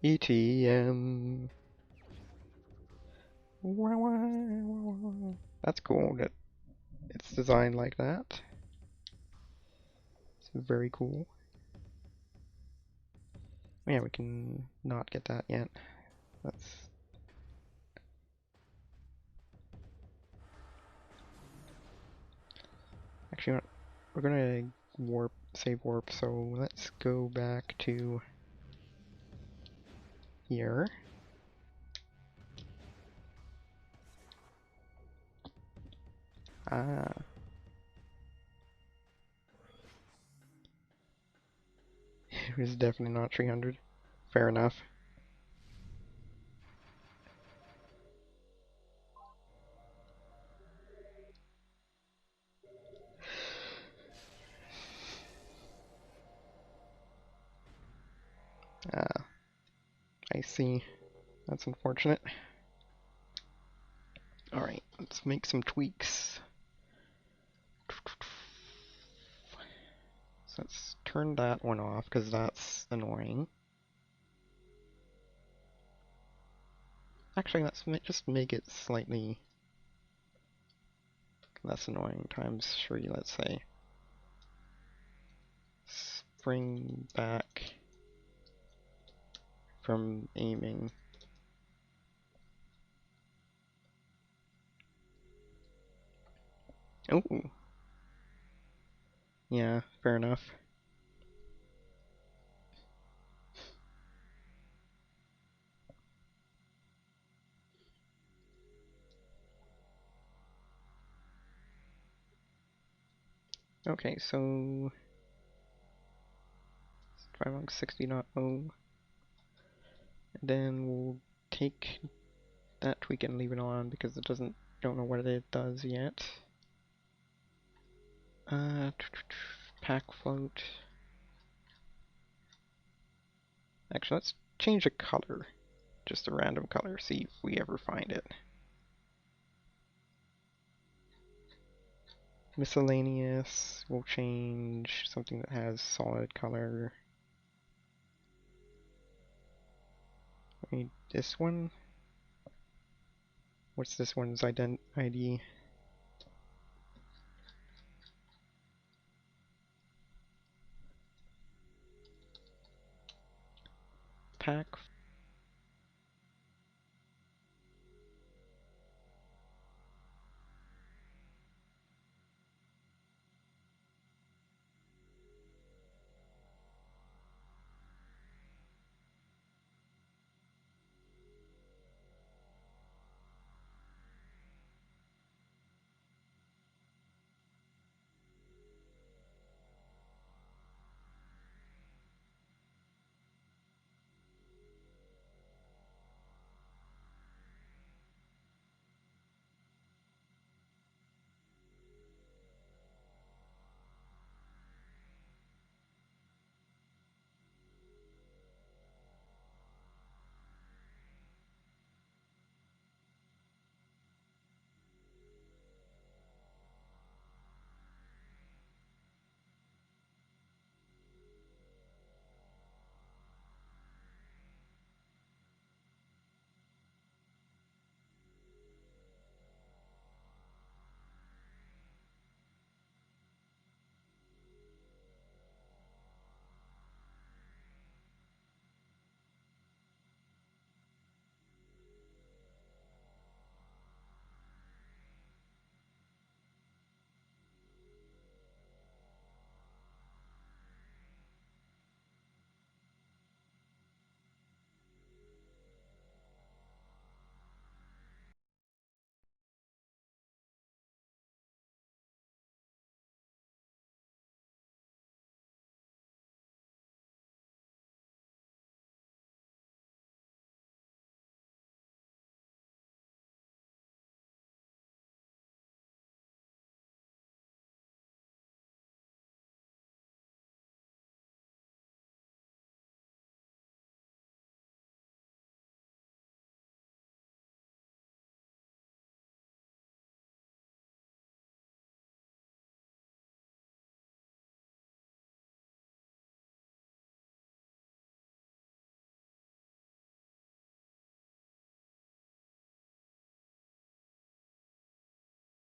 [SPEAKER 1] ETM. That's cool that it's designed like that. It's very cool. Yeah, we can not get that yet. That's actually not, we're gonna save warp, so let's go back to here. Ah. It was definitely not 300. Fair enough. Ah, I see. That's unfortunate. Alright, let's make some tweaks. So let's turn that one off, because that's annoying. Actually, let's just make it slightly less annoying, times 3, let's say. Spring back from aiming. Oh! Yeah, fair enough. Okay, so 560.0. Then we'll take that tweak and leave it on because it don't know what it does yet. Pack float. Actually, let's change the color. Just a random color, see if we ever find it. Miscellaneous, we'll change something that has solid color. Maybe this one? What's this one's ID? Pack.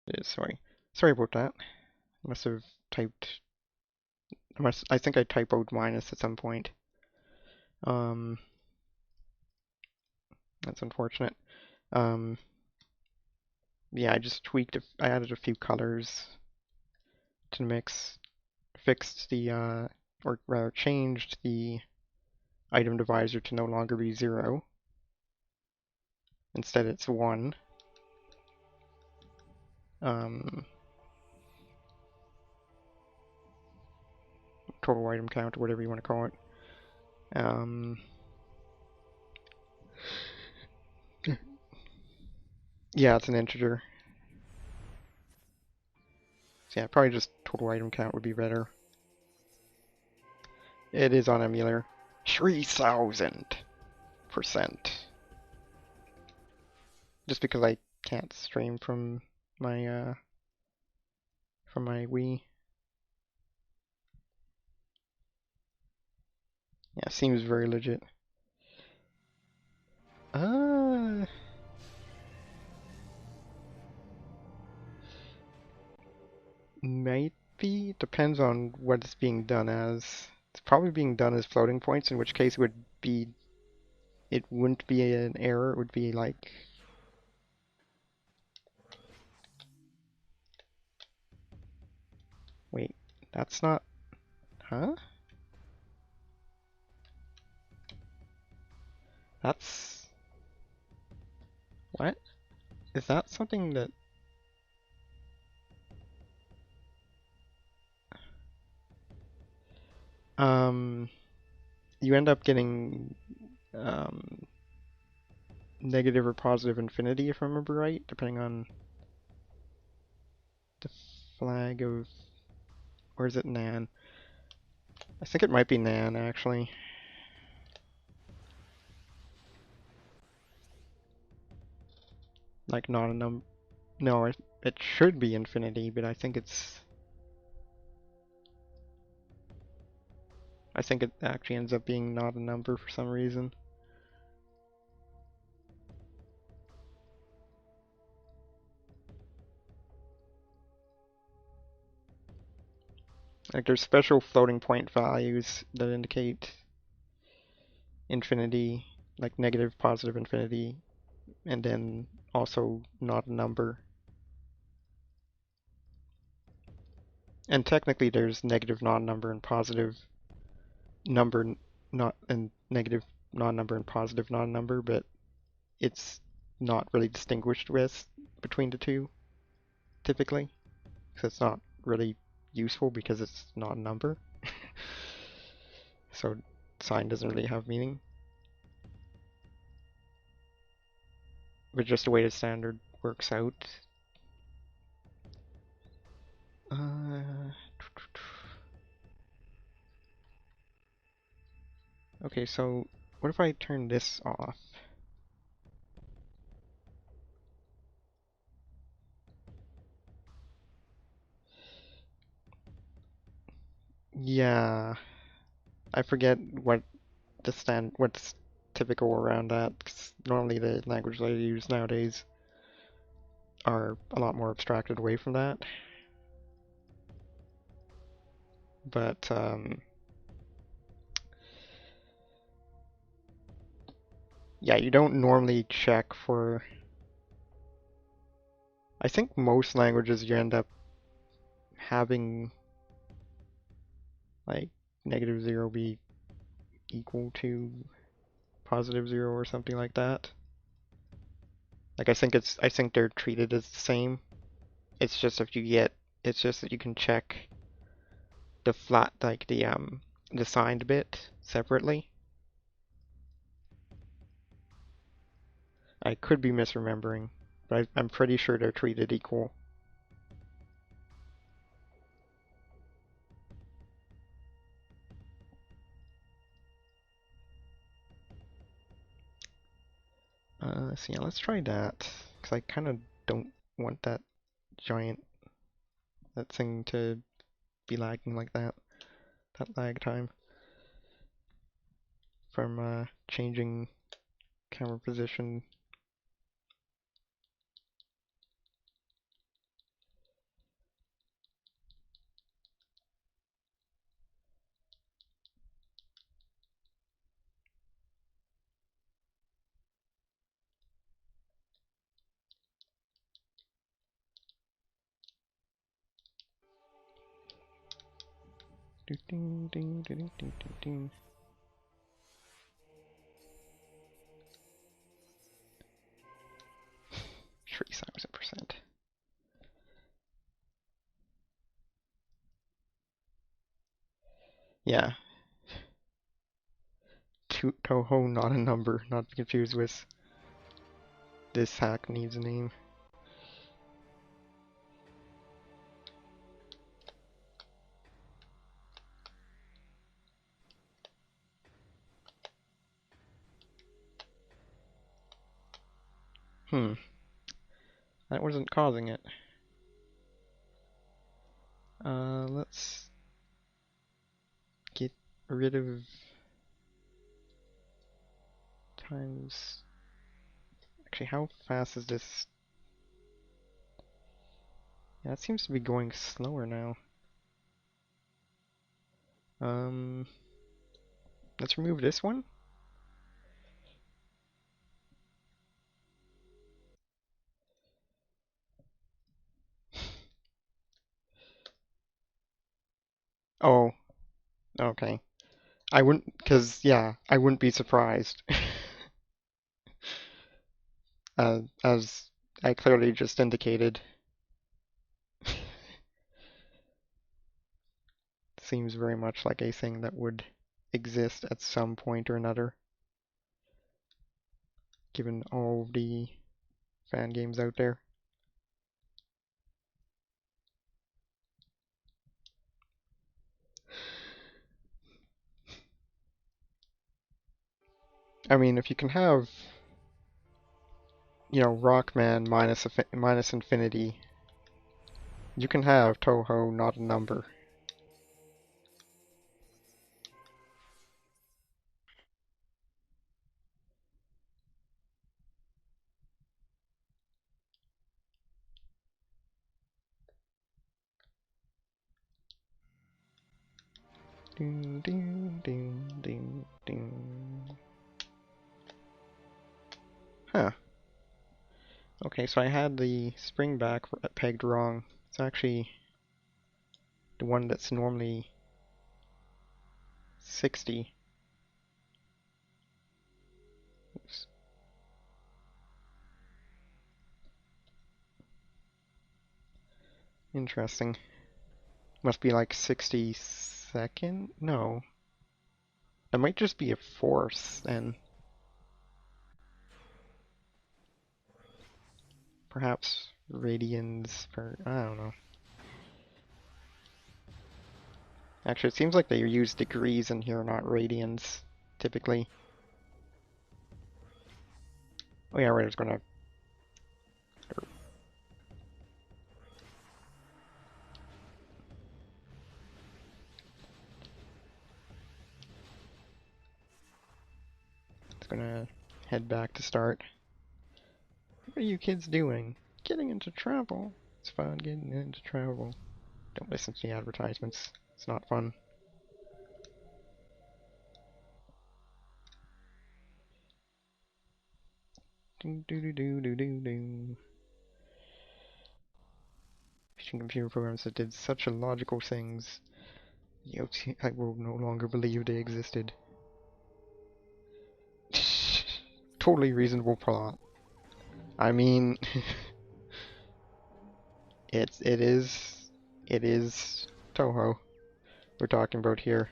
[SPEAKER 1] It is, sorry. Sorry about that. Must have typed, I think I typoed minus at some point. Um, that's unfortunate. Um, yeah, I just tweaked, I added a few colors to the mix, fixed the, or rather changed the item divisor to no longer be 0. Instead it's 1. Um, total item count, or whatever you want to call it. Yeah, it's an integer. So yeah, probably just total item count would be better. It is on emular. 3000%. Just because I can't stream from my Wii. Yeah, seems very legit. Uh, might be. Depends on what it's being done as. It's probably being done as floating points, in which case it wouldn't be an error. It would be like, wait, that's not, huh? That's, what? Is that something that, um, you end up getting, um, negative or positive infinity, if I remember right, depending on the flag of, or is it nan? I think it might be nan, actually. Like, not a no, it should be infinity, but I think it actually ends up being not a number for some reason. Like, there's special floating point values that indicate infinity, like negative, positive infinity, and then also not a number. And technically there's negative non-number and positive number, not, and negative non-number and positive non-number, but it's not really distinguished with between the two typically, so it's not really useful because it's not a number. So sign doesn't really have meaning, but just the way the standard works out. Uh, okay, so what if I turn this off? Yeah, I forget what's typical around that, 'cause normally the languages I use nowadays are a lot more abstracted away from that. But yeah, you don't normally check for. I think most languages you end up having like -0 be equal to +0 or something like that. Like I think they're treated as the same. It's just it's just that you can check the flat like the signed bit separately. I could be misremembering, but I'm pretty sure they're treated equal. So yeah, let's try that, because I kind of don't want giant, that thing to be lagging like that lag time from changing camera position. 3,000%. Yeah. Toho, not a number, not to be confused with this hack needs a name. That wasn't causing it. Let's get rid of times. Actually, how fast is this? Yeah, it seems to be going slower now. Let's remove this one. Oh, okay. I wouldn't, because, yeah, I wouldn't be surprised. As I clearly just indicated. Seems very much like a thing that would exist at some point or another, given all the fan games out there. I mean, if you can have, Rockman minus infinity, you can have Toho, not a number. Ding, ding, ding, ding, ding. Huh. Okay, so I had the spring back pegged wrong. It's actually the one that's normally 60. Oops. Interesting. Must be like 62nd? No. That might just be a fourth, then. Perhaps radians per... I don't know. Actually, it seems like they use degrees in here, not radians, typically. Oh yeah, right, I was gonna... head back to start. What are you kids doing? Getting into trouble. It's fun getting into trouble. Don't listen to the advertisements. It's not fun. Do do do do do do do. Computer programs that did such illogical things. I will no longer believe they existed. Totally reasonable plot. I mean, it is Toho we're talking about here.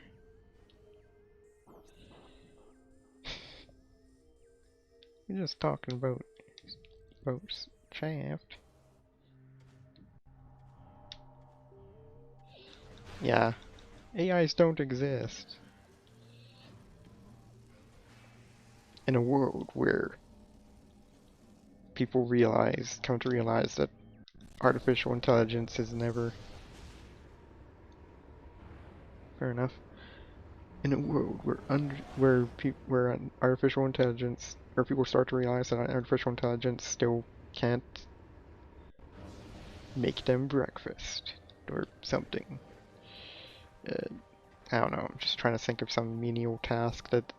[SPEAKER 1] We're just talking about Shaft. Yeah, AIs don't exist. In a world where people come to realize that artificial intelligence is never... Fair enough. In a world where artificial intelligence, or people start to realize that artificial intelligence still can't make them breakfast or something. I don't know. I'm just trying to think of some menial task that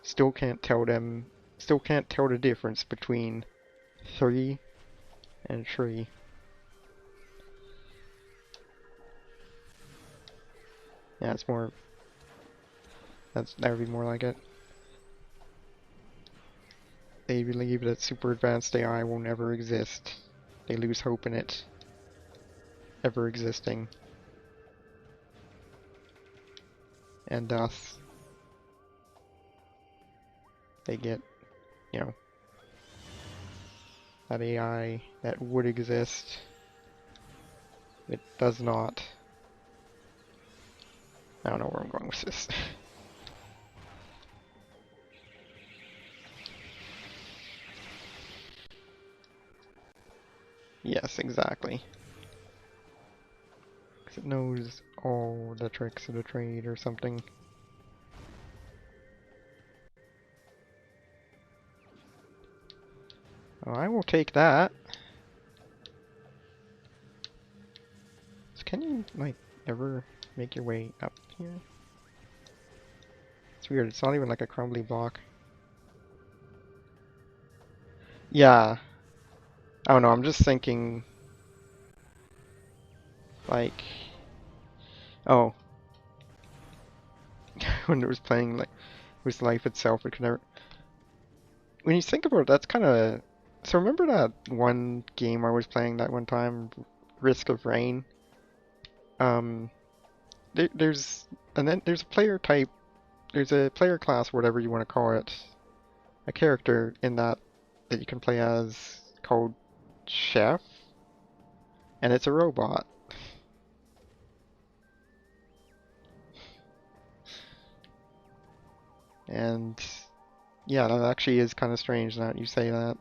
[SPEAKER 1] still can't tell the difference between 3 and 3. Yeah, it's more... that would be more like it. They believe that super advanced AI will never exist. They lose hope in it ever existing. And thus, they get, you know, that AI that would exist. It does not. I don't know where I'm going with this. Yes, exactly. Because it knows all the tricks of the trade or something. Oh, I will take that. So can you, like, ever make your way up here? It's weird, it's not even like a crumbly block. Yeah. I don't know, I'm just thinking... like... oh. When it was playing, like, with life itself, it could never... when you think about it, that's kind of... so remember that one game I was playing that one time, Risk of Rain? There's... and then there's a player type, there's a player class, whatever you want to call it, a character in that you can play as called Chef, and it's a robot. And yeah, that actually is kind of strange now that you say that.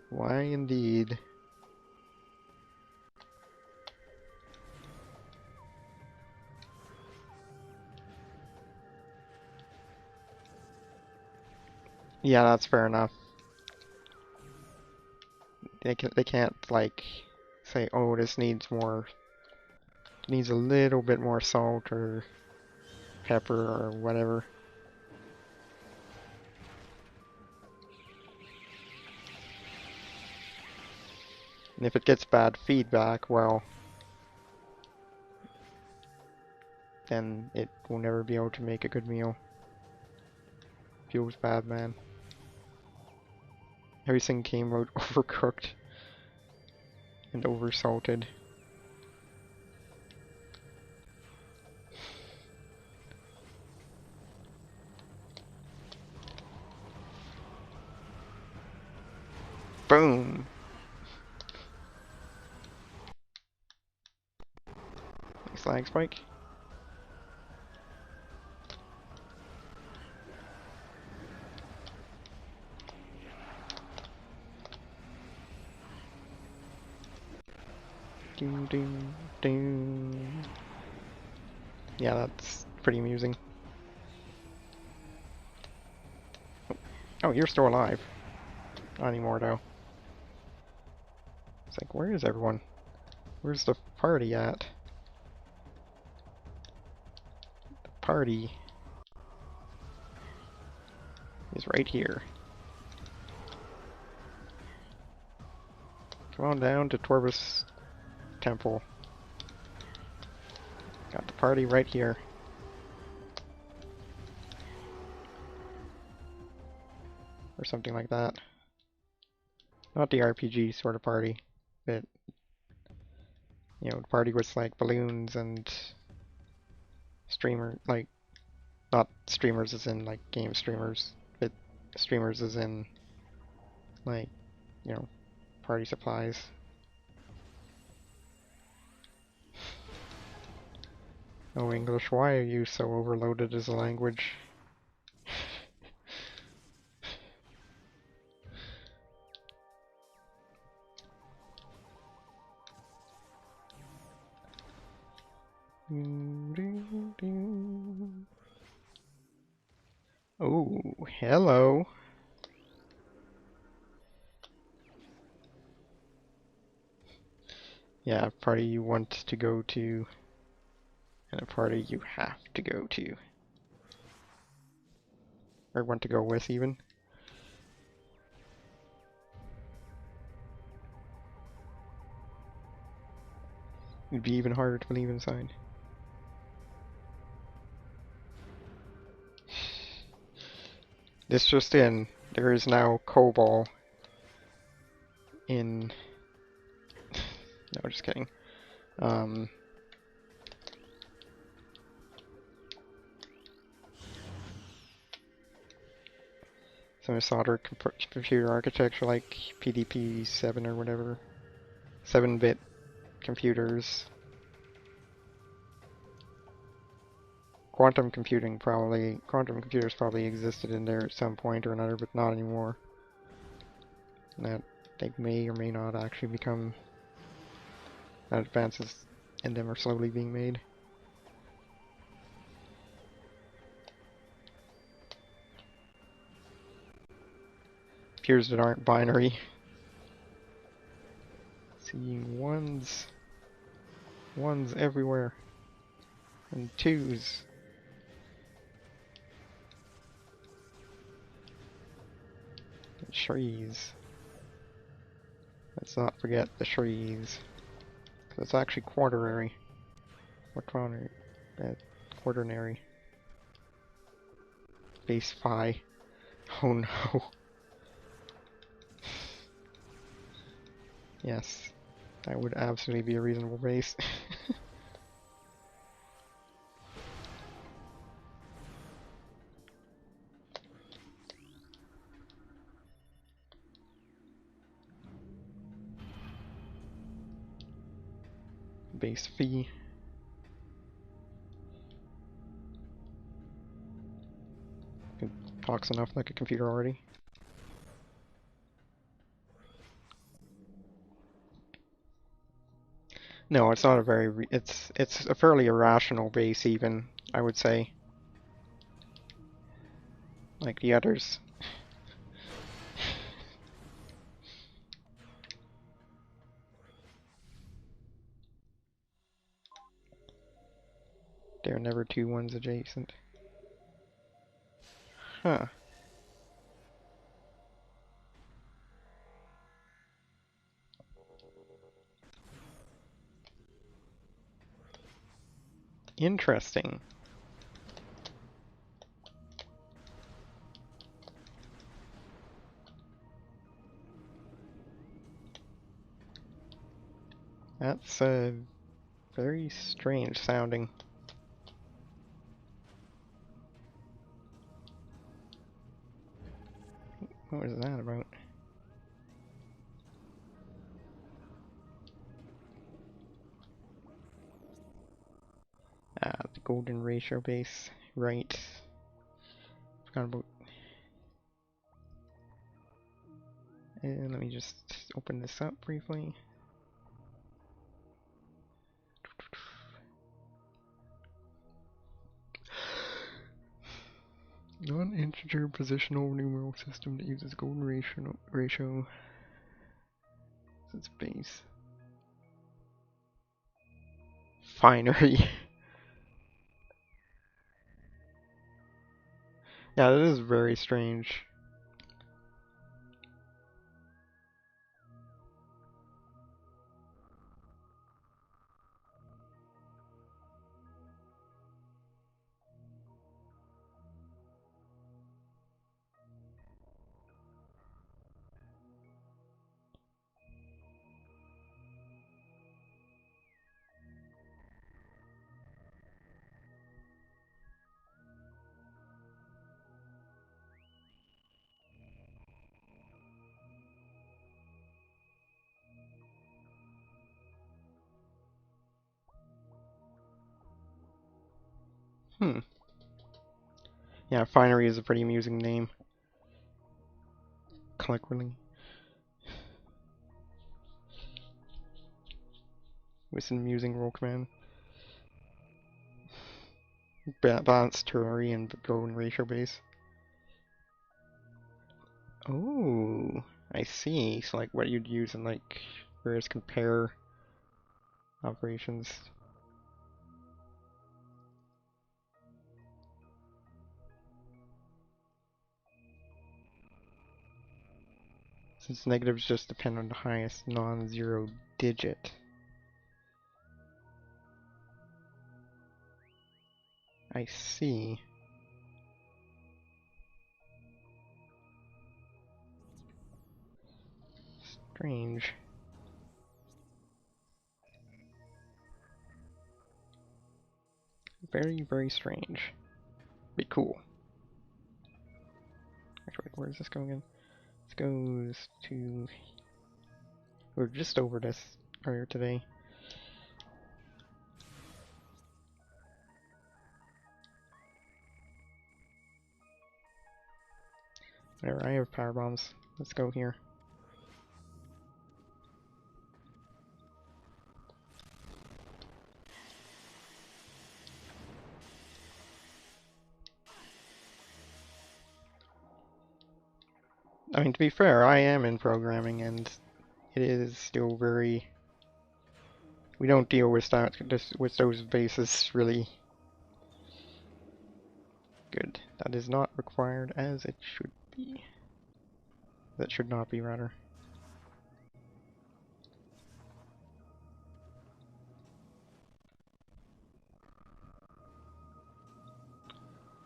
[SPEAKER 1] Why indeed? Yeah, that's fair enough. They can't like say, oh, this needs more, needs a little bit more salt or pepper or whatever. And if it gets bad feedback, well, then it will never be able to make a good meal. Feels bad, man. Everything came out overcooked and oversalted. Boom! Nice lag spike. Doom, doom, doom. Yeah, that's pretty amusing. Oh, you're still alive. Not anymore, though. It's like, where is everyone? Where's the party at? The party is right here. Come on down to Torvus Temple. Got the party right here. Or something like that. Not the RPG sort of party, but, you know, the party with like balloons and streamer, like, not streamers as in like game streamers, but streamers as in like, you know, party supplies. Oh, English, why are you so overloaded as a language? Oh, hello. Yeah, a party you want to go to, and a party you have to go to. Or want to go with, even. It'd be even harder to believe inside. This just in, there is now COBOL in... No, just kidding. Some solder computer architecture like PDP-7 or whatever. 7-bit computers. Quantum computers probably existed in there at some point or another, but not anymore. And that they may or may not actually become... advances in them are slowly being made. Computers that aren't binary. Seeing ones everywhere. And twos. And threes. Let's not forget the threes. It's actually quaternary. Quaternary. Base phi. Oh no. Yes. That would absolutely be a reasonable base. Base phi. It talks enough like a computer already. No, it's not a very it's a fairly irrational base even, I would say. Like the others. There are never two ones adjacent. Huh. Interesting. That's very strange sounding. What was that about? The golden ratio base. Right. Forgot about... And let me just open this up briefly. Non-integer positional numeral system that uses golden ratio as its base. Finery. Yeah, that is very strange. Yeah, Finery is a pretty amusing name. Colloquially. With an amusing roll command. Balanced ternary and golden ratio base. Oh, I see. So like what you'd use in like various compare operations. Since negatives just depend on the highest non-zero digit. I see. Strange. Very, very strange. Be cool. Actually, where does this go again? This goes to... We're just over this earlier today. Whatever, I have power bombs. Let's go here. I mean, to be fair, I am in programming, and it is still very... We don't deal with that, with those bases really good. That is not required as it should be. That should not be, rather.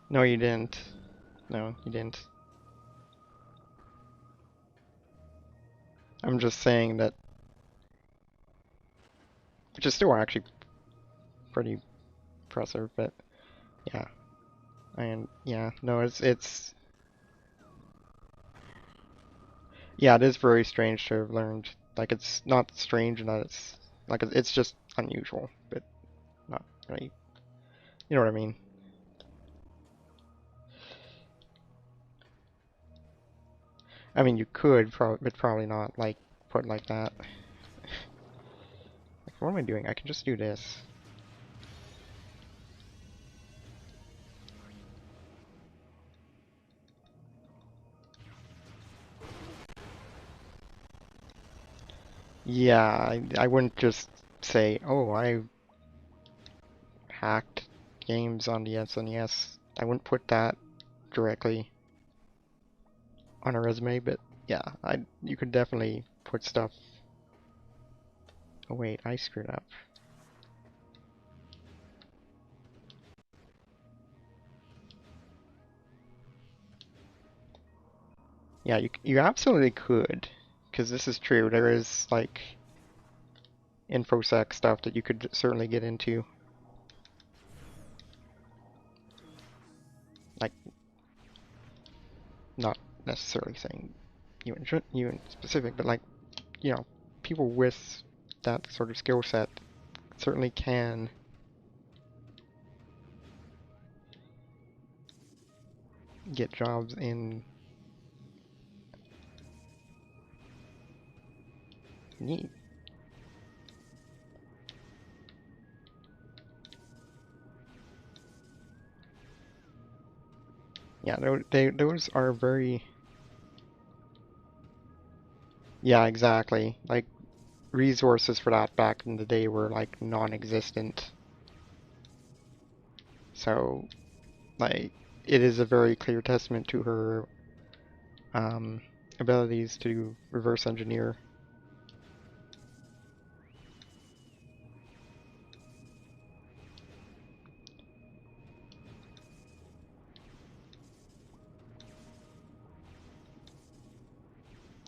[SPEAKER 1] No, you didn't. No, you didn't. I'm just saying that, which is still actually pretty impressive, but yeah. And yeah, no, yeah, it is very strange to have learned. Like, it's not strange in that it's like it's just unusual, but not really. You know what I mean? I mean, you could, but probably not, like, put like that. Like, what am I doing? I can just do this. Yeah, I wouldn't just say, oh, I hacked games on the SNES. I wouldn't put that directly on a resume, but yeah, you could definitely put stuff. Oh wait, I screwed up. Yeah, you absolutely could, because this is true. There is like infosec stuff that you could certainly get into. Like, not necessarily saying you in specific, but like, you know, people with that sort of skill set certainly can get jobs in need. Yeah, those are very... Yeah, exactly. Like, resources for that back in the day were, like, non-existent. So, like, it is a very clear testament to her abilities to reverse engineer.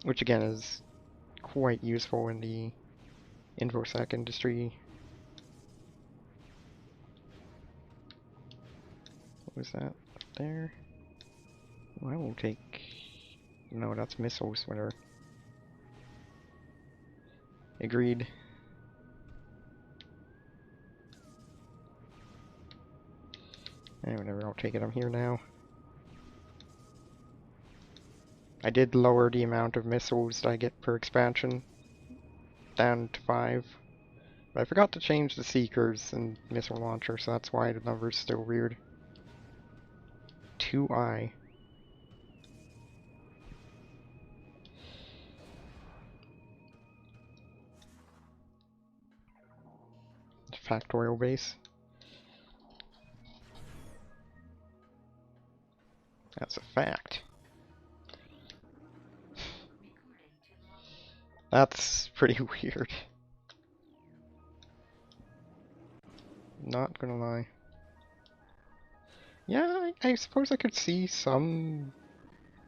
[SPEAKER 1] Which, again, is quite useful in the infosec industry. What was that? There? Oh, I will take... No, that's missiles, whatever. Agreed. Whatever, I'll take it. I'm here now. I did lower the amount of missiles that I get per expansion down to 5. But I forgot to change the seekers and missile launcher, so that's why the number's still weird. 2i. Factorial base. That's a fact. That's pretty weird. Not gonna lie. Yeah, I suppose I could see some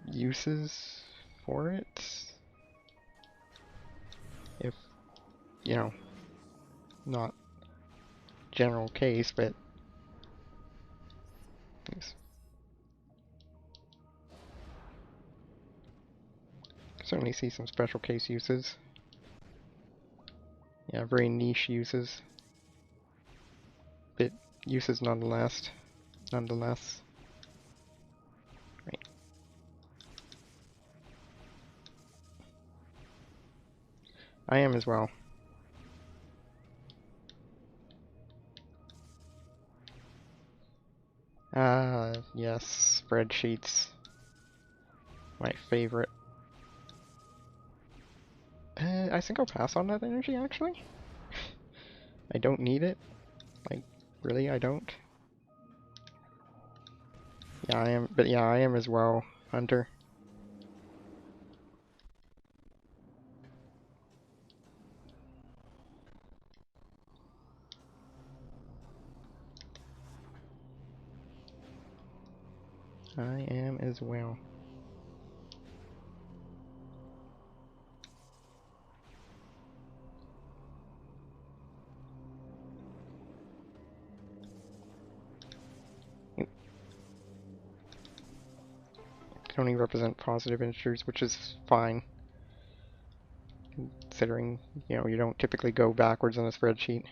[SPEAKER 1] uses for it. If, you know, not general case, but yes, certainly see some special case uses. Yeah, very niche uses, but uses nonetheless. Nonetheless. Right. I am as well. Ah, yes, spreadsheets. My favorite. I think I'll pass on that energy, actually. I don't need it. Like, really, I don't. Yeah, I am, but yeah, I am as well, Hunter. I am as well. Can only represent positive integers, which is fine, considering, you know, you don't typically go backwards on a spreadsheet.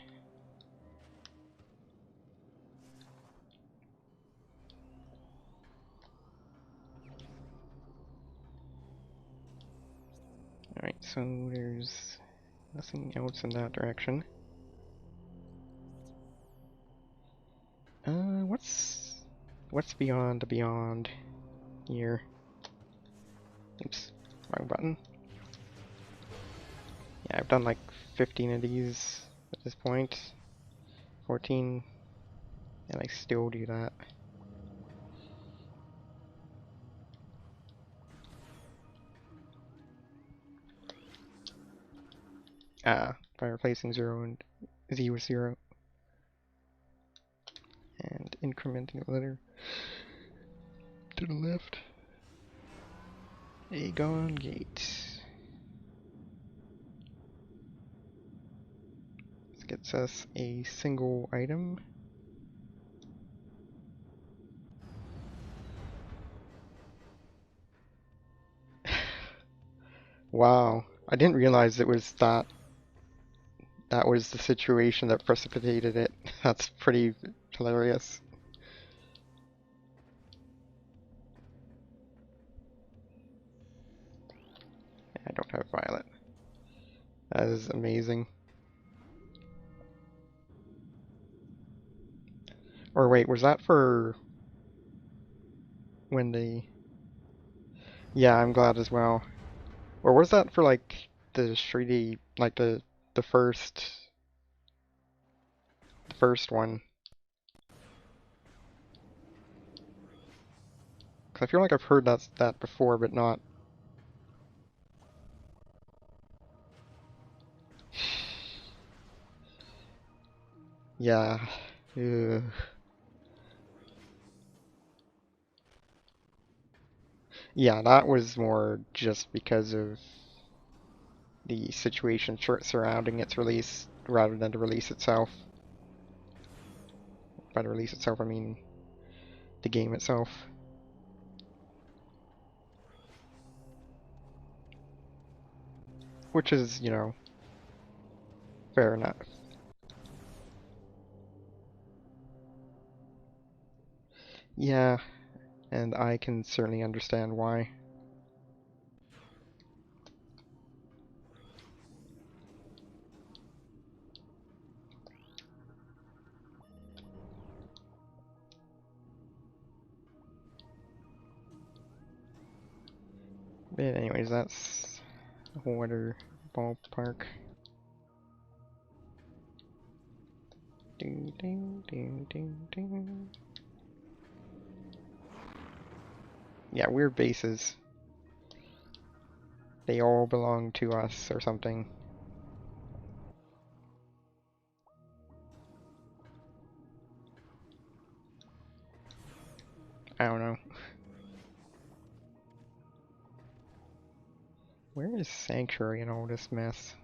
[SPEAKER 1] Alright, so there's nothing else in that direction. What's beyond the beyond here? Oops, wrong button. Yeah, I've done like 15 of these at this point. 14, and I still do that. By replacing 0 and z with 0. And incrementing a letter to the left. Agon Gate. This gets us a single item. Wow, I didn't realize it was that was the situation that precipitated it. That's pretty hilarious. I don't have violet. That is amazing. Or wait, was that for when the... Yeah, I'm glad as well. Or was that for like the 3D, like the first one? 'Cause I feel like I've heard that before, but not. Yeah. Ugh. Yeah, that was more just because of the situation surrounding its release rather than the release itself. By the release itself, I mean the game itself. Which is, you know, fair enough. Yeah, and I can certainly understand why. But anyways, that's a whole other ballpark. Ding, ding, ding, ding, ding. Yeah, weird bases. They all belong to us or something. I don't know. Where is Sanctuary in all this mess?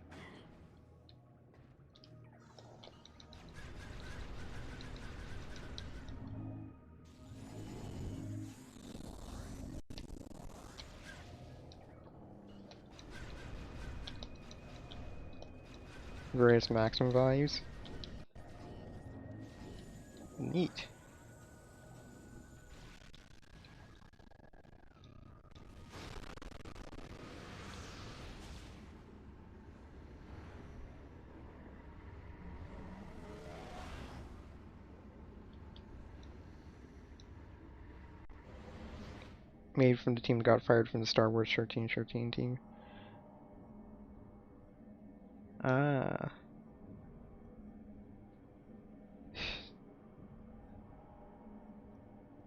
[SPEAKER 1] Various maximum values. Neat. Made from the team that got fired from the Star Wars 1313 team. Ah.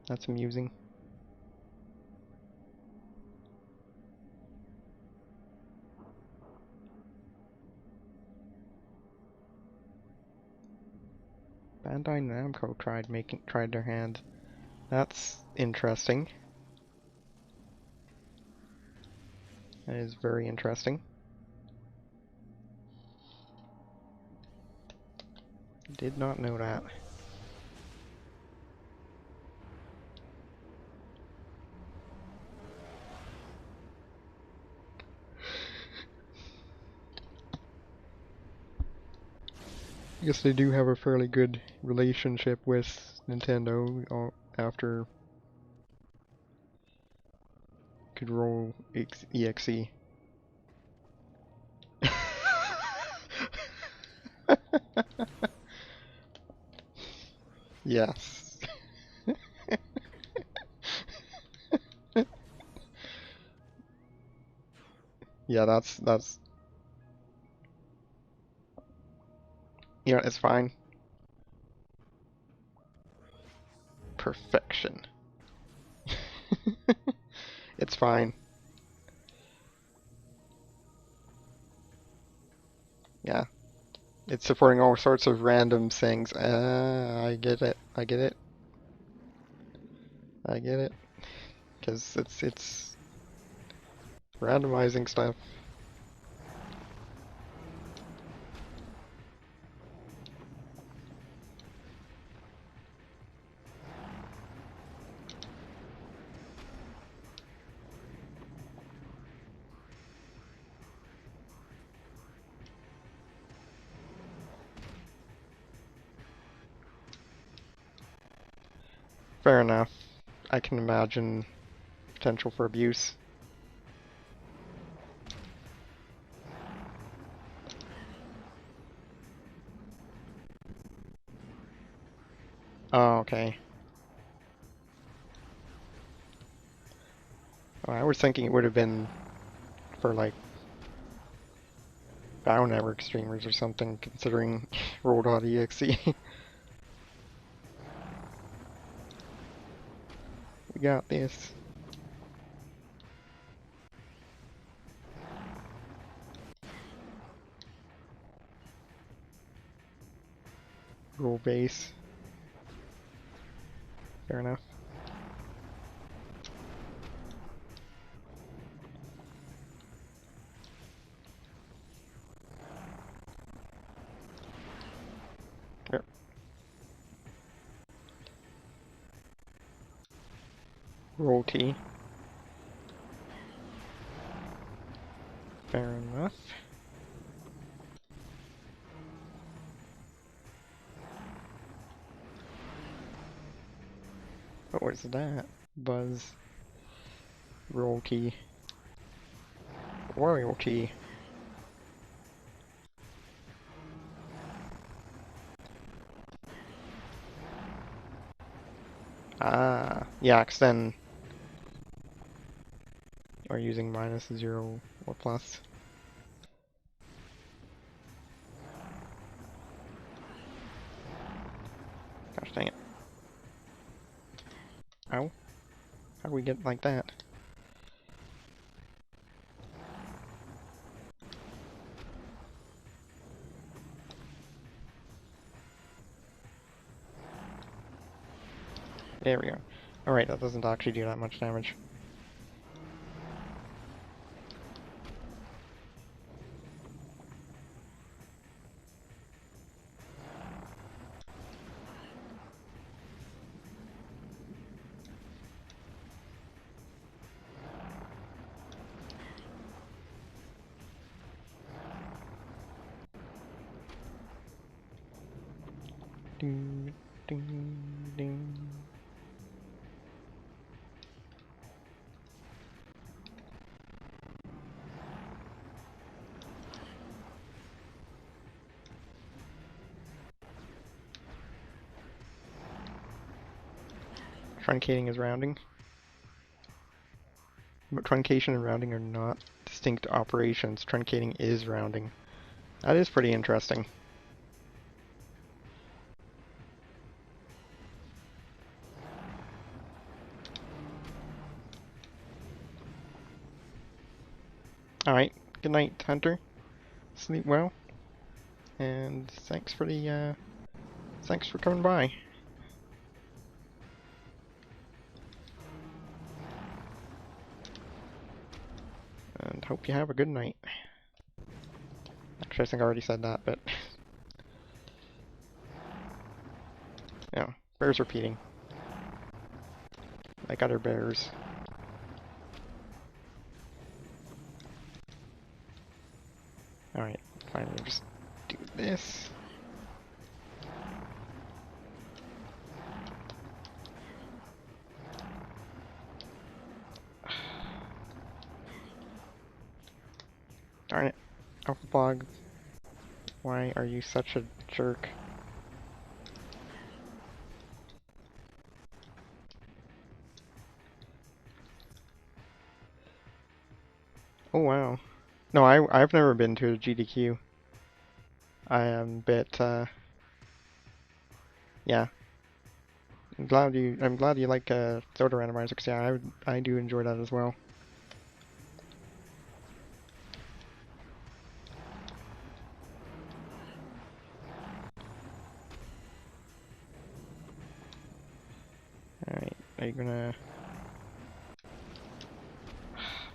[SPEAKER 1] That's amusing. Bandai Namco tried their hand. That's interesting. That is very interesting. Did not know that. I guess they do have a fairly good relationship with Nintendo after could roll EXE. Yes. Yeah, that's yeah, it's fine. Perfection. It's fine. Yeah. It's supporting all sorts of random things. I get it. I get it. I get it. Because it's randomizing stuff. Fair enough. I can imagine potential for abuse. Oh, okay. Oh, I was thinking it would have been for like Bow Network streamers or something, considering roll.exe. We got this. Roll base. Fair enough. Yep. Roll T. Fair enough. What was that? Buzz. Roll key. Royalty. Ah, yeah, 'cause then you're using minus 0 or plus. Gosh dang it. Ow. How do we get like that? There we go. Alright, that doesn't actually do that much damage. Ding, ding, ding. Truncating is rounding. But truncation and rounding are not distinct operations. Truncating is rounding. That is pretty interesting. Alright, good night, Hunter. Sleep well. And thanks for the, thanks for coming by. And hope you have a good night. Actually, I think I already said that, but... yeah, bears repeating. Like other bears. Alright, fine, we'll just do this. Darn it. Alpha Blog, why are you such a jerk? Oh wow. No, I've never been to a GDQ. I am a bit, yeah. I'm glad you like Soda Randomizer, 'cause yeah, I do enjoy that as well. Alright, are you gonna...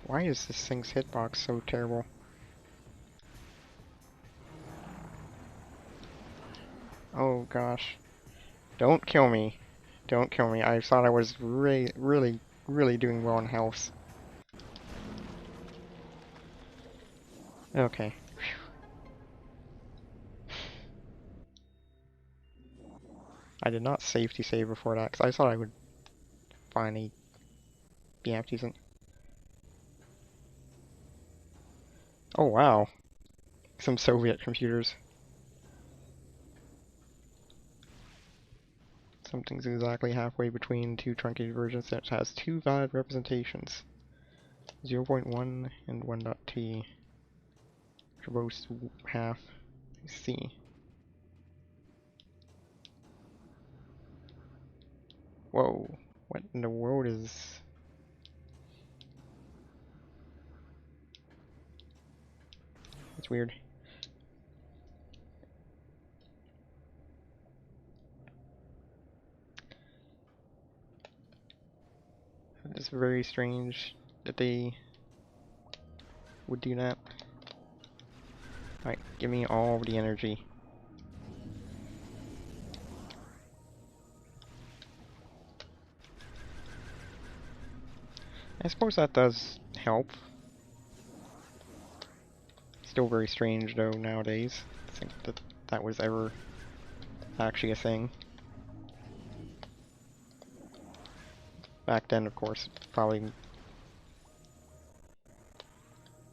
[SPEAKER 1] Why is this thing's hitbox so terrible? Oh gosh. Don't kill me. Don't kill me. I thought I was really doing well in health. Okay. I did not safety save before that, because I thought I would finally be half decent. Oh wow. Some Soviet computers. Something's exactly halfway between two truncated versions that has two valid representations. 0.1 and 1.t. For both half. Let's see. Whoa. What in the world is... That's weird. It's very strange that they would do that. Alright, give me all the energy. I suppose that does help. Still very strange though nowadays. I think that that was ever actually a thing. Back then, of course, probably...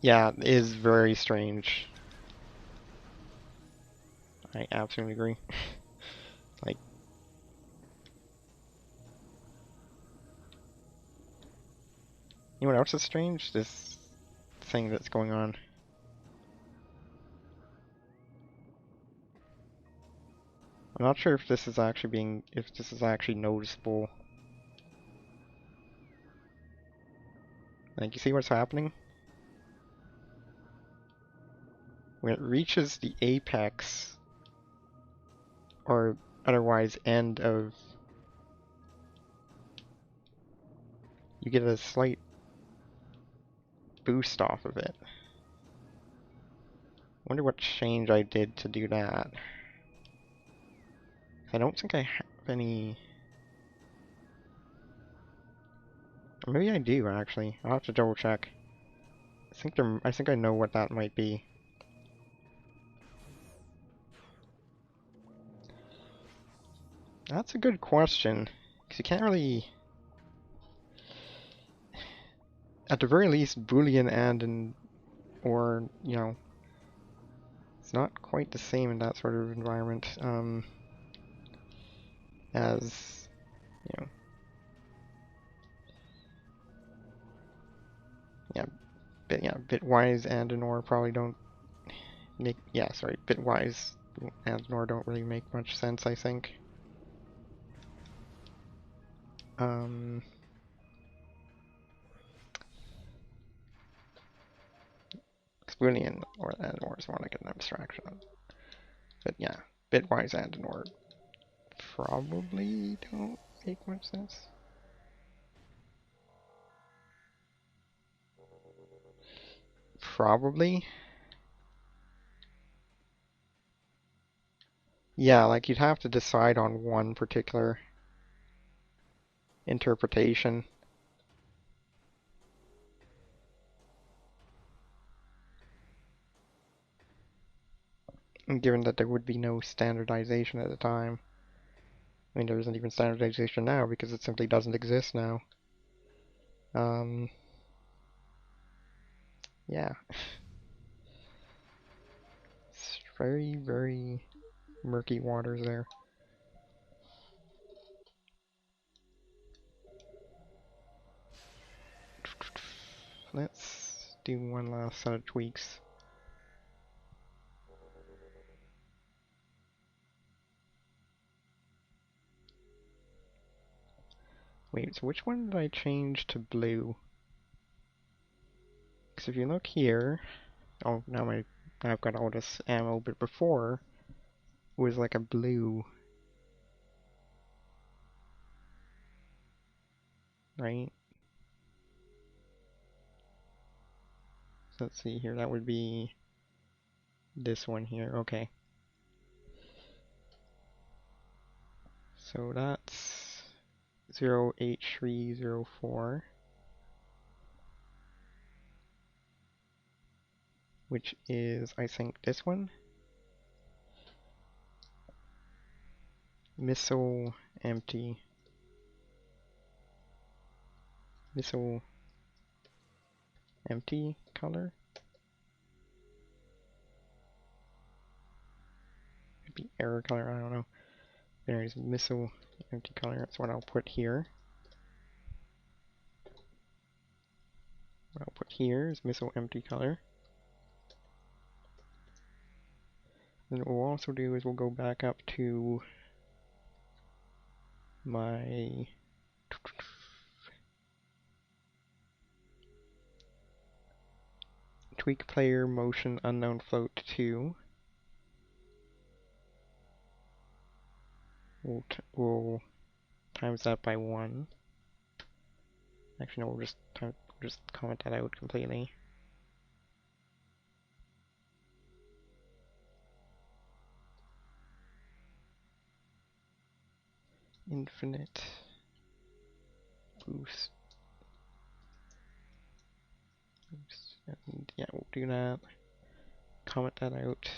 [SPEAKER 1] Yeah, it is very strange. I absolutely agree. Like... You know what else is strange? This thing that's going on. I'm not sure if this is actually if this is actually noticeable. Like, you see what's happening? When it reaches the apex, or otherwise end of you get a slight boost off of it. Wonder what change I did to do that. I don't think I have any... Or maybe I do, actually. I'll have to double check. I think I know what that might be. That's a good question, because you can't really... At the very least, Boolean or, you know, it's not quite the same in that sort of environment, as, you know, bitwise and and or probably don't make, bitwise and or don't really make much sense, I think. Boolean or and or is more like an abstraction. But yeah, bitwise and or probably don't make much sense. Probably. Yeah, like you'd have to decide on one particular interpretation. And given that there would be no standardization at the time. I mean, there isn't even standardization now because it simply doesn't exist now. Yeah. It's very, very murky waters there. Let's do one last set of tweaks. Wait, so which one did I change to blue? Because if you look here, oh, now I've got all this ammo, but before it was like a blue, right? So let's see here, that would be this one here, okay. So that's 08304, which is, I think, this one. Missile empty. Missile empty color. Maybe error color, I don't know. Anyways, missile empty color, that's what I'll put here. What I'll put here is missile empty color. And what we'll also do is we'll go back up to my tweak player motion unknown float 2. We'll times that by 1. Actually, no, we'll just comment that out completely. Infinite boost. And yeah, we'll do that. Comment that out.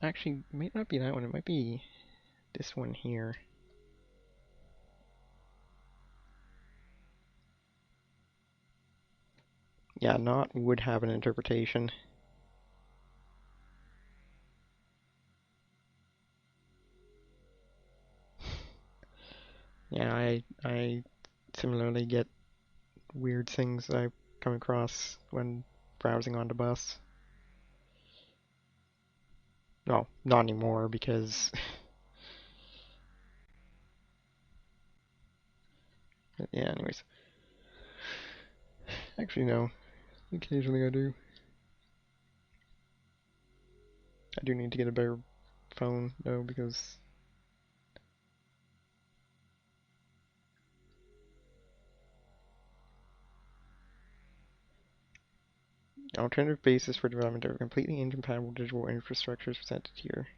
[SPEAKER 1] Actually, it might not be that one, it might be this one here. Yeah, not would have an interpretation. Yeah, I similarly get weird things I come across when browsing on the bus. No, not anymore because yeah, anyways. Actually no. Occasionally I do. I do need to get a better phone though, because alternative basis for development of completely incompatible digital infrastructures presented here.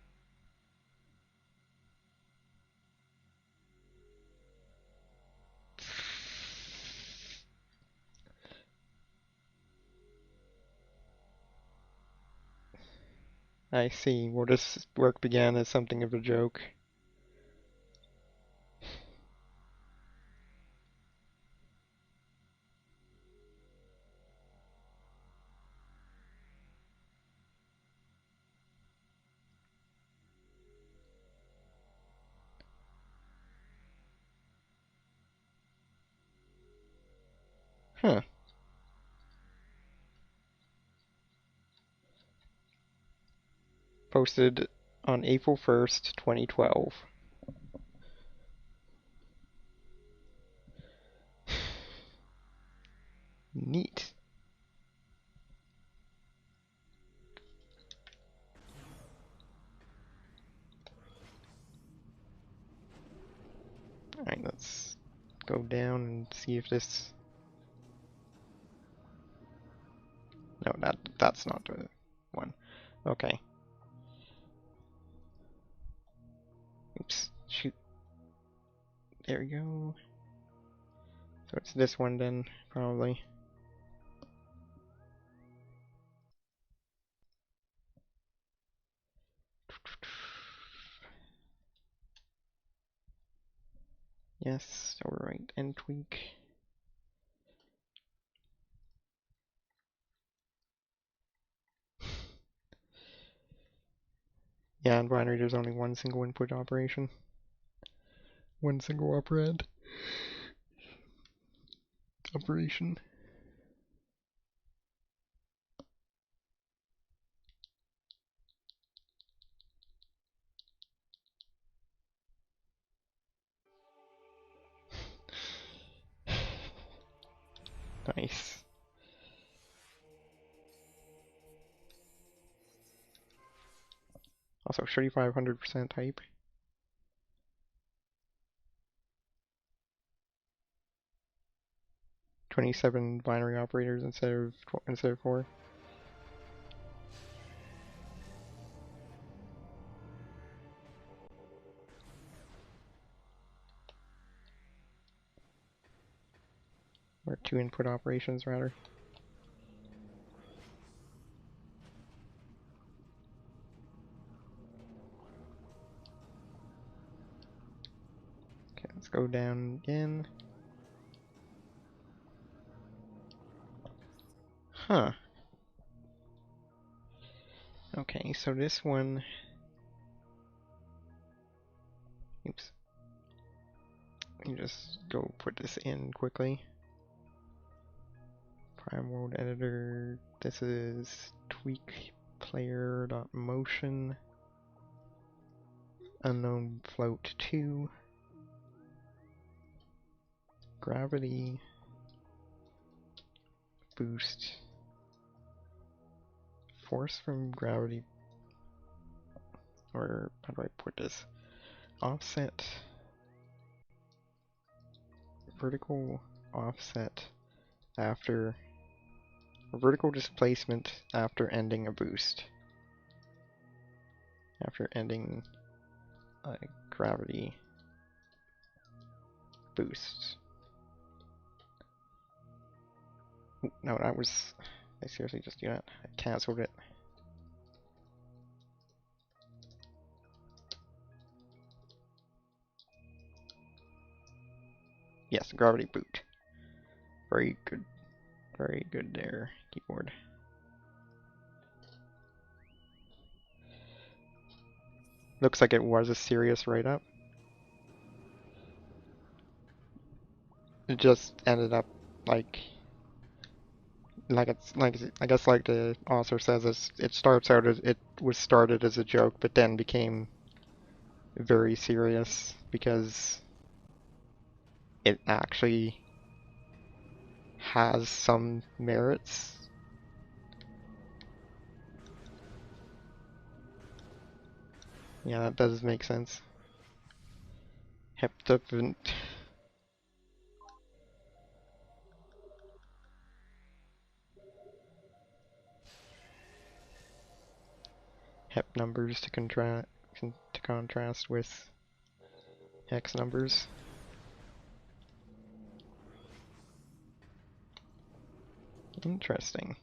[SPEAKER 1] I see. Well, this work began as something of a joke. Huh. Posted on April 1st, 2012. Neat. Alright, let's go down and see if this... No, that's not the one. Okay. Oops. Shoot. There we go. So it's this one then, probably. Yes, overwrite and tweak. Yeah, in binary there's only one single input operation. One single operand. Operation. Nice. Also 3500% type. $27 binary operators instead of 4. Or 2 input operations rather. Okay, let's go down again. Huh. Okay, so this one... Oops. You just go put this in quickly. Prime World Editor. This is tweak player.motion. Unknown float 2. Gravity. Boost. Force from gravity. Or how do I put this? Offset. Vertical offset after. Or vertical displacement after ending a boost. After ending a gravity boost. Ooh, no, that was... I seriously just do that. I cancelled it. Yes, gravity boot. Very good. Very good there, keyboard. Looks like it was a serious write-up. It just ended up like it's like I guess like the author says, it starts out as it was started as a joke, but then became very serious because it actually has some merits. Yeah, that does make sense. Heptapent. Hep numbers to contrast with hex numbers. Interesting.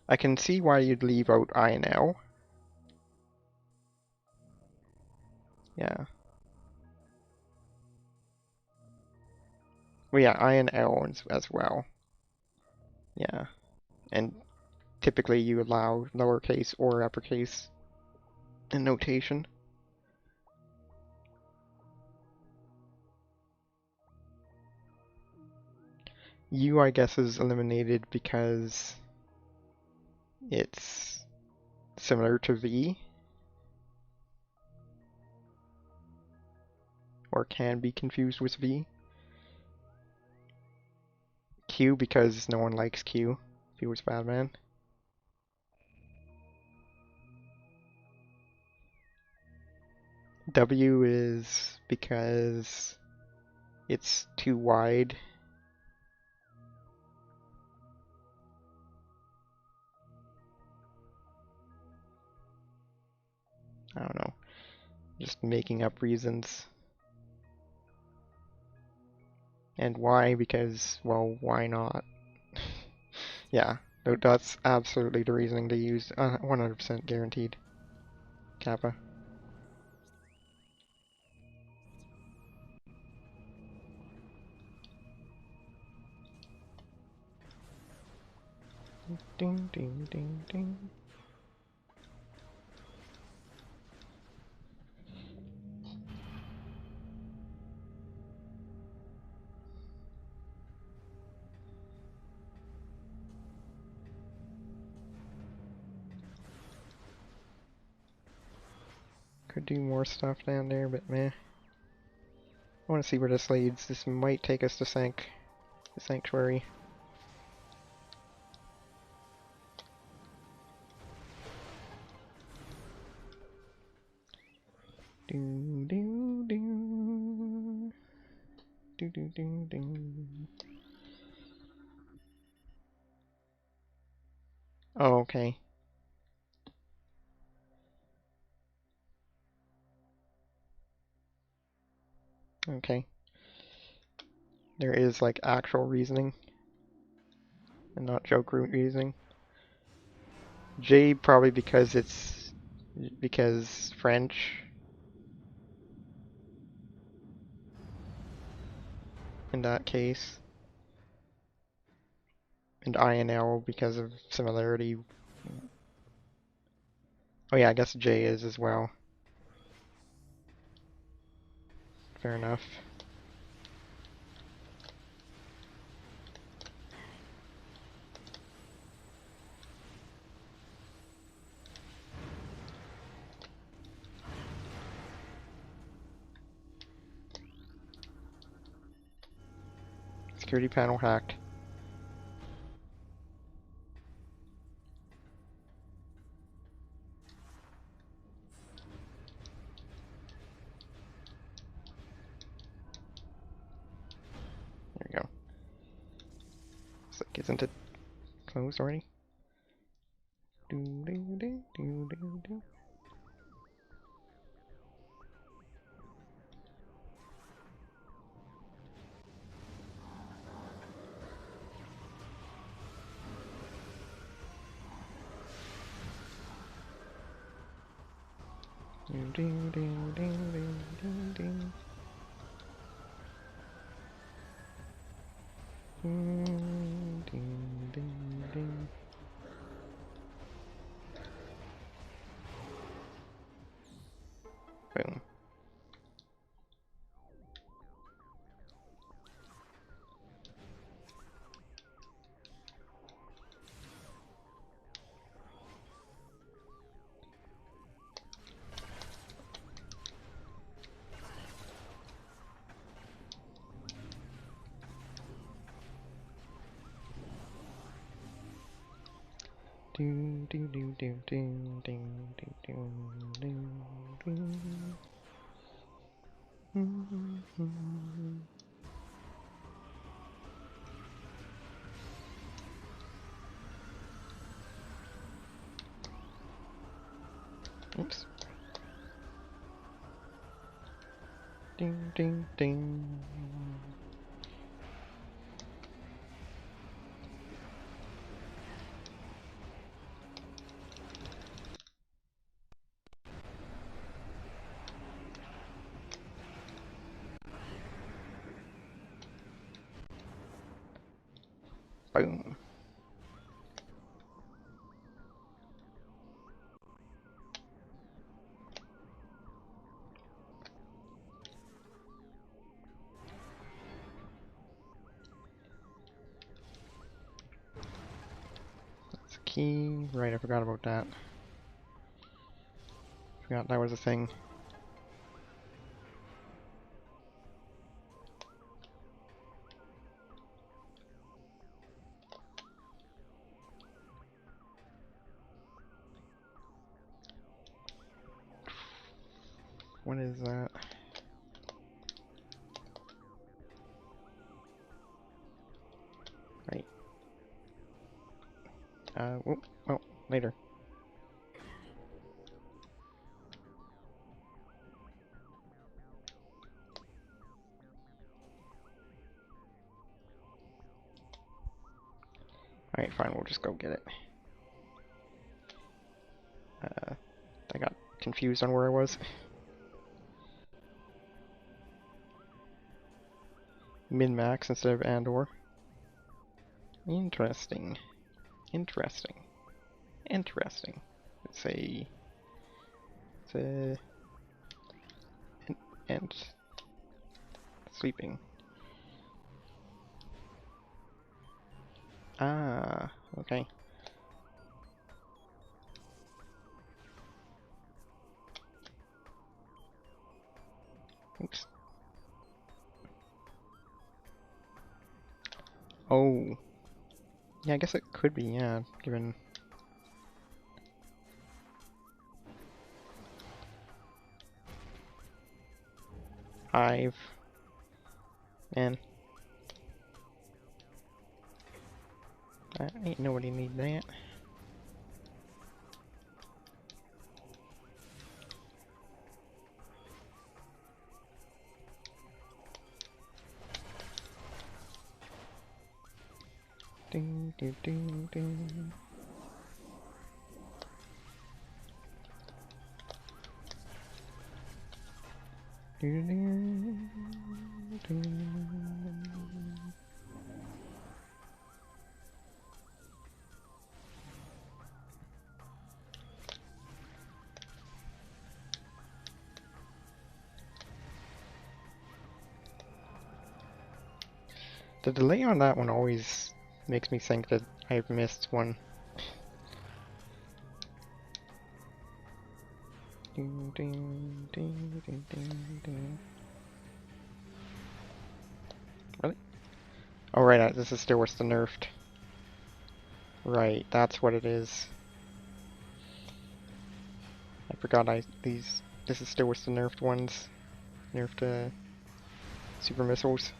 [SPEAKER 1] I can see why you'd leave out I and L. Yeah. Well, yeah, I and L as well. Yeah. And typically you allow lowercase or uppercase in notation. U, I guess, is eliminated because it's similar to V, or can be confused with V. Q, because no one likes Q. Q was Batman. W is because it's too wide. I don't know. Just making up reasons. And Y because, well, why not? Yeah, that's absolutely the reasoning they use. 100% guaranteed. Kappa. Ding, ding, ding, ding. Could do more stuff down there, but meh. I want to see where this leads. This might take us to the sanctuary. Do do do do do do do. Oh, okay. Okay. There is like actual reasoning and not joke reasoning. J probably because French in that case. And I and L because of similarity. Oh yeah, I guess J is as well. Fair enough. Security panel hacked. There we go. It's like, isn't it closed already? Do do do do do do. Ding ding ding ding ding ding. Ding ding ding ding. Boom. Oops. Ding, ding, ding. Boom. That's a key. Right, I forgot about that. Forgot that was a thing. What is that? Right. Oh, later. Alright, fine, we'll just go get it. I got confused on where I was. Min-max instead of and/or. Interesting. Interesting. Interesting. It's a... and sleeping. Ah, okay. Oops. Oh. Yeah, I guess it could be, yeah, given... Hive. Man. Ain't nobody need that. Ding, ding, ding, ding. Ding, ding, ding. The delay on that one always makes me think that I've missed one. Ding, ding, ding, ding, ding, ding. Really? Oh, right, this is still what's the nerfed. Right, that's what it is. I forgot this is still what's the nerfed ones. Nerfed, super missiles.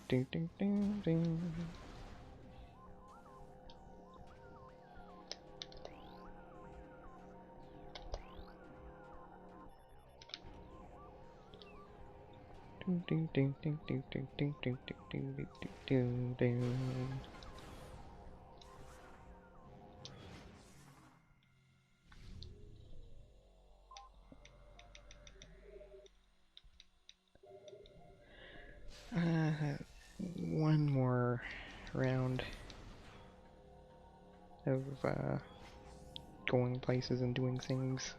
[SPEAKER 1] Ding, ding, ding, ding, ding. Ding, ding, ding, ding, ding, ding, ding, ding, ding, ding, ding, ding, ding. One more round of going places and doing things.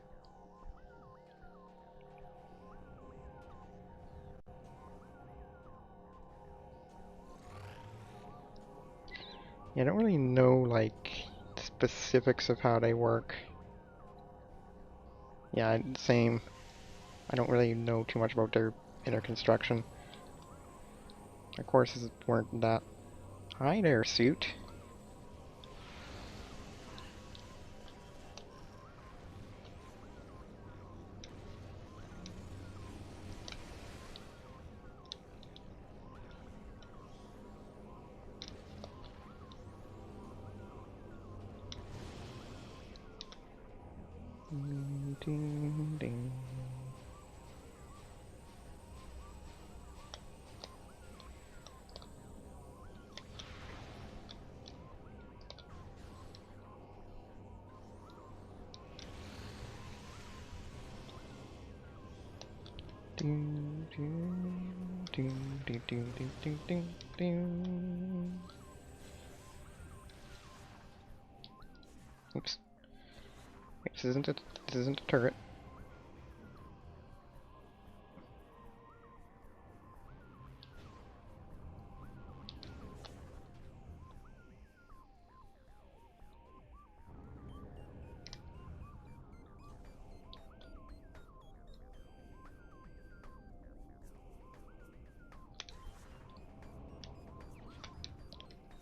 [SPEAKER 1] Yeah, I don't really know, like, specifics of how they work. Yeah, same. I don't really know too much about their inner construction. My courses weren't that. Hi there, suit. Ding, ding, ding. Ding, ding, ding, ding, ding, ding, ding, ding, ding. Oops. Wait, this isn't a turret.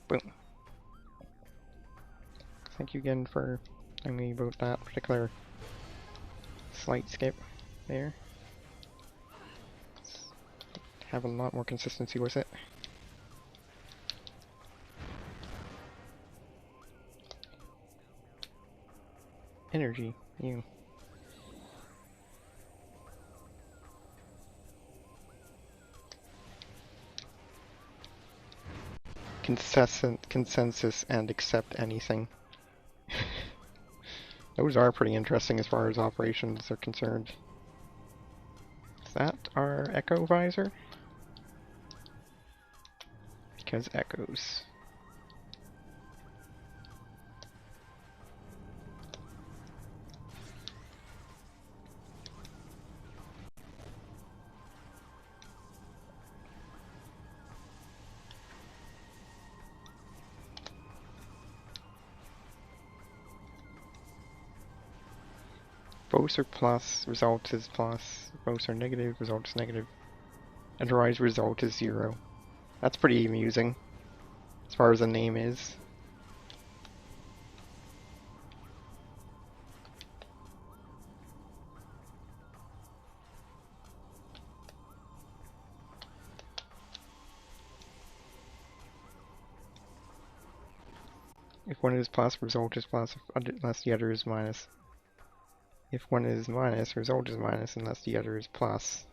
[SPEAKER 1] Boom. Thank you again for telling me about that particular slight skip there. Let's have a lot more consistency with it. Energy, you. Consensus and accept anything. Those are pretty interesting as far as operations are concerned. Is that our echo visor? Because echoes. Both are plus, result is plus. Both are negative, result is negative. Otherwise, result is 0. That's pretty amusing, as far as the name is. If one is plus, result is plus, unless the other is minus. If one is minus, result is minus, unless the other is plus.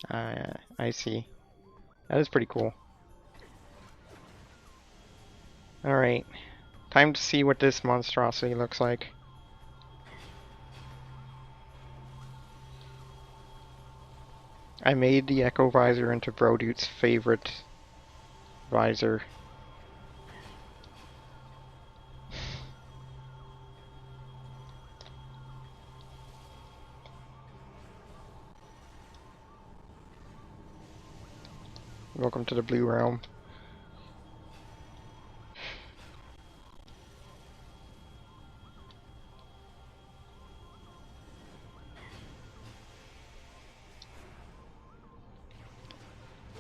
[SPEAKER 1] I see. That is pretty cool. Alright, time to see what this monstrosity looks like. I made the Echo Visor into Brodute's favorite visor. Welcome to the Blue Realm.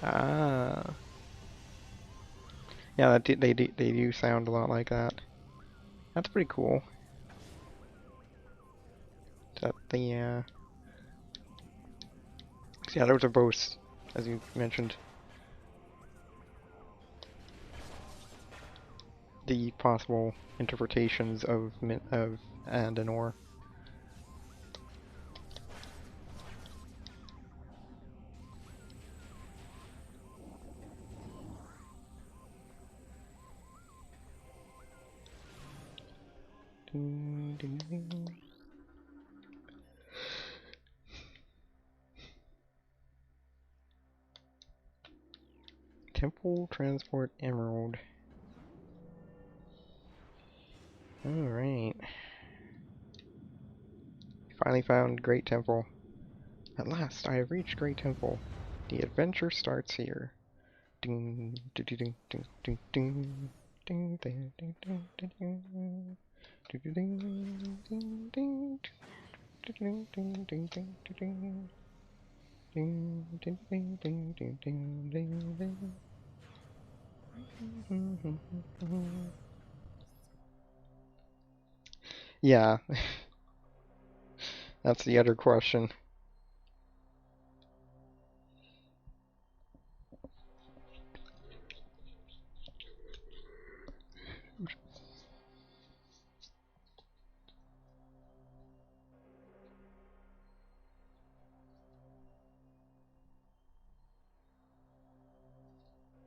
[SPEAKER 1] Ah. Yeah, they do sound a lot like that. That's pretty cool. That the yeah, those are both, as you mentioned, the possible interpretations of and an or. Ding, ding, ding. Temple Transport Emerald. Alright. Finally found Great Temple. At last, I have reached Great Temple. The adventure starts here. Ding, ding, ding, ding, ding, ding, ding, ding, ding, ding, ding, ding, ding, ding, ding, ding, ding, ding, ding, ding. Ding, ding, ding, ding, ding, ding, ding, ding. Yeah, that's the other question.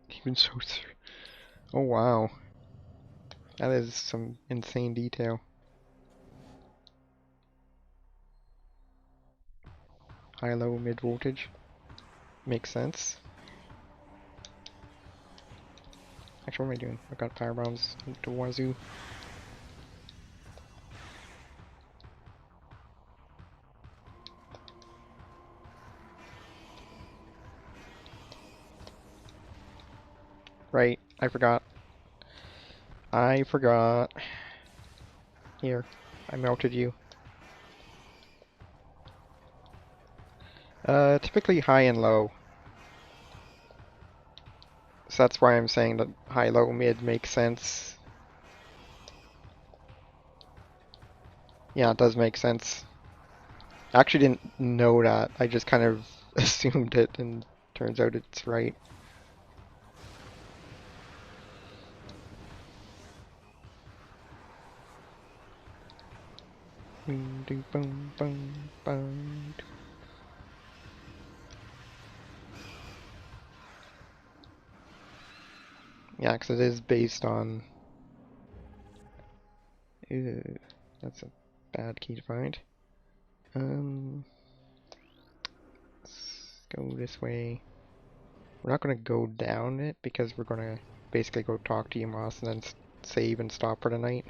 [SPEAKER 1] Even so, oh wow, that is some insane detail. High, low, mid voltage. Makes sense. Actually, what am I doing? I've got fire bombs to wazoo. Right, I forgot. I forgot. Here, I melted you. Typically high and low. So that's why I'm saying that high, low, mid makes sense. Yeah, it does make sense. I actually didn't know that. I just kind of assumed it, and turns out it's right. Boom, boom, boom, boom. Yeah, because it is based on... Ew, that's a bad key to find. Let's go this way. We're not going to go down it because we're going to basically go talk to Yamos and then save and stop for the night.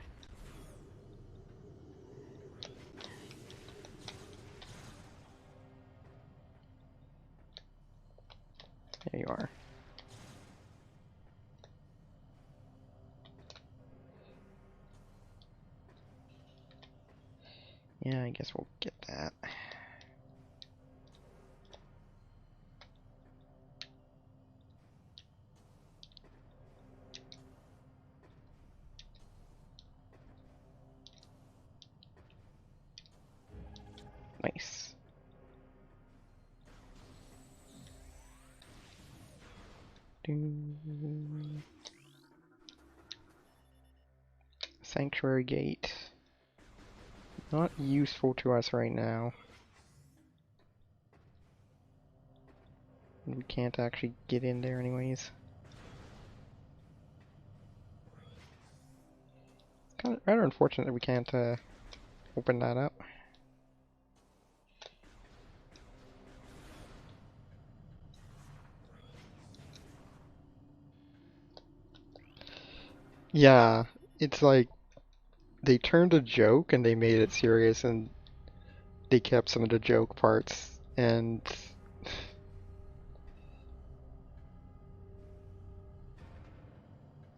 [SPEAKER 1] There you are. Yeah, I guess we'll get that. Nice. Sanctuary gate. Not useful to us right now. We can't actually get in there anyways. It's kind of rather unfortunate that we can't open that up. Yeah, it's like they turned a joke and they made it serious, and they kept some of the joke parts, and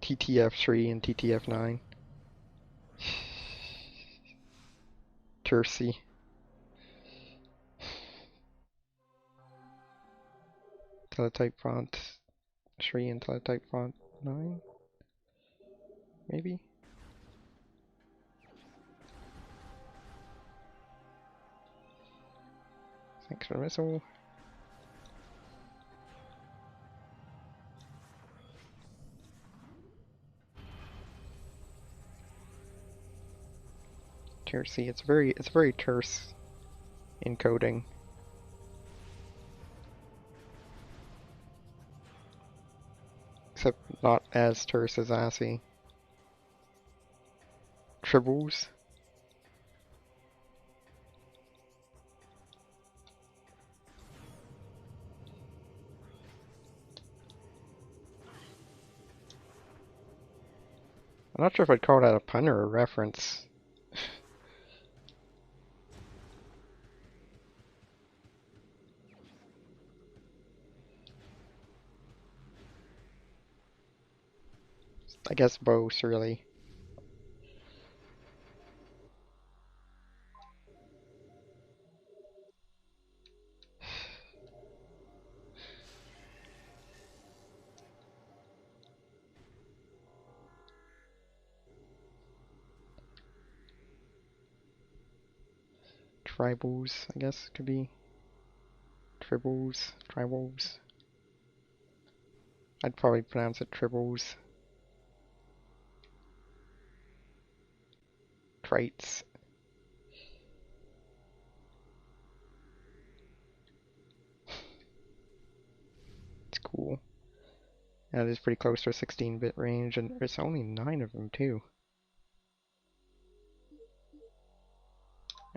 [SPEAKER 1] TTF3 and TTF9. Tercy. Teletype font 3 and teletype font 9? Maybe? Thanks for the missile. Tercy. It's very terse encoding. Except not as terse as ASCII. Tribbles. I'm not sure if I'd call that a pun or a reference. I guess both, really. Tribals, I guess, could be. Tribals. I'd probably pronounce it tribbles. Traits. It's cool. That is pretty close to a 16-bit range, and there's only 9 of them, too.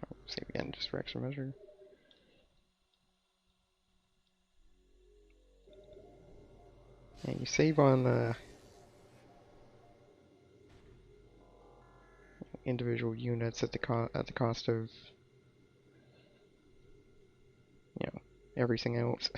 [SPEAKER 1] Oh, save again, just for extra measure. And you save on the individual units at the cost of, everything else.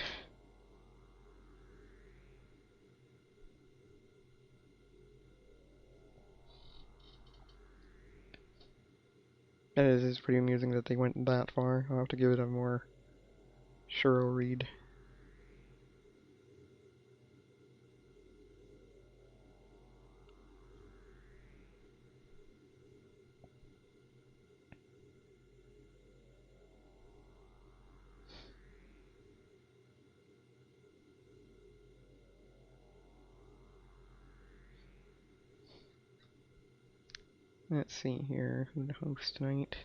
[SPEAKER 1] It is pretty amusing that they went that far. I'll have to give it a more thorough read. Let's see here, who to host tonight.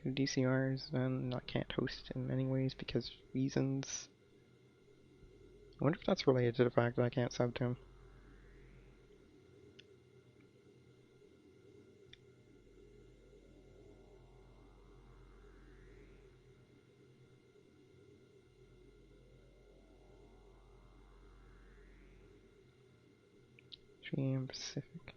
[SPEAKER 1] DCRs, and I can't host in many ways because reasons. I wonder if that's related to the fact that I can't sub to him. GM Pacific.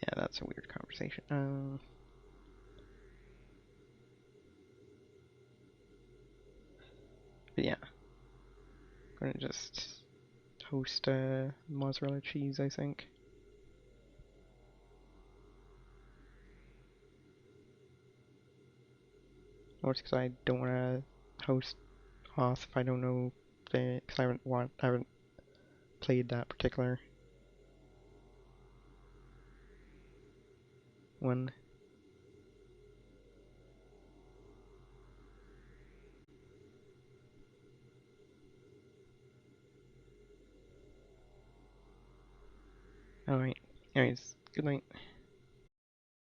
[SPEAKER 1] Yeah, that's a weird conversation. But yeah, I'm gonna just host mozzarella cheese, I think. Or because I don't want to host Hoth if I don't know because I haven't played that particular one. Alright. Anyways, good night.